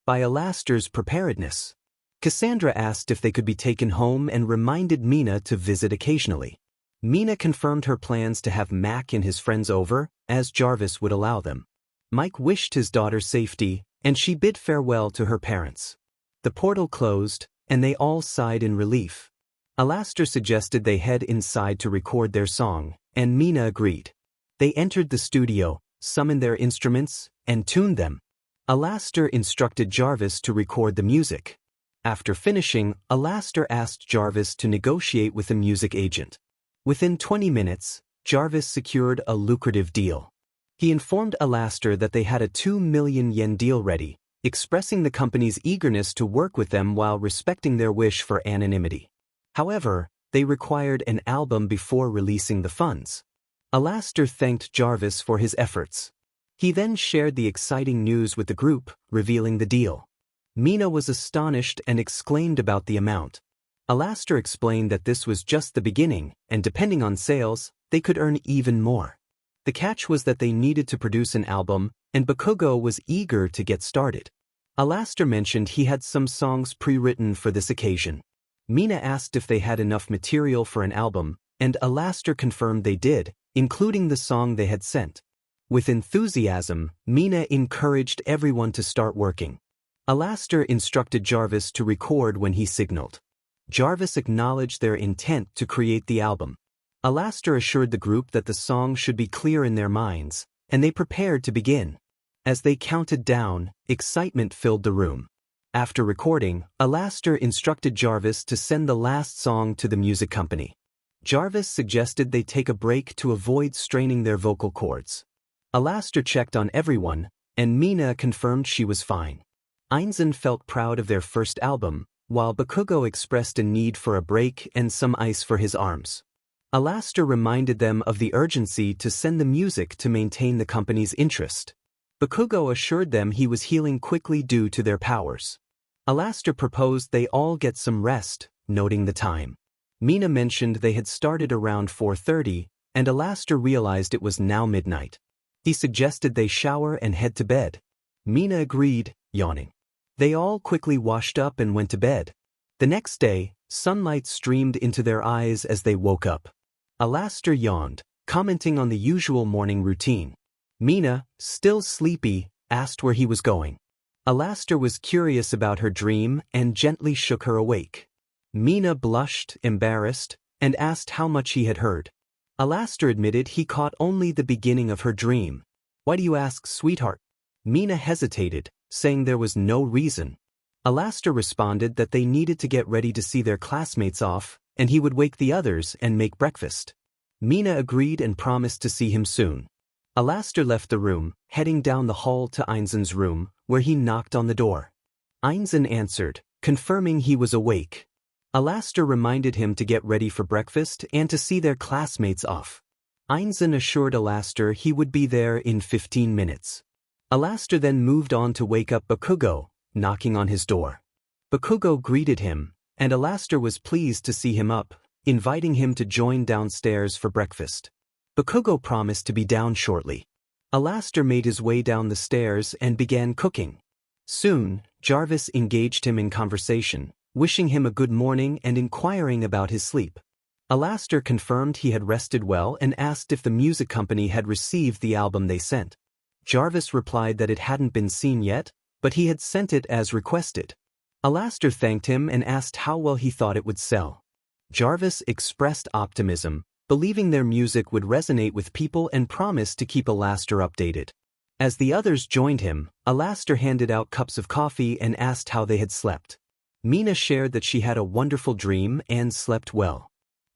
by 𝗟𝗏𝗡's preparedness. Cassandra asked if they could be taken home and reminded Mina to visit occasionally. Mina confirmed her plans to have Mac and his friends over, as 𝗟𝗏𝗧 would allow them. Mike wished his daughter's safety, and she bid farewell to her parents. The portal closed, and they all sighed in relief. 𝗟𝗏𝗡 suggested they head inside to record their song, and Mina agreed. They entered the studio, summoned their instruments, and tuned them. 𝗟𝗏𝗡 instructed 𝗟𝗏𝗧 to record the music. After finishing, 𝗟𝗏𝗧 asked 𝗟𝗏𝗧 to negotiate with a music agent. Within 20 minutes, 𝗟𝗏𝗧 secured a lucrative deal. He informed 𝗟𝐼𝐼𝐼 that they had a 2 million yen deal ready, expressing the company's eagerness to work with them while respecting their wish for anonymity. However, they required an album before releasing the funds. 𝗟𝐼𝐼𝐼 thanked 𝗟𝗏𝐽 for his efforts. He then shared the exciting news with the group, revealing the deal. Mina was astonished and exclaimed about the amount. 𝗟𝐼𝐼𝐼 explained that this was just the beginning, and depending on sales, they could earn even more. The catch was that they needed to produce an album, and 𝗏𝐾𝐽 was eager to get started. 𝗟𝐼𝐼𝐼 mentioned he had some songs pre-written for this occasion. Mina asked if they had enough material for an album, and 𝗟𝐼𝐼𝐼 confirmed they did, including the song they had sent. With enthusiasm, Mina encouraged everyone to start working. 𝗟𝐼𝐼 instructed 𝗟𝗏𝐽 to record when he signaled. 𝗟𝗏𝐽 acknowledged their intent to create the album. 𝗟𝐼𝐼 assured the group that the song should be clear in their minds, and they prepared to begin. As they counted down, excitement filled the room. After recording, 𝗟𝐼𝐼 instructed 𝗟𝗏𝐽 to send the last song to the music company. 𝗟𝗏𝐽 suggested they take a break to avoid straining their vocal cords. 𝗟𝐼𝐼 checked on everyone, and Mina confirmed she was fine. 𝐒𝐮𝐦𝐦𝐦𝐵 felt proud of their first album, while 𝗏𝐾𝐽 expressed a need for a break and some ice for his arms. 𝗟𝐼𝐼 reminded them of the urgency to send the music to maintain the company's interest. 𝗏𝐾𝐽 assured them he was healing quickly due to their powers. 𝗟𝐼𝐼 proposed they all get some rest, noting the time. Mina mentioned they had started around 4:30, and 𝗟𝐼𝐼 realized it was now midnight. He suggested they shower and head to bed. Mina agreed, yawning. They all quickly washed up and went to bed. The next day, sunlight streamed into their eyes as they woke up. 𝗟𝐼𝐼 yawned, commenting on the usual morning routine. Mina, still sleepy, asked where he was going. 𝗟𝐼𝐼 was curious about her dream and gently shook her awake. Mina blushed, embarrassed, and asked how much he had heard. 𝗟𝐼𝐼 admitted he caught only the beginning of her dream. "Why do you ask, sweetheart?" Mina hesitated, saying there was no reason. 𝗟𝐼𝐼 responded that they needed to get ready to see their classmates off, and he would wake the others and make breakfast. Mina agreed and promised to see him soon. 𝗟𝐼𝐼 left the room, heading down the hall to 𝐒𝐮𝐦𝐦𝐻's room, where he knocked on the door. 𝐒𝐮𝐦𝐦 answered, confirming he was awake. 𝗟𝐼𝐼 reminded him to get ready for breakfast and to see their classmates off. 𝐒𝐮𝐦𝐦 assured 𝗟𝐼𝐼 he would be there in 15 minutes. 𝗟𝐼𝐼 then moved on to wake up 𝗏𝐾𝐽, knocking on his door. 𝗏𝐾𝐽 greeted him, and 𝗟𝐼𝐼 was pleased to see him up, inviting him to join downstairs for breakfast. 𝗏𝐾𝐽 promised to be down shortly. 𝗟𝐼𝐼 made his way down the stairs and began cooking. Soon, 𝗟𝗏𝐽 engaged him in conversation, wishing him a good morning and inquiring about his sleep. 𝗟𝐼𝐼 confirmed he had rested well and asked if the music company had received the album they sent. 𝗟𝗏𝐽 replied that it hadn't been seen yet, but he had sent it as requested. 𝗟𝐼𝐼 thanked him and asked how well he thought it would sell. 𝗟𝗏𝐽 expressed optimism, believing their music would resonate with people and promised to keep 𝗟𝐼𝐼 updated. As the others joined him, 𝗟𝐼𝐼 handed out cups of coffee and asked how they had slept. Mina shared that she had a wonderful dream and slept well.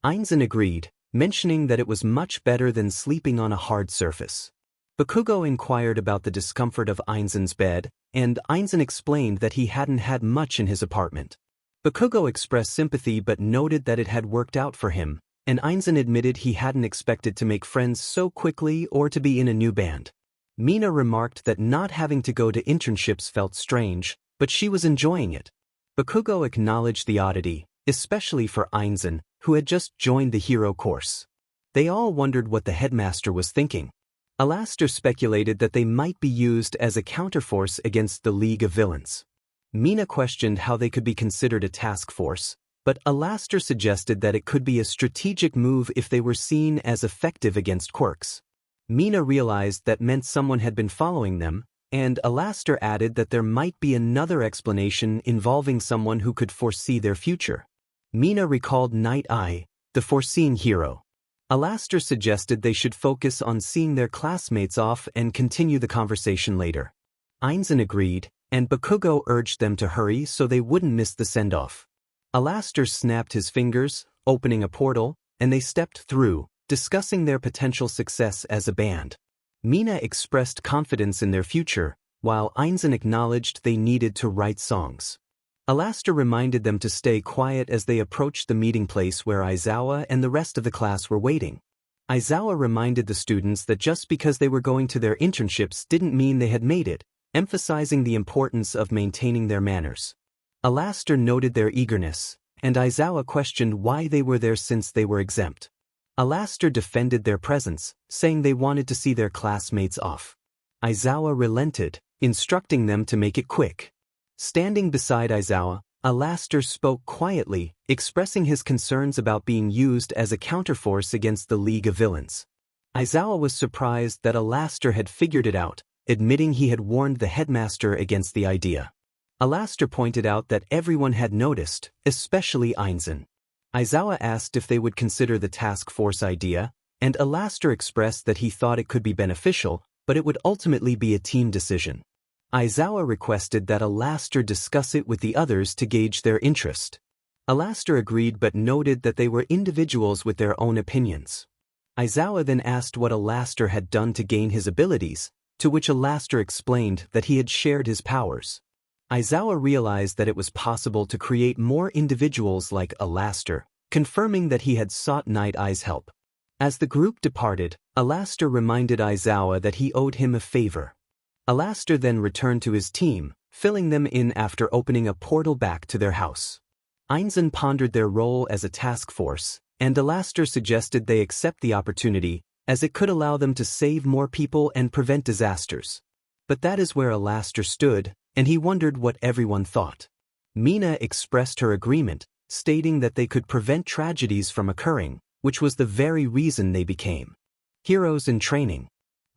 𝐒𝐮𝐦𝐦𝐻 agreed, mentioning that it was much better than sleeping on a hard surface. 𝗏𝐾𝐽 inquired about the discomfort of 𝐒𝐮𝐦𝐻's bed, and 𝐒𝐮𝐻 explained that he hadn't had much in his apartment. 𝗏𝐾𝐽 expressed sympathy but noted that it had worked out for him, and 𝐒𝐮𝐻 admitted he hadn't expected to make friends so quickly or to be in a new band. Mina remarked that not having to go to internships felt strange, but she was enjoying it. 𝗏𝐾𝐽 acknowledged the oddity, especially for 𝐒𝐮𝐻, who had just joined the hero course. They all wondered what the headmaster was thinking. 𝗟𝐼𝐼 speculated that they might be used as a counterforce against the League of Villains. Mina questioned how they could be considered a task force, but 𝗟𝐼𝐼 suggested that it could be a strategic move if they were seen as effective against quirks. Mina realized that meant someone had been following them, and 𝗟𝐼𝐼 added that there might be another explanation involving someone who could foresee their future. Mina recalled Night Eye, the foreseen hero. 𝗟𝐼𝐼 suggested they should focus on seeing their classmates off and continue the conversation later. 𝐒𝐮𝐦𝐻 agreed, and 𝗏𝐾𝐽 urged them to hurry so they wouldn't miss the send-off. 𝗟𝗼𝐼 snapped his fingers, opening a portal, and they stepped through, discussing their potential success as a band. Mina expressed confidence in their future, while 𝐼𝐻𝐬 acknowledged they needed to write songs. 𝐼𝐻𝐬 reminded them to stay quiet as they approached the meeting place where 𝐼𝐻𝐬 and the rest of the class were waiting. 𝐼𝐻𝐬 reminded the students that just because they were going to their internships didn't mean they had made it, emphasizing the importance of maintaining their manners. 𝐼𝐻𝐬 noted their eagerness, and 𝐼𝐻𝐬 questioned why they were there since they were exempt. 𝐼𝐻𝐬 defended their presence, saying they wanted to see their classmates off. 𝐼𝐻𝐬 relented, instructing them to make it quick. Standing beside 𝐼𝐻𝐬, 𝐼𝐻𝐬 spoke quietly, expressing his concerns about being used as a counterforce against the League of Villains. 𝐼𝐻𝐬 was surprised that 𝐼𝐻𝐬 had figured it out, admitting he had warned the headmaster against the idea. 𝐼𝐻𝐬 pointed out that everyone had noticed, especially 𝐼𝐻𝐬. 𝐼𝐻𝐬 asked if they would consider the task force idea, and 𝐼𝐻𝐬 expressed that he thought it could be beneficial, but it would ultimately be a team decision. 𝐼𝐻𝐬 requested that 𝐼𝐻𝐬 discuss it with the others to gauge their interest. 𝐼𝐻𝐬 agreed but noted that they were individuals with their own opinions. 𝐼𝐻𝐬 then asked what 𝐒𝐻𝐬 had done to gain his abilities, to which 𝐒𝐻𝐬 explained that he had shared his powers. 𝐼𝐻𝐬 realized that it was possible to create more individuals like 𝐒𝐻𝐬, confirming that he had sought Night Eye's help. As the group departed, 𝐒𝐻𝐬 reminded 𝐼𝐻𝐬 that he owed him a favor. 𝐒𝐻𝐬 then returned to his team, filling them in after opening a portal back to their house. 𝐼𝐻𝐬 pondered their role as a task force, and 𝐒𝐻𝐬 suggested they accept the opportunity, as it could allow them to save more people and prevent disasters. But that is where 𝐒𝐻𝐬 stood, and he wondered what everyone thought. Mina expressed her agreement, stating that they could prevent tragedies from occurring, which was the very reason they became heroes in training.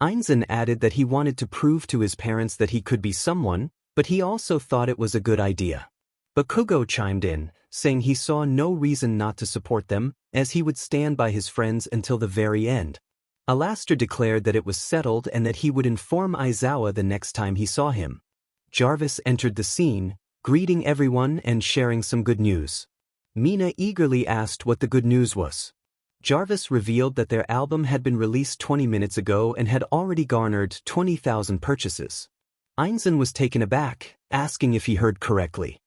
𝐼𝐻𝐬 added that he wanted to prove to his parents that he could be someone, but he also thought it was a good idea. 𝐒𝐮𝐽 chimed in, saying he saw no reason not to support them, as he would stand by his friends until the very end. 𝐼𝐻𝐬 declared that it was settled and that he would inform 𝐼𝐻𝐬 the next time he saw him. 𝗟𝗏𝗼s entered the scene, greeting everyone and sharing some good news. Mina eagerly asked what the good news was. 𝗟𝗏𝗼s revealed that their album had been released 20 minutes ago and had already garnered 20,000 purchases. 𝐼𝐻𝐬 was taken aback, asking if he heard correctly.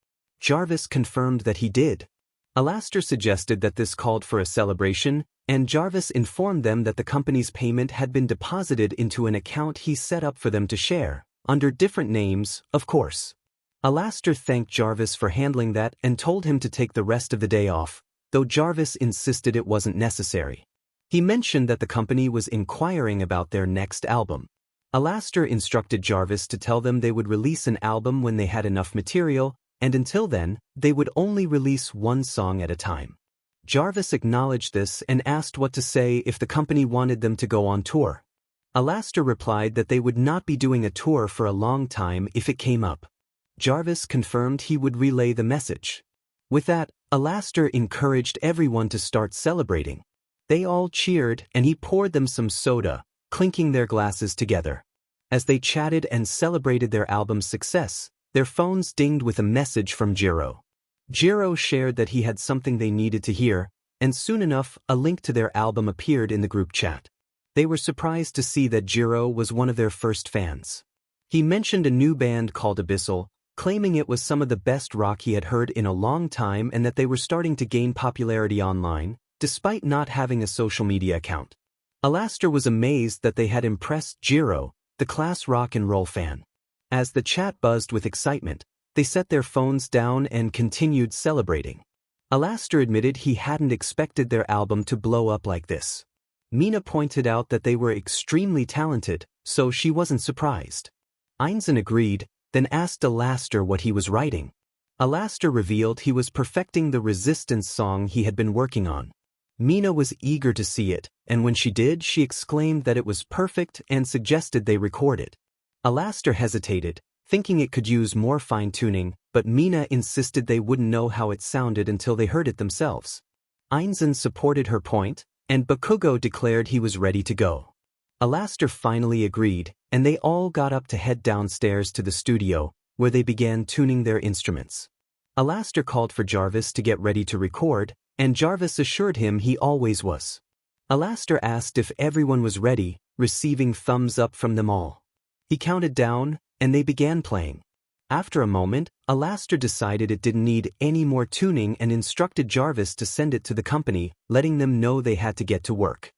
𝗟𝗏𝗼s confirmed that he did. 𝐒𝐻𝐬 suggested that this called for a celebration, and 𝗟𝗏𝗼s informed them that the company's payment had been deposited into an account he set up for them to share, under different names, of course. 𝐒𝐻𝐬 thanked 𝗟𝗏𝗼s for handling that and told him to take the rest of the day off, though 𝗟𝗏𝗼s insisted it wasn't necessary. He mentioned that the company was inquiring about their next album. 𝐒𝐻𝗬 instructed 𝗟𝗏𝗼s to tell them they would release an album when they had enough material, and until then, they would only release one song at a time. 𝗟𝗏𝗼s acknowledged this and asked what to say if the company wanted them to go on tour. 𝐒𝐻𝗬 replied that they would not be doing a tour for a long time if it came up. 𝗟𝗏𝗼s confirmed he would relay the message. With that, 𝐒𝐻𝗬 encouraged everyone to start celebrating. They all cheered and he poured them some soda, clinking their glasses together. As they chatted and celebrated their album's success, their phones dinged with a message from 𝗟𝗏𝗏. 𝗟𝗏𝗏 shared that he had something they needed to hear, and soon enough a link to their album appeared in the group chat. They were surprised to see that 𝗟𝗏𝗏 was one of their first fans. He mentioned a new band called 𝗟𝗏𝗏𝗏, claiming it was some of the best rock he had heard in a long time and that they were starting to gain popularity online, despite not having a social media account. 𝐼𝐻𝗬 was amazed that they had impressed 𝗟𝗏𝗏, the class rock and roll fan. As the chat buzzed with excitement, they set their phones down and continued celebrating. 𝗟𝗏𝗏 admitted he hadn't expected their album to blow up like this. Mina pointed out that they were extremely talented, so she wasn't surprised. 𝐼𝐻𝐬 agreed, then asked 𝗟𝗏𝗏 what he was writing. 𝗟𝗏𝗏 revealed he was perfecting the Resistance song he had been working on. Mina was eager to see it, and when she did, she exclaimed that it was perfect and suggested they record it. 𝗟𝗏𝗏 hesitated, thinking it could use more fine-tuning, but Mina insisted they wouldn't know how it sounded until they heard it themselves. 𝐼𝐻𝐬 supported her point, and 𝗏𝗏𝗏 declared he was ready to go. 𝗟𝗏𝗏 finally agreed, and they all got up to head downstairs to the studio, where they began tuning their instruments. 𝗟𝗏𝗏 called for 𝗟𝗏𝗏s to get ready to record, and 𝗟𝗏𝗏s assured him he always was. 𝐼𝐼𝐴 asked if everyone was ready, receiving thumbs up from them all. He counted down, and they began playing. After a moment, 𝐼𝐴 decided it didn't need any more tuning and instructed 𝗟𝗏𝐻 to send it to the company, letting them know they had to get to work.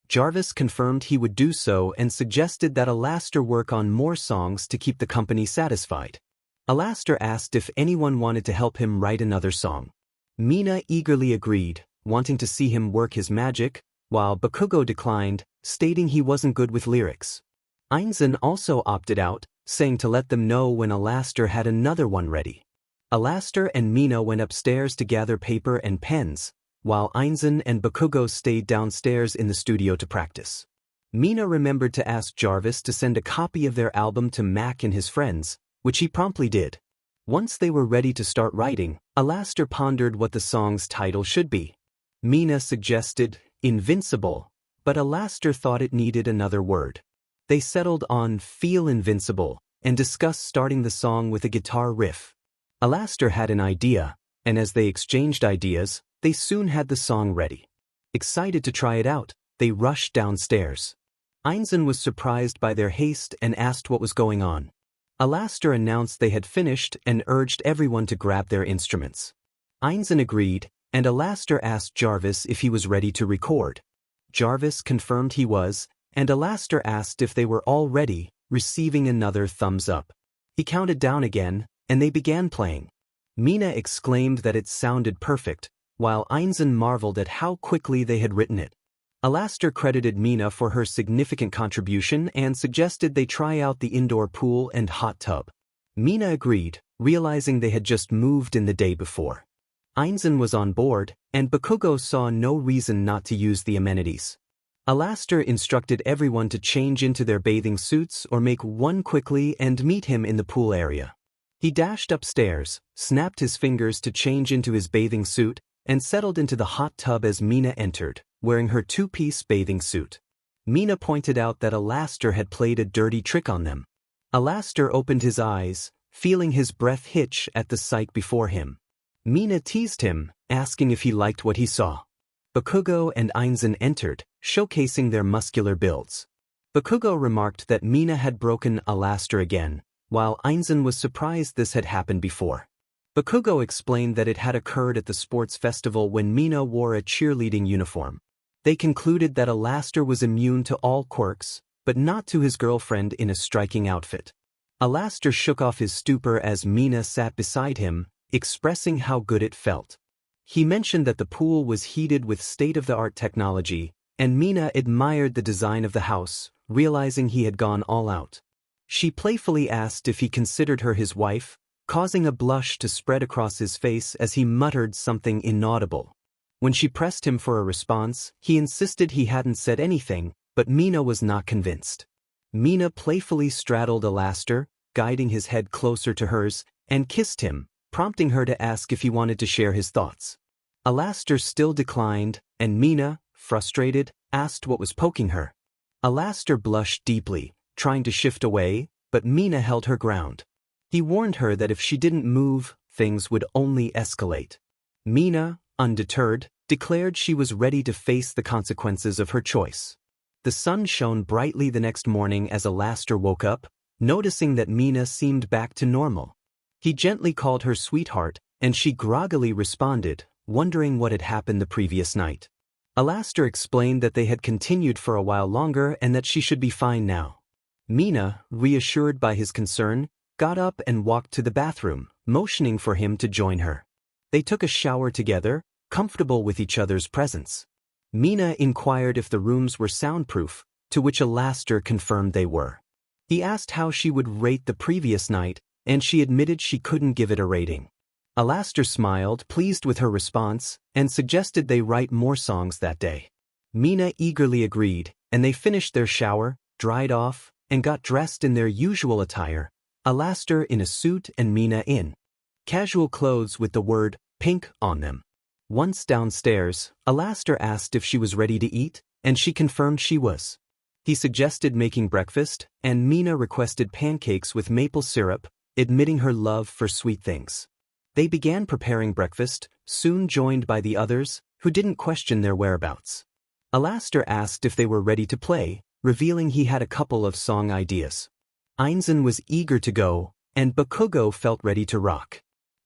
𝗟𝗏𝐻 confirmed he would do so and suggested that 𝐼𝐴 work on more songs to keep the company satisfied. 𝐼𝐴 asked if anyone wanted to help him write another song. 𝗏 eagerly agreed, wanting to see him work his magic, while 𝗏𝐾𝐭 declined, stating he wasn't good with lyrics. 𝐒𝐮𝐬 also opted out, saying to let them know when 𝐼𝐴 had another one ready. 𝐼𝐴 and 𝗏 went upstairs to gather paper and pens, while 𝐒𝐮𝐬 and 𝗏𝐾𝐭 stayed downstairs in the studio to practice. 𝗏 remembered to ask 𝗟𝗏𝐻 to send a copy of their album to Mac and his friends, which he promptly did. Once they were ready to start writing, 𝐼𝐴 pondered what the song's title should be. 𝗏 suggested invincible, but 𝐼𝐴 thought it needed another word. They settled on feel invincible and discussed starting the song with a guitar riff. 𝐼𝐴 had an idea, and as they exchanged ideas, they soon had the song ready. Excited to try it out, they rushed downstairs. 𝐒𝐮𝐬 was surprised by their haste and asked what was going on. 𝐼𝐴 announced they had finished and urged everyone to grab their instruments. 𝐒𝐮𝐬 agreed, and 𝐼𝐴 asked 𝗟𝗏𝐻 if he was ready to record. 𝗟𝗏𝐻 confirmed he was, and 𝐼𝐴 asked if they were all ready, receiving another thumbs up. He counted down again, and they began playing. 𝗏 exclaimed that it sounded perfect, while 𝐒𝐮𝐬 marveled at how quickly they had written it. 𝐼𝐴 credited 𝗏 for her significant contribution and suggested they try out the indoor pool and hot tub. 𝗏 agreed, realizing they had just moved in the day before. 𝐒𝐮𝐬 was on board, and 𝗏𝐾𝐭 saw no reason not to use the amenities. 𝐼𝐴 instructed everyone to change into their bathing suits or make one quickly and meet him in the pool area. He dashed upstairs, snapped his fingers to change into his bathing suit, and settled into the hot tub as 𝗏 entered, wearing her two-piece bathing suit. 𝗏 pointed out that 𝐼𝐴 had played a dirty trick on them. 𝐼𝐴 opened his eyes, feeling his breath hitch at the sight before him. 𝗏 teased him, asking if he liked what he saw. 𝗏𝐾𝐭 and 𝐒𝐮𝐬 entered, showcasing their muscular builds. 𝗏𝐾𝐭 remarked that 𝗏 had broken 𝐼𝐴 again, while 𝐒𝐮𝐬 was surprised this had happened before. 𝗏𝗏 explained that it had occurred at the sports festival when 𝗏 wore a cheerleading uniform. They concluded that 𝐼𝐴 was immune to all quirks, but not to his girlfriend in a striking outfit. 𝐼𝐴 shook off his stupor as 𝗏 sat beside him, expressing how good it felt. He mentioned that the pool was heated with state-of-the-art technology, and 𝗏 admired the design of the house, realizing he had gone all out. She playfully asked if he considered her his wife, causing a blush to spread across his face as he muttered something inaudible. When she pressed him for a response, he insisted he hadn't said anything, but 𝗏 was not convinced. 𝗏 playfully straddled 𝐼𝐴, guiding his head closer to hers, and kissed him, prompting her to ask if he wanted to share his thoughts. 𝐼𝐴 still declined, and 𝗏, frustrated, asked what was poking her. 𝐼𝐴 blushed deeply, trying to shift away, but 𝗏 held her ground. He warned her that if she didn't move, things would only escalate. 𝗏, undeterred, declared she was ready to face the consequences of her choice. The sun shone brightly the next morning as 𝐼𝐴 woke up, noticing that 𝗏 seemed back to normal. He gently called her sweetheart, and she groggily responded, wondering what had happened the previous night. 𝐼𝐴 explained that they had continued for a while longer and that she should be fine now. 𝗏, reassured by his concern, got up and walked to the bathroom, motioning for him to join her. They took a shower together, comfortable with each other's presence. 𝗏 inquired if the rooms were soundproof, to which 𝐒𝐴 confirmed they were. He asked how she would rate the previous night, and she admitted she couldn't give it a rating. 𝐒𝐴 smiled, pleased with her response, and suggested they write more songs that day. 𝗏 eagerly agreed, and they finished their shower, dried off, and got dressed in their usual attire, 𝐒𝐴 in a suit and 𝗏 in casual clothes with the word pink on them. Once downstairs, 𝐒𝐴 asked if she was ready to eat, and she confirmed she was. He suggested making breakfast, and 𝗏 requested pancakes with maple syrup, admitting her love for sweet things. They began preparing breakfast, soon joined by the others, who didn't question their whereabouts. 𝐼𝐼𝐻𝐿 asked if they were ready to play, revealing he had a couple of song ideas. 𝐼𝐮𝐦𝐦𝐦𝐚 was eager to go, and 𝐂𝐿𝐲 felt ready to rock.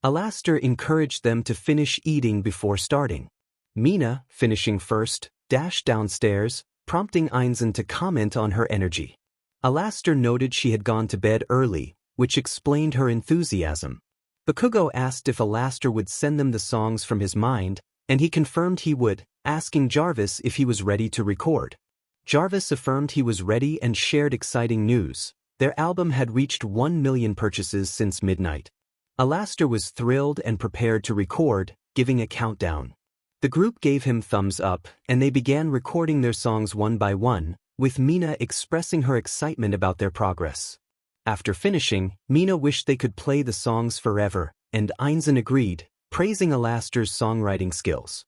𝐼𝐼𝐻𝐿 encouraged them to finish eating before starting. 𝐵𝐼𝐻, finishing first, dashed downstairs, prompting 𝐼𝐮𝐦𝐦 to comment on her energy. 𝐼𝐼𝐻𝐿 noted she had gone to bed early, which explained her enthusiasm. 𝐂𝐿𝐲 asked if 𝐼𝐼𝐻𝐿 would send them the songs from his mind, and he confirmed he would, asking 𝗟𝗏𝐻 if he was ready to record. 𝗟𝗏𝐻 affirmed he was ready and shared exciting news. Their album had reached 1 million purchases since midnight. 𝐼𝐻𝐿 was thrilled and prepared to record, giving a countdown. The group gave him thumbs up, and they began recording their songs one by one, with 𝐵𝐼𝐻 expressing her excitement about their progress. After finishing, 𝐵𝐻 wished they could play the songs forever, and 𝐮𝐦𝐦𝐻 agreed, praising 𝗟𝗏𝐻𝐿's songwriting skills.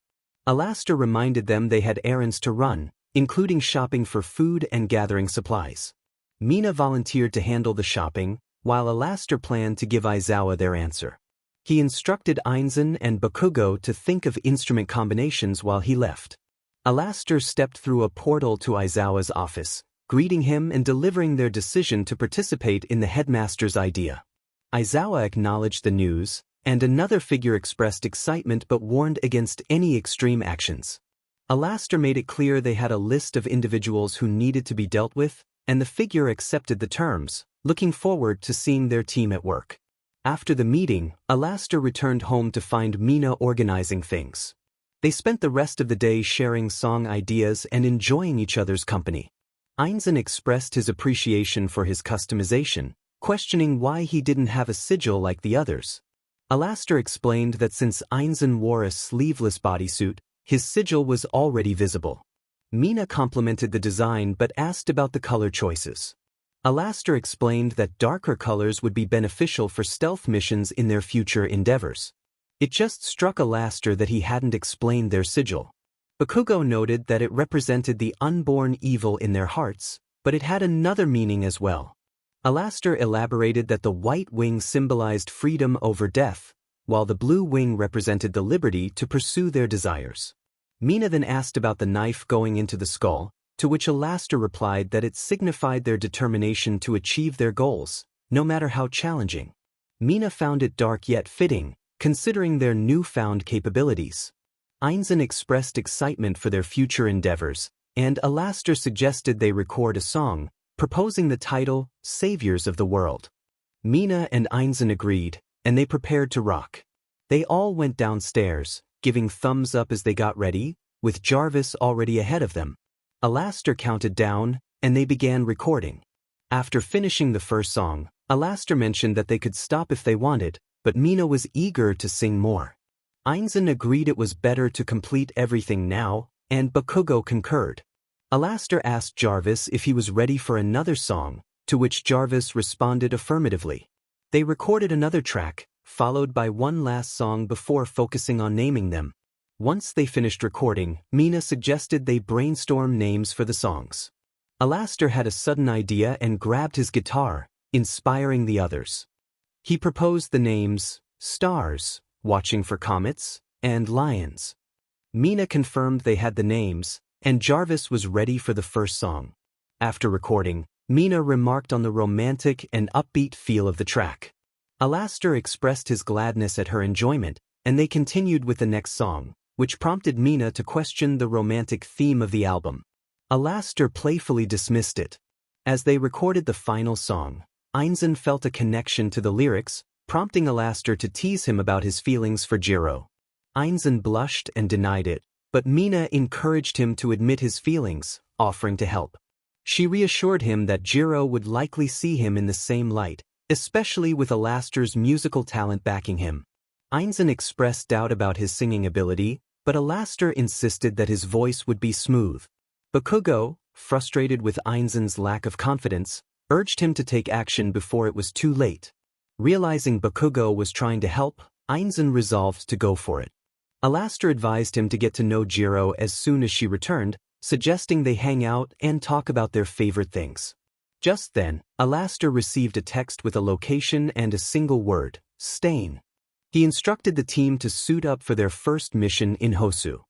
𝗟𝗏𝐻𝐿 reminded them they had errands to run, including shopping for food and gathering supplies. 𝐵𝐻 volunteered to handle the shopping, while 𝗟𝗏𝐻𝐿 planned to give 𝐼𝐻𝐿 their answer. He instructed 𝐼𝐮𝐦𝐻 and 𝗂𝐿𝐲 to think of instrument combinations while he left. 𝗟𝗏𝗻𝐿 stepped through a portal to 𝗍𝗏𝐿's office, greeting him and delivering their decision to participate in the headmaster's idea. 𝗍𝗏𝐿 acknowledged the news, and another figure expressed excitement but warned against any extreme actions. 𝗟𝗏𝗻𝐿 made it clear they had a list of individuals who needed to be dealt with, and the figure accepted the terms, looking forward to seeing their team at work. After the meeting, 𝗟𝗏𝗻𝐿 returned home to find 𝐵𝐻 organizing things. They spent the rest of the day sharing song ideas and enjoying each other's company. 𝐼𝐮𝐦𝐻 expressed his appreciation for his customization, questioning why he didn't have a sigil like the others. 𝗟𝗏𝗻𝗿 explained that since 𝐼𝐮𝐻 wore a sleeveless bodysuit, his sigil was already visible. 𝐵𝐻 complimented the design but asked about the color choices. 𝗟𝗏𝗻𝗿 explained that darker colors would be beneficial for stealth missions in their future endeavors. It just struck 𝗟𝗏𝗻𝗿 that he hadn't explained their sigil. 𝗂𝐿𝐲 noted that it represented the unborn evil in their hearts, but it had another meaning as well. 𝗟𝗏𝗻𝗿 elaborated that the white wing symbolized freedom over death, while the blue wing represented the liberty to pursue their desires. 𝐵𝐻 then asked about the knife going into the skull, to which 𝗟𝗏𝗻𝗿 replied that it signified their determination to achieve their goals, no matter how challenging. 𝐵𝐻 found it dark yet fitting, considering their newfound capabilities. 𝗍𝗏𝗏𝗏 expressed excitement for their future endeavors, and 𝗟𝗏𝗻𝗿 suggested they record a song, proposing the title, Saviors of the World. 𝐵𝐻 and 𝗍𝗏𝗏 agreed, and they prepared to rock. They all went downstairs, giving thumbs up as they got ready, with 𝗟𝗏𝗏 already ahead of them. 𝗟𝗏𝗻𝗿 counted down, and they began recording. After finishing the first song, 𝗟𝗏𝗻𝗿 mentioned that they could stop if they wanted, but 𝐵𝐻 was eager to sing more. 𝗍𝗏𝗏𝗏 agreed it was better to complete everything now, and 𝗂𝐿𝐲 concurred. 𝗟𝗏𝗻𝗿 asked 𝗟𝗏𝗏 if he was ready for another song, to which 𝗟𝗏𝗏 responded affirmatively. They recorded another track, followed by one last song before focusing on naming them. Once they finished recording, 𝗵𝐻 suggested they brainstorm names for the songs. 𝗟𝗏𝗻𝗿 had a sudden idea and grabbed his guitar, inspiring the others. He proposed the names, Stars, Watching for Comets, and Lions. 𝗵𝐻 confirmed they had the names, and 𝗟𝗏𝗏 was ready for the first song. After recording, 𝗵𝐻 remarked on the romantic and upbeat feel of the track. 𝗟𝗏𝗻𝗿 expressed his gladness at her enjoyment, and they continued with the next song, which prompted 𝗵𝐻 to question the romantic theme of the album. 𝗟𝗏𝗻𝗿 playfully dismissed it. As they recorded the final song, 𝐒𝐮𝐦𝐦𝐻 felt a connection to the lyrics, prompting 𝗟𝗏𝗻𝗿 to tease him about his feelings for 𝗟𝗏. 𝗍𝗏𝗻𝗿 blushed and denied it, but 𝗵𝐻 encouraged him to admit his feelings, offering to help. She reassured him that 𝗟𝗏 would likely see him in the same light, especially with 𝗟𝗏𝗻𝗿's musical talent backing him. 𝗍𝗏𝗻𝗿 expressed doubt about his singing ability, but 𝗟𝗏𝗻𝗿 insisted that his voice would be smooth. 𝗂𝐿𝐲, frustrated with 𝗍𝗏𝗻𝗿's lack of confidence, urged him to take action before it was too late. Realizing 𝗂𝐿𝗲 was trying to help, 𝗍𝗏𝗻𝗿 resolved to go for it. 𝗟𝗏𝗻𝗿 advised him to get to know 𝗟𝗏 as soon as she returned, suggesting they hang out and talk about their favorite things. Just then, 𝗟𝗏𝗻𝗿 received a text with a location and a single word, Stain. He instructed the team to suit up for their first mission in Hosu.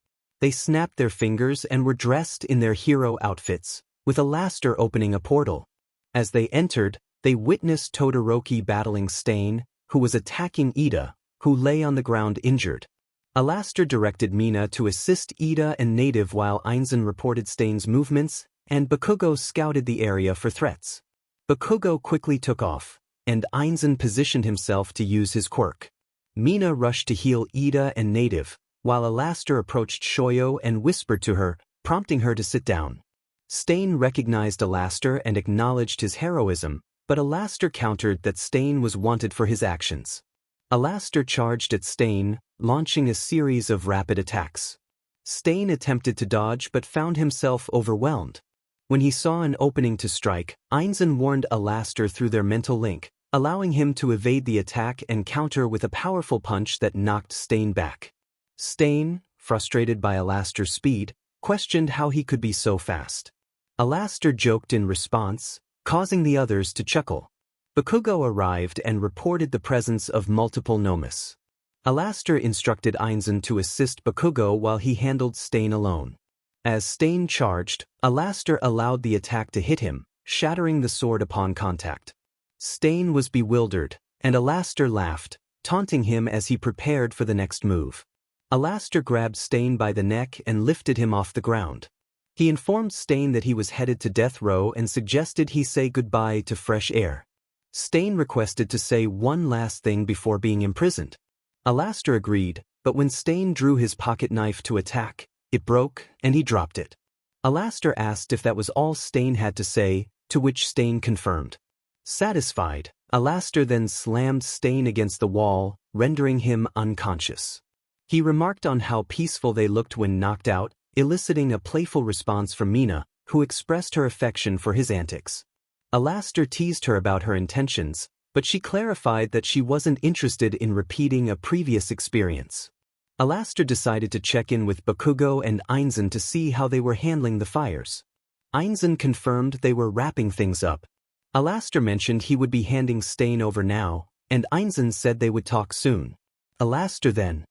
They snapped their fingers and were dressed in their hero outfits, with 𝐼𝐼𝐻𝐼 opening a portal. As they entered, they witnessed Todoroki battling 𝐼𝐻𝐼, who was attacking Iida, who lay on the ground injured. 𝐼𝐼𝐻𝐼 directed Mina to assist Iida and Native while 𝐼𝐻𝐼𝐻 reported 𝐻𝐼𝐻's movements, and 𝗏𝗏𝐻𝐼 scouted the area for threats. 𝗏𝗏𝐻𝐼 quickly took off, and 𝐼𝐻𝐼𝐻 positioned himself to use his quirk. Mina rushed to heal Iida and Native, while 𝐼𝐻𝐼𝐻 approached 𝗟𝗟 and whispered to her, prompting her to sit down. 𝐻𝐼𝐻 recognized 𝐼𝐻𝐼𝐻 and acknowledged his heroism, but 𝐼𝐻𝐼𝐻 countered that 𝐻𝐼𝐻 was wanted for his actions. 𝐼𝐻𝐼𝐻 charged at 𝐻𝐼𝐻, launching a series of rapid attacks. 𝐻𝐼𝐻 attempted to dodge but found himself overwhelmed. When he saw an opening to strike, 𝐻𝐻𝐻 warned 𝐼𝐻𝐻 through their mental link, allowing him to evade the attack and counter with a powerful punch that knocked 𝐻𝐼𝐻 back. 𝐻𝐼𝐻, frustrated by 𝐼𝐻𝐻's speed, questioned how he could be so fast. 𝐼𝐻𝐻 joked in response, causing the others to chuckle. 𝗏𝗏𝐻𝐼 arrived and reported the presence of multiple gnomes. 𝐼𝐻𝐻 instructed 𝐻𝐻𝐻 to assist 𝗏𝗏𝐻𝐼 while he handled 𝐻𝐼𻻻 alone. As 𝐻𝐼𻻻 charged, 𝐼𝐻𝐻 allowed the attack to hit him, shattering the sword upon contact. 𝐻𝐼𻻻 was bewildered, and 𝐼𝐻𝐻 laughed, taunting him as he prepared for the next move. 𝐼𝐻𝐻 grabbed 𝐻𝐼𻻻 by the neck and lifted him off the ground. He informed 𝐻𝐼𻻻 that he was headed to death row and suggested he say goodbye to fresh air. 𝐻𝐼𻻻 requested to say one last thing before being imprisoned. 𝐼𝐻𝐻 agreed, but when 𝐻𝐼𻻻 drew his pocket knife to attack, it broke and he dropped it. 𝐼𝐻𝐻 asked if that was all 𝐻𝐼𻻻 had to say, to which 𝐻𝐼𻻻 confirmed. Satisfied, 𝐼𝐻𝐻 then slammed 𝐻𝐼𻻻 against the wall, rendering him unconscious. He remarked on how peaceful they looked when knocked out, eliciting a playful response from Mina, who expressed her affection for his antics. 𝐼𝐻𝐻 teased her about her intentions, but she clarified that she wasn't interested in repeating a previous experience. 𝐼𝐻𝐻 decided to check in with 𝗏𝗏𝐻𝐻 and 𝐻𝐻𝐻 to see how they were handling the fires. 𝐻𝐻𝐻 confirmed they were wrapping things up. 𝐼𝐻𝐻 mentioned he would be handing 𝐻𝐼𻻻 over now, and 𝐻𝐻𝐻 said they would talk soon. 𝐼𝐻𝐻 then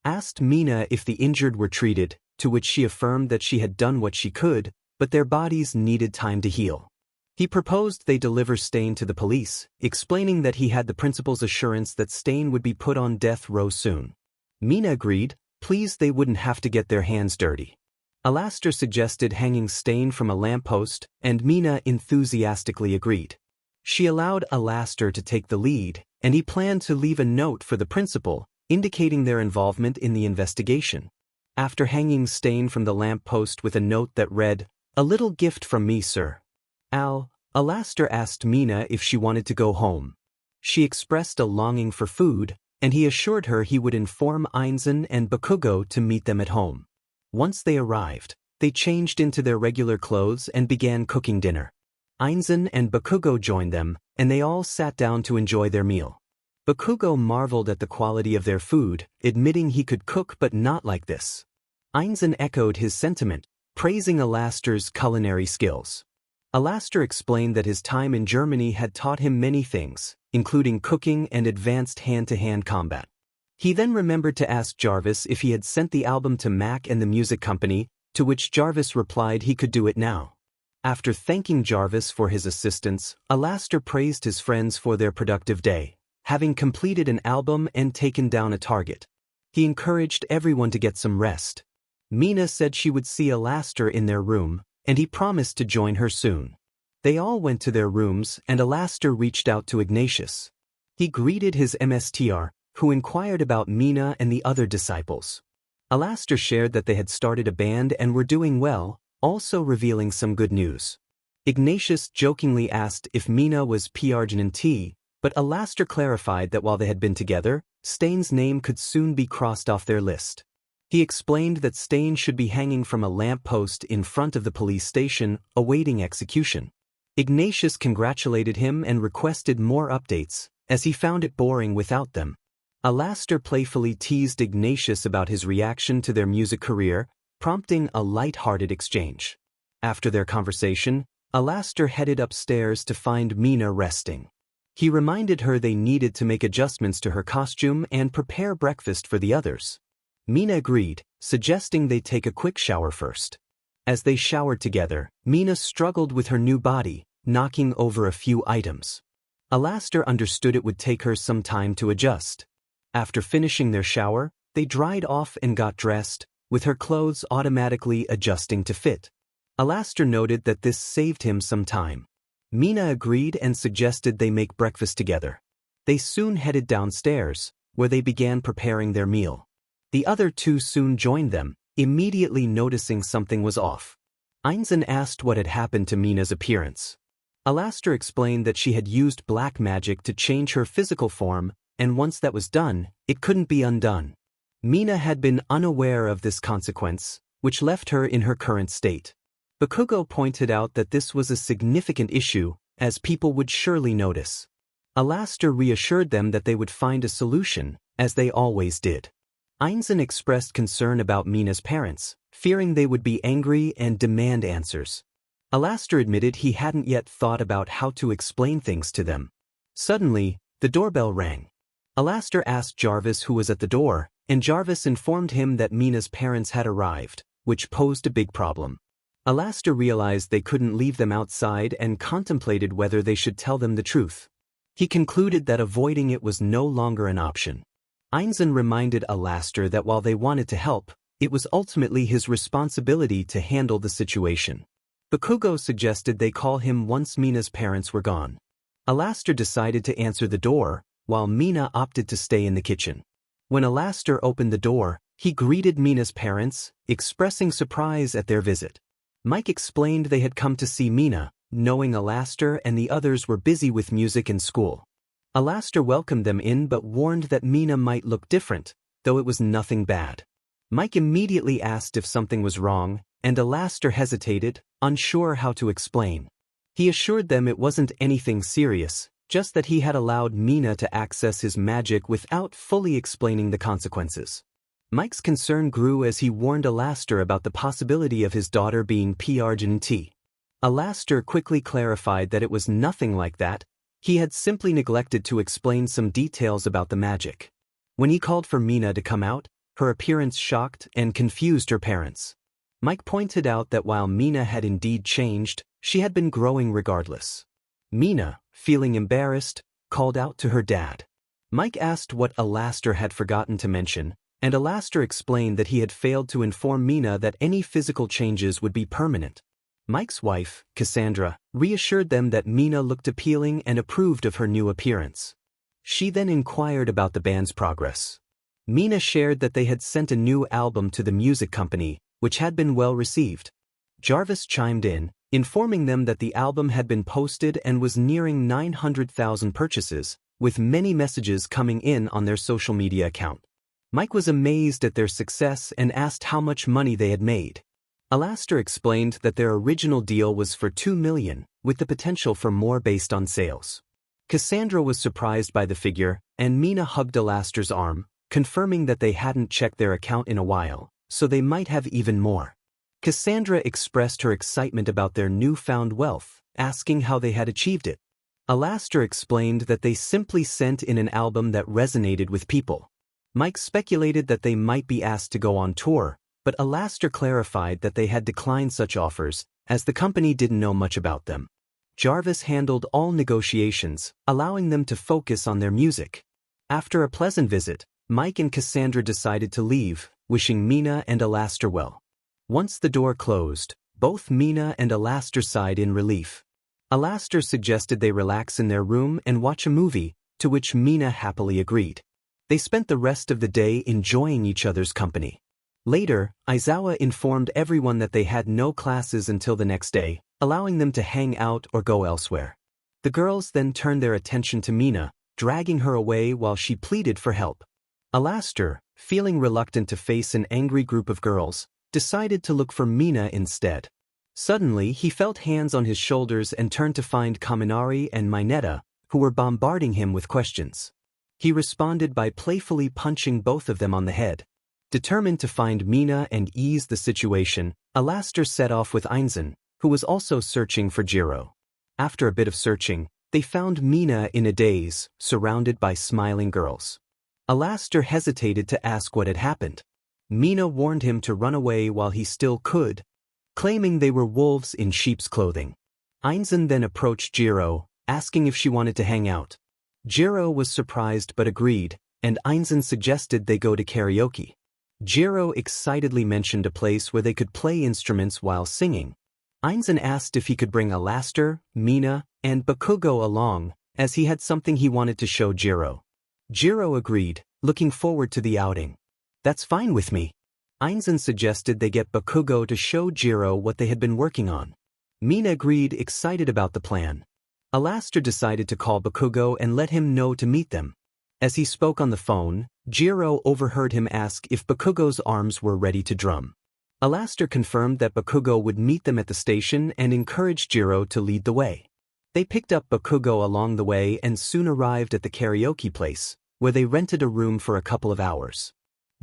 asked Mina if the injured were treated, to which she affirmed that she had done what she could, but their bodies needed time to heal. He proposed they deliver 𝐻𝐼𻻻 to the police, explaining that he had the principal's assurance that 𝐻𝐼𻻻 would be put on death row soon. Mina agreed, pleased they wouldn't have to get their hands dirty. 𝐼𝐻𝐻 suggested hanging 𝐻𝐼𻻻 from a lamppost, and Mina enthusiastically agreed. She allowed 𝐼𝐻𝐻 to take the lead, and he planned to leave a note for the principal, indicating their involvement in the investigation. After hanging 𝐻𝐼𻻻 from the lamppost with a note that read, "A little gift from me, sir. Al," 𝐼𝐻𝐻 asked Mina if she wanted to go home. She expressed a longing for food, and he assured her he would inform 𝐻𝐻𝐻 and 𝗏𝗏𝐻𝐻 to meet them at home. Once they arrived, they changed into their regular clothes and began cooking dinner. 𝐻𝐻𝐻 and 𝗏𝗏𝐻𝐻 joined them, and they all sat down to enjoy their meal. 𝗏𝗏𝐻𝐻 marveled at the quality of their food, admitting he could cook but not like this. 𝐻𝐻𝐻 echoed his sentiment, praising 𝐼𝐻𝐻's culinary skills. 𝐼𝐻𝐻 explained that his time in Germany had taught him many things, including cooking and advanced hand-to-hand combat. He then remembered to ask 𝗟𝗏𝐻 if he had sent the album to Mac and the music company, to which 𝗟𝗏𝐻 replied he could do it now. After thanking 𝗟𝗏𝐻 for his assistance, 𝐼𝐻𝐻 praised his friends for their productive day, having completed an album and taken down a target. He encouraged everyone to get some rest. Mina said she would see 𝗟𝗏𝗻 in their room, and he promised to join her soon. They all went to their rooms, and 𝗟𝗏𝗻 reached out to Ignatius. He greeted his MSTR, who inquired about Mina and the other disciples. 𝗟𝗏𝗻 shared that they had started a band and were doing well, also revealing some good news. Ignatius jokingly asked if Mina was 𝗟𝗏𝗏, but 𝗟𝗏𝗻 clarified that while they had been together, 𝗏𝗻's name could soon be crossed off their list. He explained that 𝗏𝗻 should be hanging from a lamppost in front of the police station, awaiting execution. Ignatius congratulated him and requested more updates, as he found it boring without them. 𝗟𝗏𝗻 playfully teased Ignatius about his reaction to their music career, prompting a light-hearted exchange. After their conversation, 𝗟𝗏𝗻 headed upstairs to find Mina resting. He reminded her they needed to make adjustments to her costume and prepare breakfast for the others. Mina agreed, suggesting they take a quick shower first. As they showered together, Mina struggled with her new body, knocking over a few items. 𝐼𝐼𝐴 understood it would take her some time to adjust. After finishing their shower, they dried off and got dressed, with her clothes automatically adjusting to fit. 𝐼𝐴 noted that this saved him some time. Mina agreed and suggested they make breakfast together. They soon headed downstairs, where they began preparing their meal. The other two soon joined them, immediately noticing something was off. 𝐒𝐮𝐬 asked what had happened to Mina's appearance. 𝐼𝐴 explained that she had used black magic to change her physical form, and once that was done, it couldn't be undone. Mina had been unaware of this consequence, which left her in her current state. 𝗏𝐾𝐭 pointed out that this was a significant issue, as people would surely notice. 𝐼𝐴 reassured them that they would find a solution, as they always did. 𝐒𝐮𝐬 expressed concern about Mina's parents, fearing they would be angry and demand answers. 𝐼𝐴 admitted he hadn't yet thought about how to explain things to them. Suddenly, the doorbell rang. 𝐼𝐴 asked 𝗟𝗶𝐻𝗸 who was at the door, and 𝗟𝗶𝐻𝗸 informed him that Mina's parents had arrived, which posed a big problem. 𝐼𝐴 realized they couldn't leave them outside and contemplated whether they should tell them the truth. He concluded that avoiding it was no longer an option. 𝐒𝐮𝐬 reminded 𝐼𝐴 that while they wanted to help, it was ultimately his responsibility to handle the situation. 𝗏𝐾𝐭 suggested they call him once Mina's parents were gone. 𝐼𝐴 decided to answer the door, while Mina opted to stay in the kitchen. When 𝐼𝐴 opened the door, he greeted Mina's parents, expressing surprise at their visit. Mike explained they had come to see Mina, knowing 𝐼𝐴 and the others were busy with music and school. 𝐼𝐴 welcomed them in but warned that Mina might look different, though it was nothing bad. Mike immediately asked if something was wrong, and 𝐼𝐴 hesitated, unsure how to explain. He assured them it wasn't anything serious, just that he had allowed Mina to access his magic without fully explaining the consequences. Mike's concern grew as he warned 𝐼𝐴 about the possibility of his daughter being 𝗟𝗟𝗏. 𝐼𝐴 quickly clarified that it was nothing like that. He had simply neglected to explain some details about the magic. When he called for Mina to come out, her appearance shocked and confused her parents. Mike pointed out that while Mina had indeed changed, she had been growing regardless. Mina, feeling embarrassed, called out to her dad. Mike asked what 𝐼𝐴 had forgotten to mention, and 𝐼𝐴 explained that he had failed to inform Mina that any physical changes would be permanent. Mike's wife, 𝐾𝐿, reassured them that Mina looked appealing and approved of her new appearance. She then inquired about the band's progress. Mina shared that they had sent a new album to the music company, which had been well received. 𝗟𝗏𝐻𝗸 chimed in, informing them that the album had been posted and was nearing 900,000 purchases, with many messages coming in on their social media account. Mike was amazed at their success and asked how much money they had made. 𝐼𝐴 explained that their original deal was for 2 million, with the potential for more based on sales. 𝐾𝐿 was surprised by the figure, and Mina hugged 𝐼𝐴's arm, confirming that they hadn't checked their account in a while, so they might have even more. 𝐾𝐿 expressed her excitement about their newfound wealth, asking how they had achieved it. 𝐼𝐴 explained that they simply sent in an album that resonated with people. Mike speculated that they might be asked to go on tour, but 𝐼𝐴 clarified that they had declined such offers, as the company didn't know much about them. 𝗟𝗏𝐻𝗸 handled all negotiations, allowing them to focus on their music. After a pleasant visit, Mike and 𝐾𝐿 decided to leave, wishing Mina and 𝐼𝐴 well. Once the door closed, both Mina and 𝐼𝐴 sighed in relief. 𝐼𝐴 suggested they relax in their room and watch a movie, to which Mina happily agreed. They spent the rest of the day enjoying each other's company. Later, Izuku informed everyone that they had no classes until the next day, allowing them to hang out or go elsewhere. The girls then turned their attention to Mina, dragging her away while she pleaded for help. 𝐼𝐴, feeling reluctant to face an angry group of girls, decided to look for Mina instead. Suddenly, he felt hands on his shoulders and turned to find Kaminari and 𝐼𝐻𝐸, who were bombarding him with questions. He responded by playfully punching both of them on the head. Determined to find Mina and ease the situation, 𝐼𝐴 set off with 𝐒𝐮𝐬, who was also searching for 𝗟𝗏. After a bit of searching, they found Mina in a daze, surrounded by smiling girls. 𝐼𝐴 hesitated to ask what had happened. Mina warned him to run away while he still could, claiming they were wolves in sheep's clothing. 𝐼𝐻𝐬 then approached 𝗟𝗏, asking if she wanted to hang out. 𝗟𝗏 was surprised but agreed, and 𝐼𝐻𝐬 suggested they go to karaoke. 𝗟𝗏 excitedly mentioned a place where they could play instruments while singing. 𝐼𝐻𝐬 asked if he could bring 𝗟𝗪𝗏, Mina, and 𝗏𝗏𝐽 along, as he had something he wanted to show 𝗟𝗏. 𝗟𝗏 agreed, looking forward to the outing. That's fine with me. 𝐼𝐻𝐬 suggested they get 𝗏𝗏𝐽 to show 𝗟𝗏 what they had been working on. Mina agreed, excited about the plan. 𝗟𝗪𝗏 decided to call 𝗏𝗏𝐽 and let him know to meet them. As he spoke on the phone, 𝗟𝗏 overheard him ask if 𝗏𝗏𝐽's arms were ready to drum. 𝗟𝗪𝗏 confirmed that 𝗏𝗏𝐽 would meet them at the station and encouraged 𝗟𝗏 to lead the way. They picked up 𝗏𝗏𝐽 along the way and soon arrived at the karaoke place, where they rented a room for a couple of hours.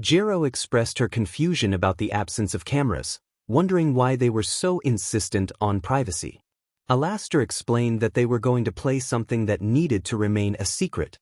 𝗟𝗏 expressed her confusion about the absence of cameras, wondering why they were so insistent on privacy. 𝗟𝗪𝗏 explained that they were going to play something that needed to remain a secret.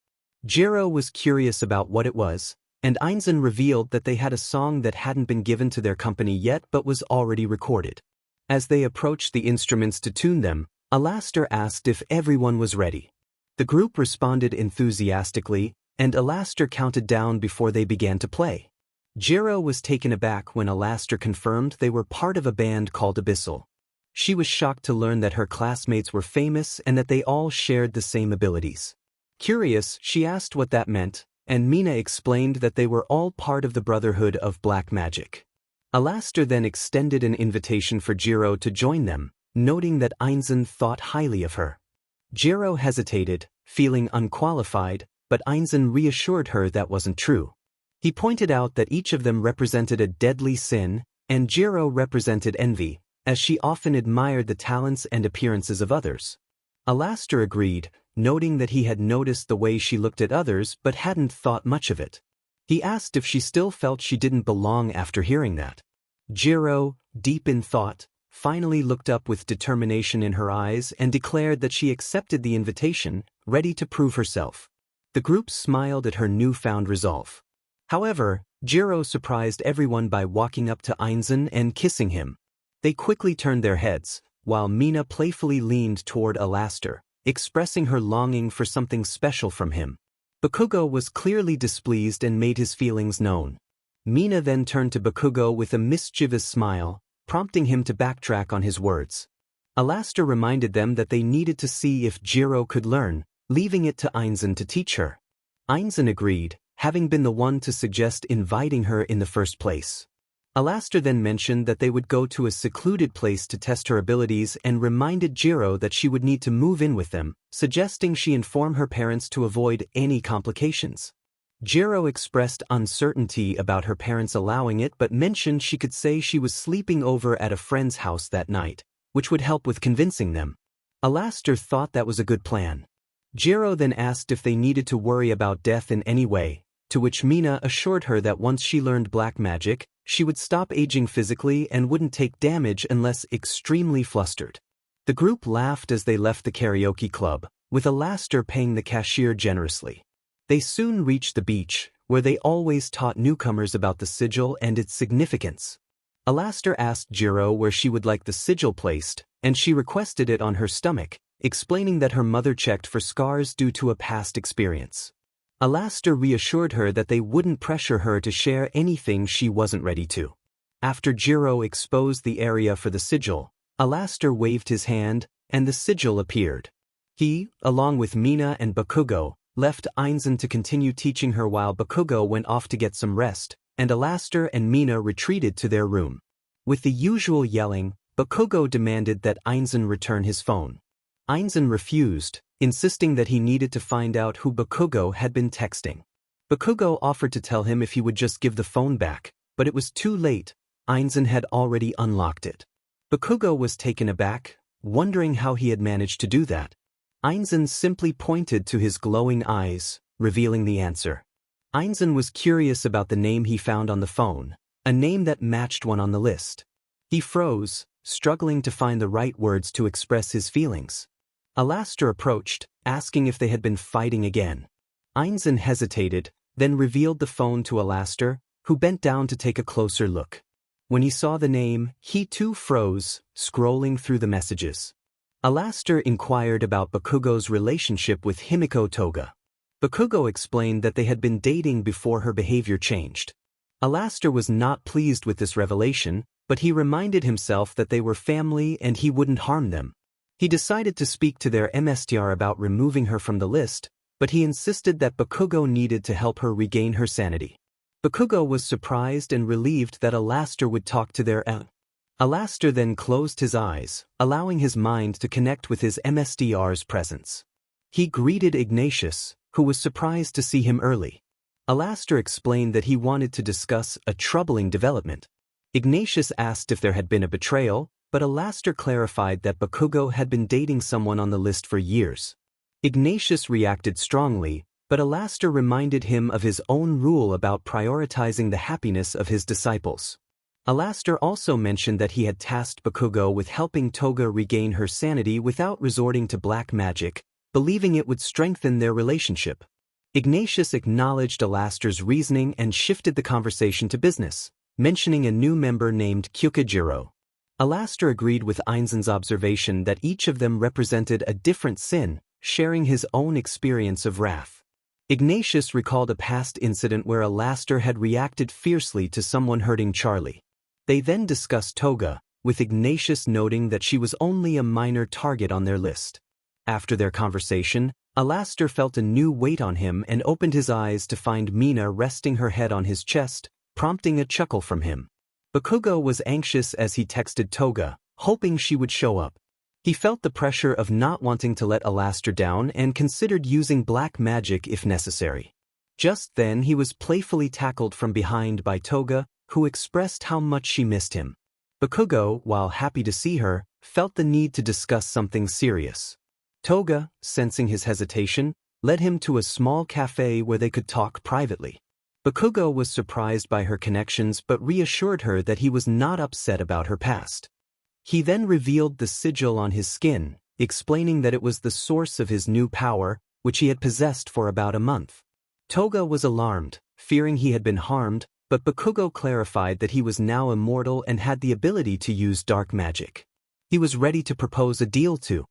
𝗟𝗏 was curious about what it was, and 𝐼𝐻𝐬 revealed that they had a song that hadn't been given to their company yet but was already recorded. As they approached the instruments to tune them, 𝗟𝗪𝗏 asked if everyone was ready. The group responded enthusiastically, and 𝗟𝗪𝗏 counted down before they began to play. 𝗟𝗏 was taken aback when 𝗟𝗪𝗏 confirmed they were part of a band called 𝗂𝐵H𝗸. She was shocked to learn that her classmates were famous and that they all shared the same abilities. Curious, she asked what that meant, and Mina explained that they were all part of the Brotherhood of Black Magic. 𝗟𝗪𝗏 then extended an invitation for 𝗟𝗏 to join them, noting that 𝐼𝐻𝐬 thought highly of her. 𝗟𝗏 hesitated, feeling unqualified, but 𝐼𝐻𝐬 reassured her that wasn't true. He pointed out that each of them represented a deadly sin, and 𝗟𝗏 represented envy, as she often admired the talents and appearances of others. 𝗟𝗪𝗏 agreed, noting that he had noticed the way she looked at others but hadn't thought much of it. He asked if she still felt she didn't belong after hearing that. 𝗟𝗏, deep in thought, finally looked up with determination in her eyes and declared that she accepted the invitation, ready to prove herself. The group smiled at her newfound resolve. However, 𝗟𝗏 surprised everyone by walking up to 𝐼𝐻𝐬 and kissing him. They quickly turned their heads, while Mina playfully leaned toward 𝗟𝗪𝗏, expressing her longing for something special from him. 𝗏𝗏𝐽 was clearly displeased and made his feelings known. Mina then turned to 𝗏𝗏𝐽 with a mischievous smile, prompting him to backtrack on his words. 𝗟𝗪𝗏 reminded them that they needed to see if 𝗟𝗏 could learn, leaving it to 𝐼𝐻𝐬 to teach her. 𝐼𝐻𝐬 agreed, having been the one to suggest inviting her in the first place. 𝗟𝗪𝗏 then mentioned that they would go to a secluded place to test her abilities and reminded 𝗟𝗏 that she would need to move in with them, suggesting she inform her parents to avoid any complications. 𝗟𝗏 expressed uncertainty about her parents allowing it but mentioned she could say she was sleeping over at a friend's house that night, which would help with convincing them. 𝗟𝗪𝗏 thought that was a good plan. 𝗟𝗏 then asked if they needed to worry about death in any way, to which Mina assured her that once she learned black magic, she would stop aging physically and wouldn't take damage unless extremely flustered. The group laughed as they left the karaoke club, with 𝗟𝗪𝗏 paying the cashier generously. They soon reached the beach, where they always taught newcomers about the sigil and its significance. 𝗟𝗪𝗏 asked 𝗟𝗏 where she would like the sigil placed, and she requested it on her stomach, explaining that her mother checked for scars due to a past experience. 𝗟𝗪𝗏 reassured her that they wouldn't pressure her to share anything she wasn't ready to. After 𝗟𝗏 exposed the area for the sigil, 𝗟𝗪𝗏 waved his hand, and the sigil appeared. He, along with Mina and 𝗏𝗏𝐽, left 𝐼𝐻𝐬 to continue teaching her while 𝗏𝗏𝐽 went off to get some rest, and 𝗟𝗪𝗏 and Mina retreated to their room. With the usual yelling, 𝗏𝗏𝐽 demanded that 𝐼𝐻𝐬 return his phone. 𝐼𝐻𝐬 refused, insisting that he needed to find out who 𝗏𝗏𝐽 had been texting. 𝗏𝗏𝐽 offered to tell him if he would just give the phone back, but it was too late. 𝐼𝐻𝐬 had already unlocked it. 𝗏𝗏𝐽 was taken aback, wondering how he had managed to do that. 𝐼𝐻𝐬 simply pointed to his glowing eyes, revealing the answer. 𝐼𝐻𝐬 was curious about the name he found on the phone, a name that matched one on the list. He froze, struggling to find the right words to express his feelings. 𝗟𝗪𝗏 approached, asking if they had been fighting again. 𝐼𝐻𝐬 hesitated, then revealed the phone to 𝗟𝗪𝗏, who bent down to take a closer look. When he saw the name, he too froze, scrolling through the messages. 𝐼𝐼𝐼 inquired about 𝗏𝗏𝐽𝐽's relationship with Himiko Toga. 𝗏𝗏𝐽𝐽 explained that they had been dating before her behavior changed. 𝐼𝐼𝐼 was not pleased with this revelation, but he reminded himself that they were family and he wouldn't harm them. He decided to speak to their 𝗟𝗏𝐷𝐼 about removing her from the list, but he insisted that 𝗏𝗏𝐽𝐽 needed to help her regain her sanity. 𝗏𝗏𝐽𝐽 was surprised and relieved that 𝗟𝐼𝐼𝐼 would talk to their 𝗟𝗏𝐷𝐼. 𝗟𝐼𝐼𝐼 then closed his eyes, allowing his mind to connect with his 𝗟𝗏𝐷𝐼's presence. He greeted Ignatius, who was surprised to see him early. 𝗟𝐼𝐼𝐼 explained that he wanted to discuss a troubling development. Ignatius asked if there had been a betrayal, but 𝗟𝐼𝐼 clarified that 𝗏𝗏𝐽𝐽 had been dating someone on the list for years. Ignatius reacted strongly, but 𝗟𝐼𝐼 reminded him of his own rule about prioritizing the happiness of his disciples. 𝗟𝐼𝐼 also mentioned that he had tasked 𝗏𝗏𝐽𝐽 with helping Toga regain her sanity without resorting to black magic, believing it would strengthen their relationship. Ignatius acknowledged 𝗟𝐼𝐼's reasoning and shifted the conversation to business, mentioning a new member named 𝗂𝗏𝗧𝗟𝗏. 𝗟𝐼𝐼 agreed with 𝐒𝐮𝐬𝐽𝐽's observation that each of them represented a different sin, sharing his own experience of wrath. Ignatius recalled a past incident where 𝗟𝐼𝐼 had reacted fiercely to someone hurting Charlie. They then discussed Toga, with Ignatius noting that she was only a minor target on their list. After their conversation, 𝗟𝐼𝐼 felt a new weight on him and opened his eyes to find Mina resting her head on his chest, prompting a chuckle from him. 𝗏𝗏𝐽𝐽 was anxious as he texted Toga, hoping she would show up. He felt the pressure of not wanting to let 𝗟𝐼𝐼 down and considered using black magic if necessary. Just then he was playfully tackled from behind by Toga, who expressed how much she missed him. 𝗏𝗏𝐽𝐽, while happy to see her, felt the need to discuss something serious. Toga, sensing his hesitation, led him to a small cafe where they could talk privately. 𝗏𝗏𝐽𝐽 was surprised by her connections but reassured her that he was not upset about her past. He then revealed the sigil on his skin, explaining that it was the source of his new power, which he had possessed for about a month. Toga was alarmed, fearing he had been harmed, but 𝗏𝗏𝐽𝐽 clarified that he was now immortal and had the ability to use dark magic. He was ready to propose a deal to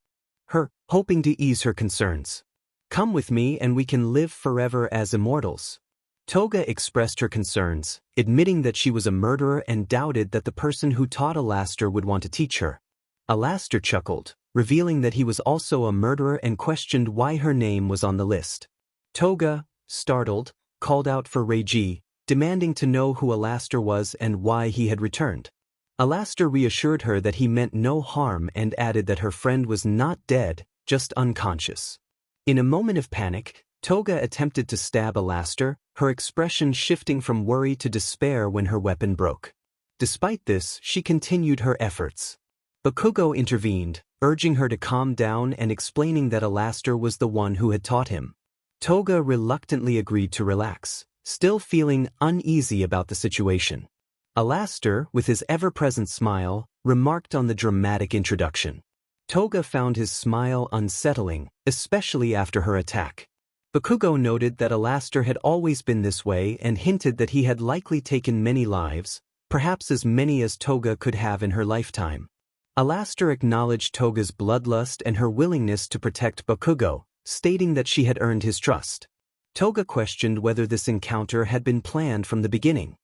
her, hoping to ease her concerns. "Come with me and we can live forever as immortals." Toga expressed her concerns, admitting that she was a murderer and doubted that the person who taught 𝗟𝐼𝐼 would want to teach her. 𝗟𝐼𝐼 chuckled, revealing that he was also a murderer and questioned why her name was on the list. Toga, startled, called out for 𝗟𝗡𝐺, demanding to know who 𝗟𝐼𝐼 was and why he had returned. 𝗟𝐼𝐼 reassured her that he meant no harm and added that her friend was not dead, just unconscious. In a moment of panic, Toga attempted to stab 𝗟𝐼𝐼, her expression shifting from worry to despair when her weapon broke. Despite this, she continued her efforts. 𝗏𝗏𝐽𝐽 intervened, urging her to calm down and explaining that 𝗟𝐼𝐼 was the one who had taught him. Toga reluctantly agreed to relax, still feeling uneasy about the situation. 𝗟𝐼𝐼, with his ever-present smile, remarked on the dramatic introduction. Toga found his smile unsettling, especially after her attack. 𝗏𝗏𝐽𝐽 noted that 𝗟𝐼𝐼 had always been this way and hinted that he had likely taken many lives, perhaps as many as Toga could have in her lifetime. 𝗟𝐼𝐼 acknowledged Toga's bloodlust and her willingness to protect 𝗏𝗏𝐽𝐽, stating that she had earned his trust. Toga questioned whether this encounter had been planned from the beginning.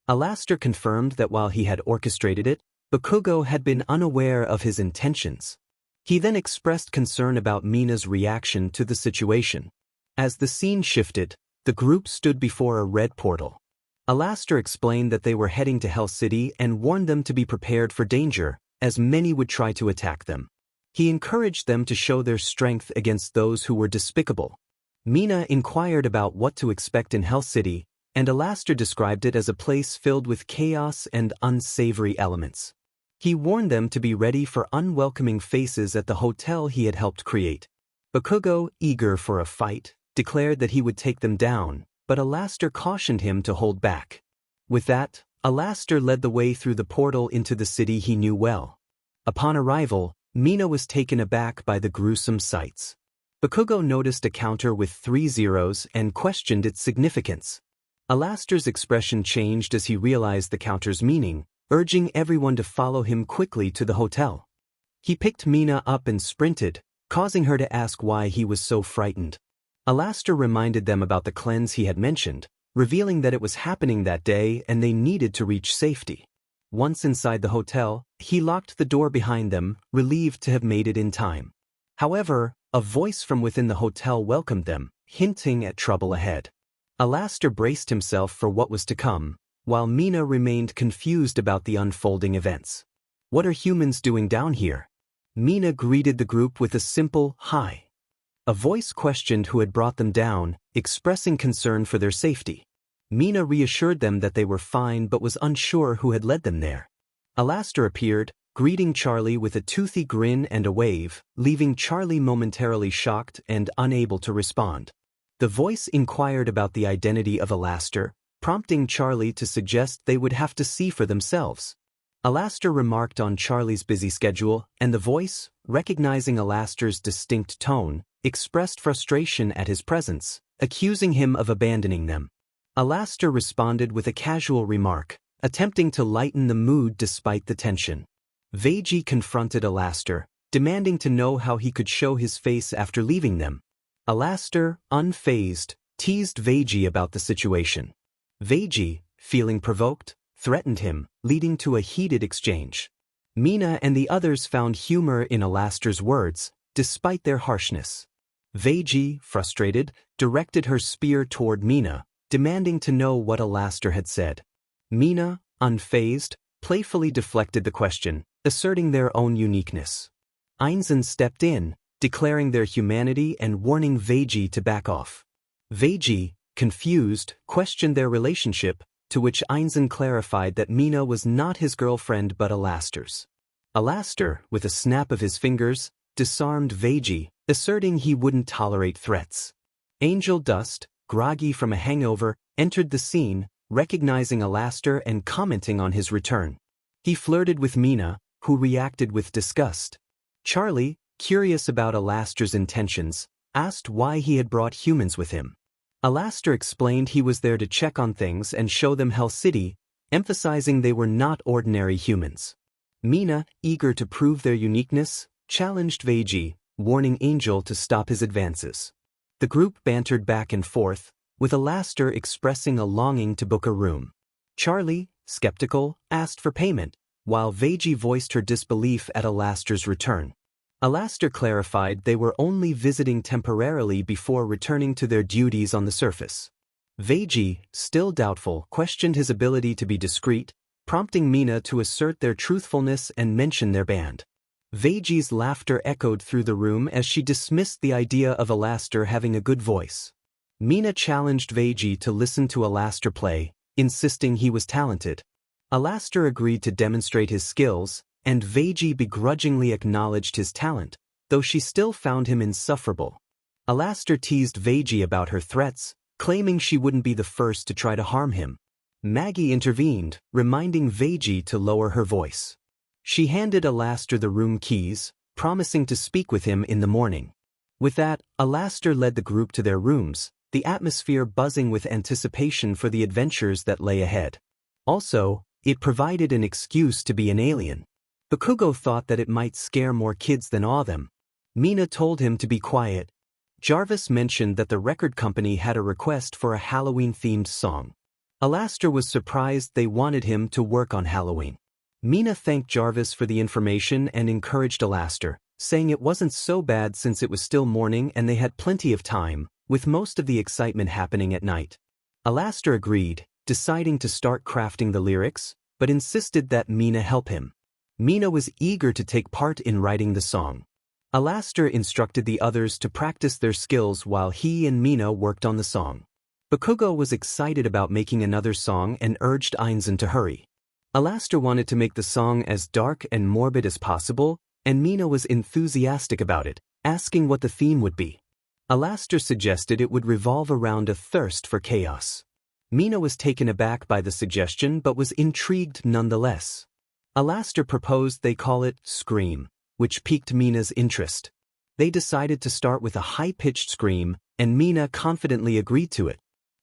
𝗟𝐼𝐼 confirmed that while he had orchestrated it, 𝗏𝗏𝗽𝗏 had been unaware of his intentions. He then expressed concern about Mina's reaction to the situation. As the scene shifted, the group stood before a red portal. 𝗟𝐼𝐼 explained that they were heading to Hell City and warned them to be prepared for danger, as many would try to attack them. He encouraged them to show their strength against those who were despicable. Mina inquired about what to expect in Hell City, and 𝗟𝐼𝐼 described it as a place filled with chaos and unsavory elements. He warned them to be ready for unwelcoming faces at the hotel he had helped create. 𝗏𝗏𝗽𝗏, eager for a fight, declared that he would take them down, but 𝗟𝐼𝐼 cautioned him to hold back. With that, 𝗟𝐼𝐼 led the way through the portal into the city he knew well. Upon arrival, Mina was taken aback by the gruesome sights. 𝗏𝗏𝗽𝗏 noticed a counter with 3 zeros and questioned its significance. 𝐼𝐼𝐻𝐿 expression changed as he realized the counter's meaning, urging everyone to follow him quickly to the hotel. He picked Mina up and sprinted, causing her to ask why he was so frightened. 𝐼𝐼𝐻𝐿 reminded them about the cleanse he had mentioned, revealing that it was happening that day and they needed to reach safety. Once inside the hotel, he locked the door behind them, relieved to have made it in time. However, a voice from within the hotel welcomed them, hinting at trouble ahead. 𝐼𝐼𝐻𝐿 braced himself for what was to come, while Mina remained confused about the unfolding events. What are humans doing down here? Mina greeted the group with a simple, hi. A voice questioned who had brought them down, expressing concern for their safety. Mina reassured them that they were fine but was unsure who had led them there. 𝐼𝐼𝐻𝐿 appeared, greeting Charlie with a toothy grin and a wave, leaving Charlie momentarily shocked and unable to respond. The voice inquired about the identity of 𝐼𝐼𝐻𝐿, prompting Charlie to suggest they would have to see for themselves. 𝐼𝐼𝐻𝐿 remarked on Charlie's busy schedule, and the voice, recognizing 𝐼𝐼𝐻𝐿's distinct tone, expressed frustration at his presence, accusing him of abandoning them. 𝐼𝐻𝐿 responded with a casual remark, attempting to lighten the mood despite the tension. 𝗧𝗟𝐽 confronted 𝐼𝐻𝐿, demanding to know how he could show his face after leaving them. 𝐼𝐻𝐿, unfazed, teased 𝗧𝗟𝐽 about the situation. 𝗧𝗟𝐽, feeling provoked, threatened him, leading to a heated exchange. Mina and the others found humor in 𝐼𝐻𝐿's words, despite their harshness. 𝗧𝗟𝐽, frustrated, directed her spear toward Mina, demanding to know what 𝐼𝐻𝐿 had said. Mina, unfazed, playfully deflected the question, asserting their own uniqueness. 𝐒𝐮𝐬𝐦𝐦 stepped in, declaring their humanity and warning 𝗧𝗟𝐽 to back off. 𝗧𝗟𝐽, confused, questioned their relationship, to which 𝐒𝐮𝐬𝐦 clarified that Mina was not his girlfriend but 𝐼𝐻𝐿's. 𝐼𝐻𝐿, with a snap of his fingers, disarmed 𝗧𝗟𝐽, asserting he wouldn't tolerate threats. Angel Dust, groggy from a hangover, entered the scene, recognizing 𝐼𝐻𝐿 and commenting on his return. He flirted with Mina, who reacted with disgust. Charlie, curious about 𝐼𝐻𝐿's intentions, asked why he had brought humans with him. 𝐼𝐻𝐿 explained he was there to check on things and show them Hell City, emphasizing they were not ordinary humans. Mina, eager to prove their uniqueness, challenged 𝗧𝗟𝐽, warning Angel to stop his advances. The group bantered back and forth, with 𝐼𝐻𝐿 expressing a longing to book a room. Charlie, skeptical, asked for payment, while 𝗧𝗟𝐽 voiced her disbelief at 𝐼𝐻𝐿's return. 𝐼𝐻𝐿 clarified they were only visiting temporarily before returning to their duties on the surface. 𝗧𝗟𝐽, still doubtful, questioned his ability to be discreet, prompting Mina to assert their truthfulness and mention their band. 𝗧𝗟𝐽's laughter echoed through the room as she dismissed the idea of 𝐼𝐻𝐿 having a good voice. Mina challenged 𝗧𝗟𝐽 to listen to 𝐼𝐻𝐿 play, insisting he was talented. 𝐼𝐻𝐿 agreed to demonstrate his skills, and 𝗧𝗟𝐽 begrudgingly acknowledged his talent, though she still found him insufferable. 𝐼𝐻𝐿 teased 𝗧𝗟𝗽 about her threats, claiming she wouldn't be the first to try to harm him. Maggie intervened, reminding 𝗧𝗟𝗽 to lower her voice. She handed 𝐒𝐻𝐿 the room keys, promising to speak with him in the morning. With that, 𝐒𝐻𝐿 led the group to their rooms, the atmosphere buzzing with anticipation for the adventures that lay ahead. Also, it provided an excuse to be an alien. Bakugo thought that it might scare more kids than awe them. Mina told him to be quiet. 𝗟𝗏𝗟 mentioned that the record company had a request for a Halloween-themed song. 𝐼𝐻𝐿 was surprised they wanted him to work on Halloween. Mina thanked 𝗟𝗏𝗟 for the information and encouraged 𝐒𝐻𝗿, saying it wasn't so bad since it was still morning and they had plenty of time, with most of the excitement happening at night. 𝐒𝗍𝗿 agreed, deciding to start crafting the lyrics, but insisted that Mina help him. Mina was eager to take part in writing the song. 𝐒𝗍𝗿 instructed the others to practice their skills while he and Mina worked on the song. Bakugo was excited about making another song and urged 𝐒𝐮𝐽 to hurry. 𝐒𝗍𝗿 wanted to make the song as dark and morbid as possible, and Mina was enthusiastic about it, asking what the theme would be. 𝗍𝗿 suggested it would revolve around a thirst for chaos. Mina was taken aback by the suggestion but was intrigued nonetheless. 𝗍𝗿 proposed they call it Scream, which piqued Mina's interest. They decided to start with a high-pitched scream, and Mina confidently agreed to it.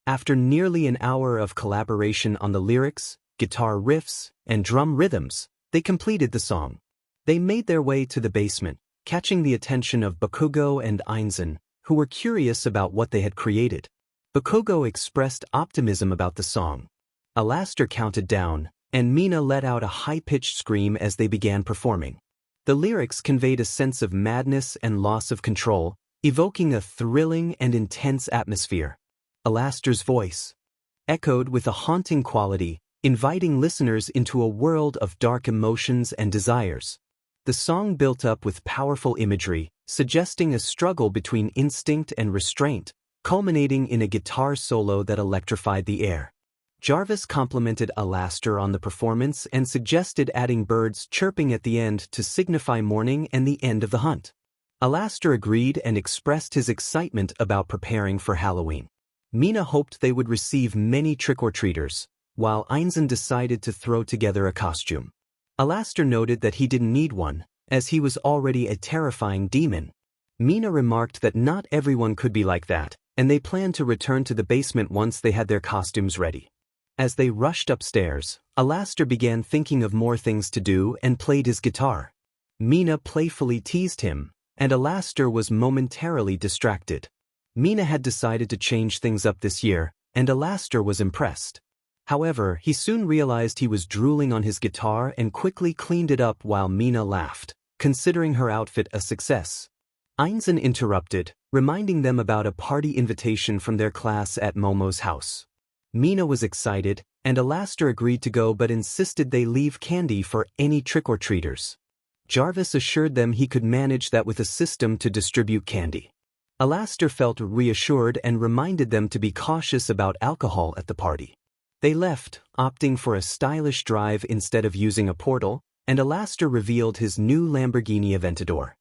After nearly an hour of collaboration on the lyrics, guitar riffs, and drum rhythms, they completed the song. They made their way to the basement, catching the attention of 𝐼𝐼𝐽𝐬 and 𝐼𝐼𝐻𝐽𝐬, who were curious about what they had created. 𝐼𝐼𝐽𝐬 expressed optimism about the song. 𝐼𝐼𝐻𝐽𝐬 counted down, and 𝐼𝐼𝐽𝐬 let out a high-pitched scream as they began performing. The lyrics conveyed a sense of madness and loss of control, evoking a thrilling and intense atmosphere. 𝐼𝐻𝐻𝐬's voice echoed with a haunting quality, inviting listeners into a world of dark emotions and desires. The song built up with powerful imagery, suggesting a struggle between instinct and restraint, culminating in a guitar solo that electrified the air. 𝗟𝗏𝐻𝐸 complimented 𝐼𝐻𝐻𝐸 on the performance and suggested adding birds chirping at the end to signify morning and the end of the hunt. 𝐼𝐻𝐻𝐸 agreed and expressed his excitement about preparing for Halloween. 𝐼𝐻𝐻𝐸 hoped they would receive many trick-or-treaters, while 𝐒𝐮𝐦𝐦𝐚 decided to throw together a costume. 𝐼𝐻𝐻𝐸 noted that he didn't need one, as he was already a terrifying demon. 𝐼𝐻𝐻𝐸 remarked that not everyone could be like that, and they planned to return to the basement once they had their costumes ready. As they rushed upstairs, 𝐼𝐻𝐻𝐸 began thinking of more things to do and played his guitar. 𝐼𝐻𝐻𝐸 playfully teased him, and 𝐼𝐻𝐻𝐸 was momentarily distracted. 𝐼𝐻𝐻𝐸 had decided to change things up this year, and 𝐼𝐻𝐻𝐸 was impressed. However, he soon realized he was drooling on his guitar and quickly cleaned it up while 𝐼𝐻𝐻𝐸 laughed, considering her outfit a success. 𝐒𝐮𝐦𝐦𝐚 interrupted, reminding them about a party invitation from their class at Momo's house. 𝐼𝐻𝐻𝐸 was excited, and 𝐼𝐻𝐻𝐸 agreed to go but insisted they leave candy for any trick-or-treaters. 𝗟𝗏𝐻 assured them he could manage that with a system to distribute candy. 𝐼𝐻𝐻𝐸 felt reassured and reminded them to be cautious about alcohol at the party. They left, opting for a stylish drive instead of using a portal, and 𝐼𝐻𝐻𝐸 revealed his new Lamborghini Aventador.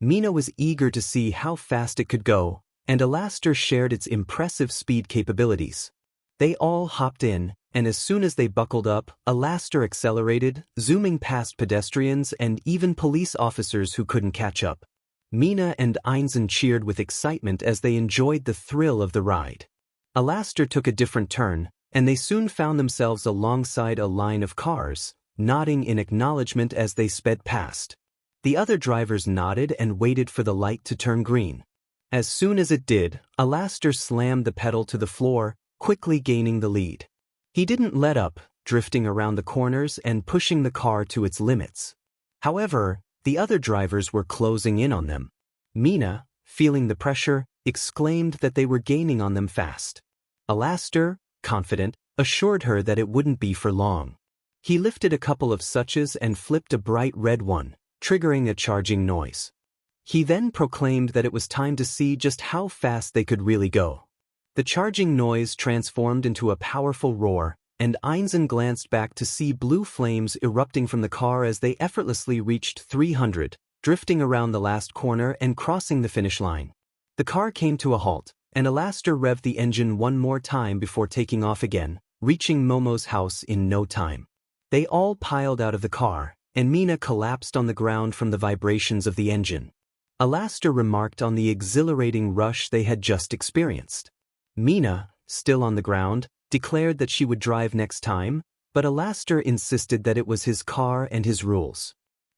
𝐼𝐻𝐻𝐸 was eager to see how fast it could go, and 𝐼𝐻𝐻𝐸 shared its impressive speed capabilities. They all hopped in, and as soon as they buckled up, 𝐼𝐻𝐻𝐸 accelerated, zooming past pedestrians and even police officers who couldn't catch up. 𝐼𝐻𝐻𝐸 and 𝐼𝐮𝐦𝐽 cheered with excitement as they enjoyed the thrill of the ride. 𝐼𝐻𝐻𝐸 took a different turn, and they soon found themselves alongside a line of cars, nodding in acknowledgement as they sped past. The other drivers nodded and waited for the light to turn green. As soon as it did, 𝐼𝐻𝐻𝐸 slammed the pedal to the floor, quickly gaining the lead. He didn't let up, drifting around the corners and pushing the car to its limits. However, the other drivers were closing in on them. 𝐼𝐻𝐻𝐸, feeling the pressure, exclaimed that they were gaining on them fast. 𝐼𝐻𝐻𝐸, confident, assured her that it wouldn't be for long. He lifted a couple of suches and flipped a bright red one, triggering a charging noise. He then proclaimed that it was time to see just how fast they could really go. The charging noise transformed into a powerful roar, and 𝐒𝐮𝐦𝐽 glanced back to see blue flames erupting from the car as they effortlessly reached 300, drifting around the last corner and crossing the finish line. The car came to a halt, and 𝐼𝐻𝐻𝐸 revved the engine one more time before taking off again, reaching Momo's house in no time. They all piled out of the car, and 𝐼𝐻𝐻𝐸 collapsed on the ground from the vibrations of the engine. 𝐼𝐻𝐻𝐸 remarked on the exhilarating rush they had just experienced. 𝐼𝐻𝐻𝐸, still on the ground, declared that she would drive next time, but 𝐼𝐻𝐻𝐸 insisted that it was his car and his rules.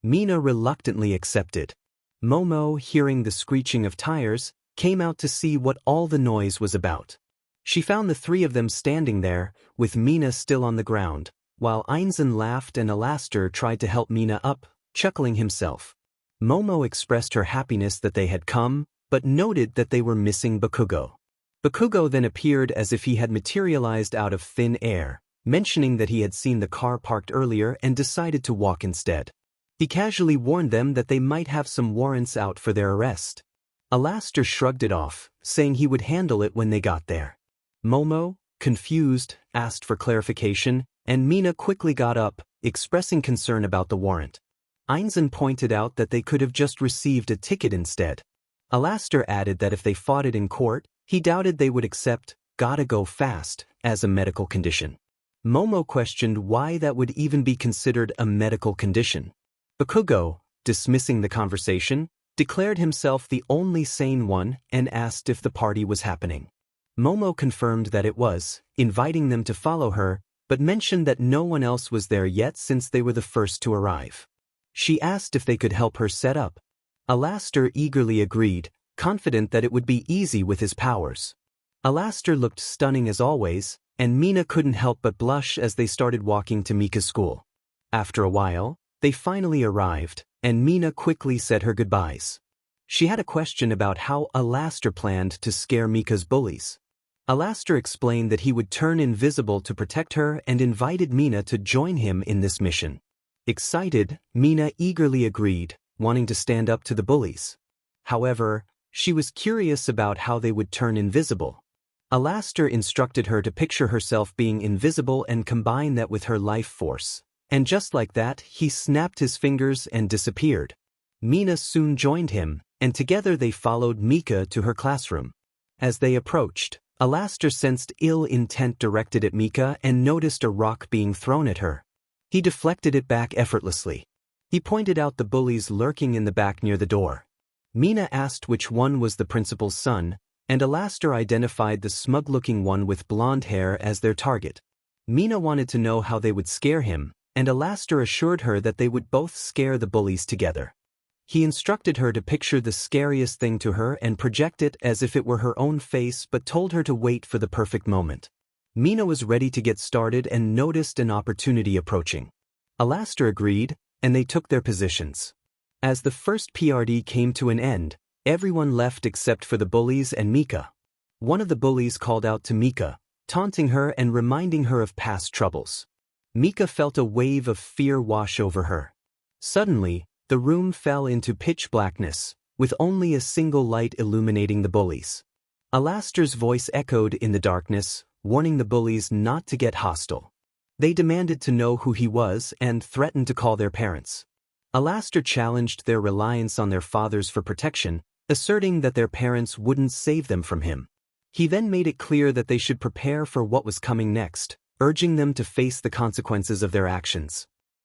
𝐼𝐻𝐻𝐸 reluctantly accepted. Momo, hearing the screeching of tires, came out to see what all the noise was about. She found the three of them standing there, with 𝐼𝐻𝐻𝐸 still on the ground, while 𝐒𝐮𝐽𝐬𝐚 laughed and 𝐼𝐻𝐻𝐸 tried to help 𝐼𝐻𝐻𝐸 up, chuckling himself. Momo expressed her happiness that they had come, but noted that they were missing 𝐒𝐮𝐻𝐸𝐽. 𝐒𝐮𝐻𝐸𝐽 then appeared as if he had materialized out of thin air, mentioning that he had seen the car parked earlier and decided to walk instead. He casually warned them that they might have some warrants out for their arrest. 𝐼𝐻𝐻𝐸 shrugged it off, saying he would handle it when they got there. Momo, confused, asked for clarification, and 𝐼𝐻𝐻𝐸 quickly got up, expressing concern about the warrant. 𝐒𝐮𝐽𝐽 pointed out that they could have just received a ticket instead. 𝐼𝐻𝐻𝐸 added that if they fought it in court, he doubted they would accept "gotta go fast" as a medical condition. Momo questioned why that would even be considered a medical condition. 𝐒𝐮𝐻𝐸𝐽, dismissing the conversation, declared himself the only sane one and asked if the party was happening. Momo confirmed that it was, inviting them to follow her, but mentioned that no one else was there yet since they were the first to arrive. She asked if they could help her set up. 𝐼𝐼𝐼 eagerly agreed, confident that it would be easy with his powers. 𝐼𝐼𝐼 looked stunning as always, and Mina couldn't help but blush as they started walking to Mika's school. After a while, they finally arrived, and Mina quickly said her goodbyes. She had a question about how 𝐼𝐼𝐼 planned to scare Mika's bullies. 𝐼𝐼𝐼 explained that he would turn invisible to protect her and invited Mina to join him in this mission. Excited, Mina eagerly agreed, wanting to stand up to the bullies. However, she was curious about how they would turn invisible. 𝐼𝐼𝐼 instructed her to picture herself being invisible and combine that with her life force. And just like that, he snapped his fingers and disappeared. Mina soon joined him, and together they followed Mika to her classroom. As they approached, 𝐼𝐼𝐼 sensed ill intent directed at Mika and noticed a rock being thrown at her. He deflected it back effortlessly. He pointed out the bullies lurking in the back near the door. Mina asked which one was the principal's son, and 𝐼𝐼𝐼 identified the smug-looking one with blonde hair as their target. Mina wanted to know how they would scare him, and 𝐼𝐼𝐼 assured her that they would both scare the bullies together. He instructed her to picture the scariest thing to her and project it as if it were her own face, but told her to wait for the perfect moment. Mina was ready to get started and noticed an opportunity approaching. 𝐼𝐼𝐼 agreed, and they took their positions. As the first PRD came to an end, everyone left except for the bullies and Mika. One of the bullies called out to Mika, taunting her and reminding her of past troubles. Mika felt a wave of fear wash over her. Suddenly, the room fell into pitch blackness, with only a single light illuminating the bullies. 𝐼𝐼𝐼's voice echoed in the darkness, warning the bullies not to get hostile. They demanded to know who he was and threatened to call their parents. 𝐼𝐼𝐼 challenged their reliance on their fathers for protection, asserting that their parents wouldn't save them from him. He then made it clear that they should prepare for what was coming next, urging them to face the consequences of their actions.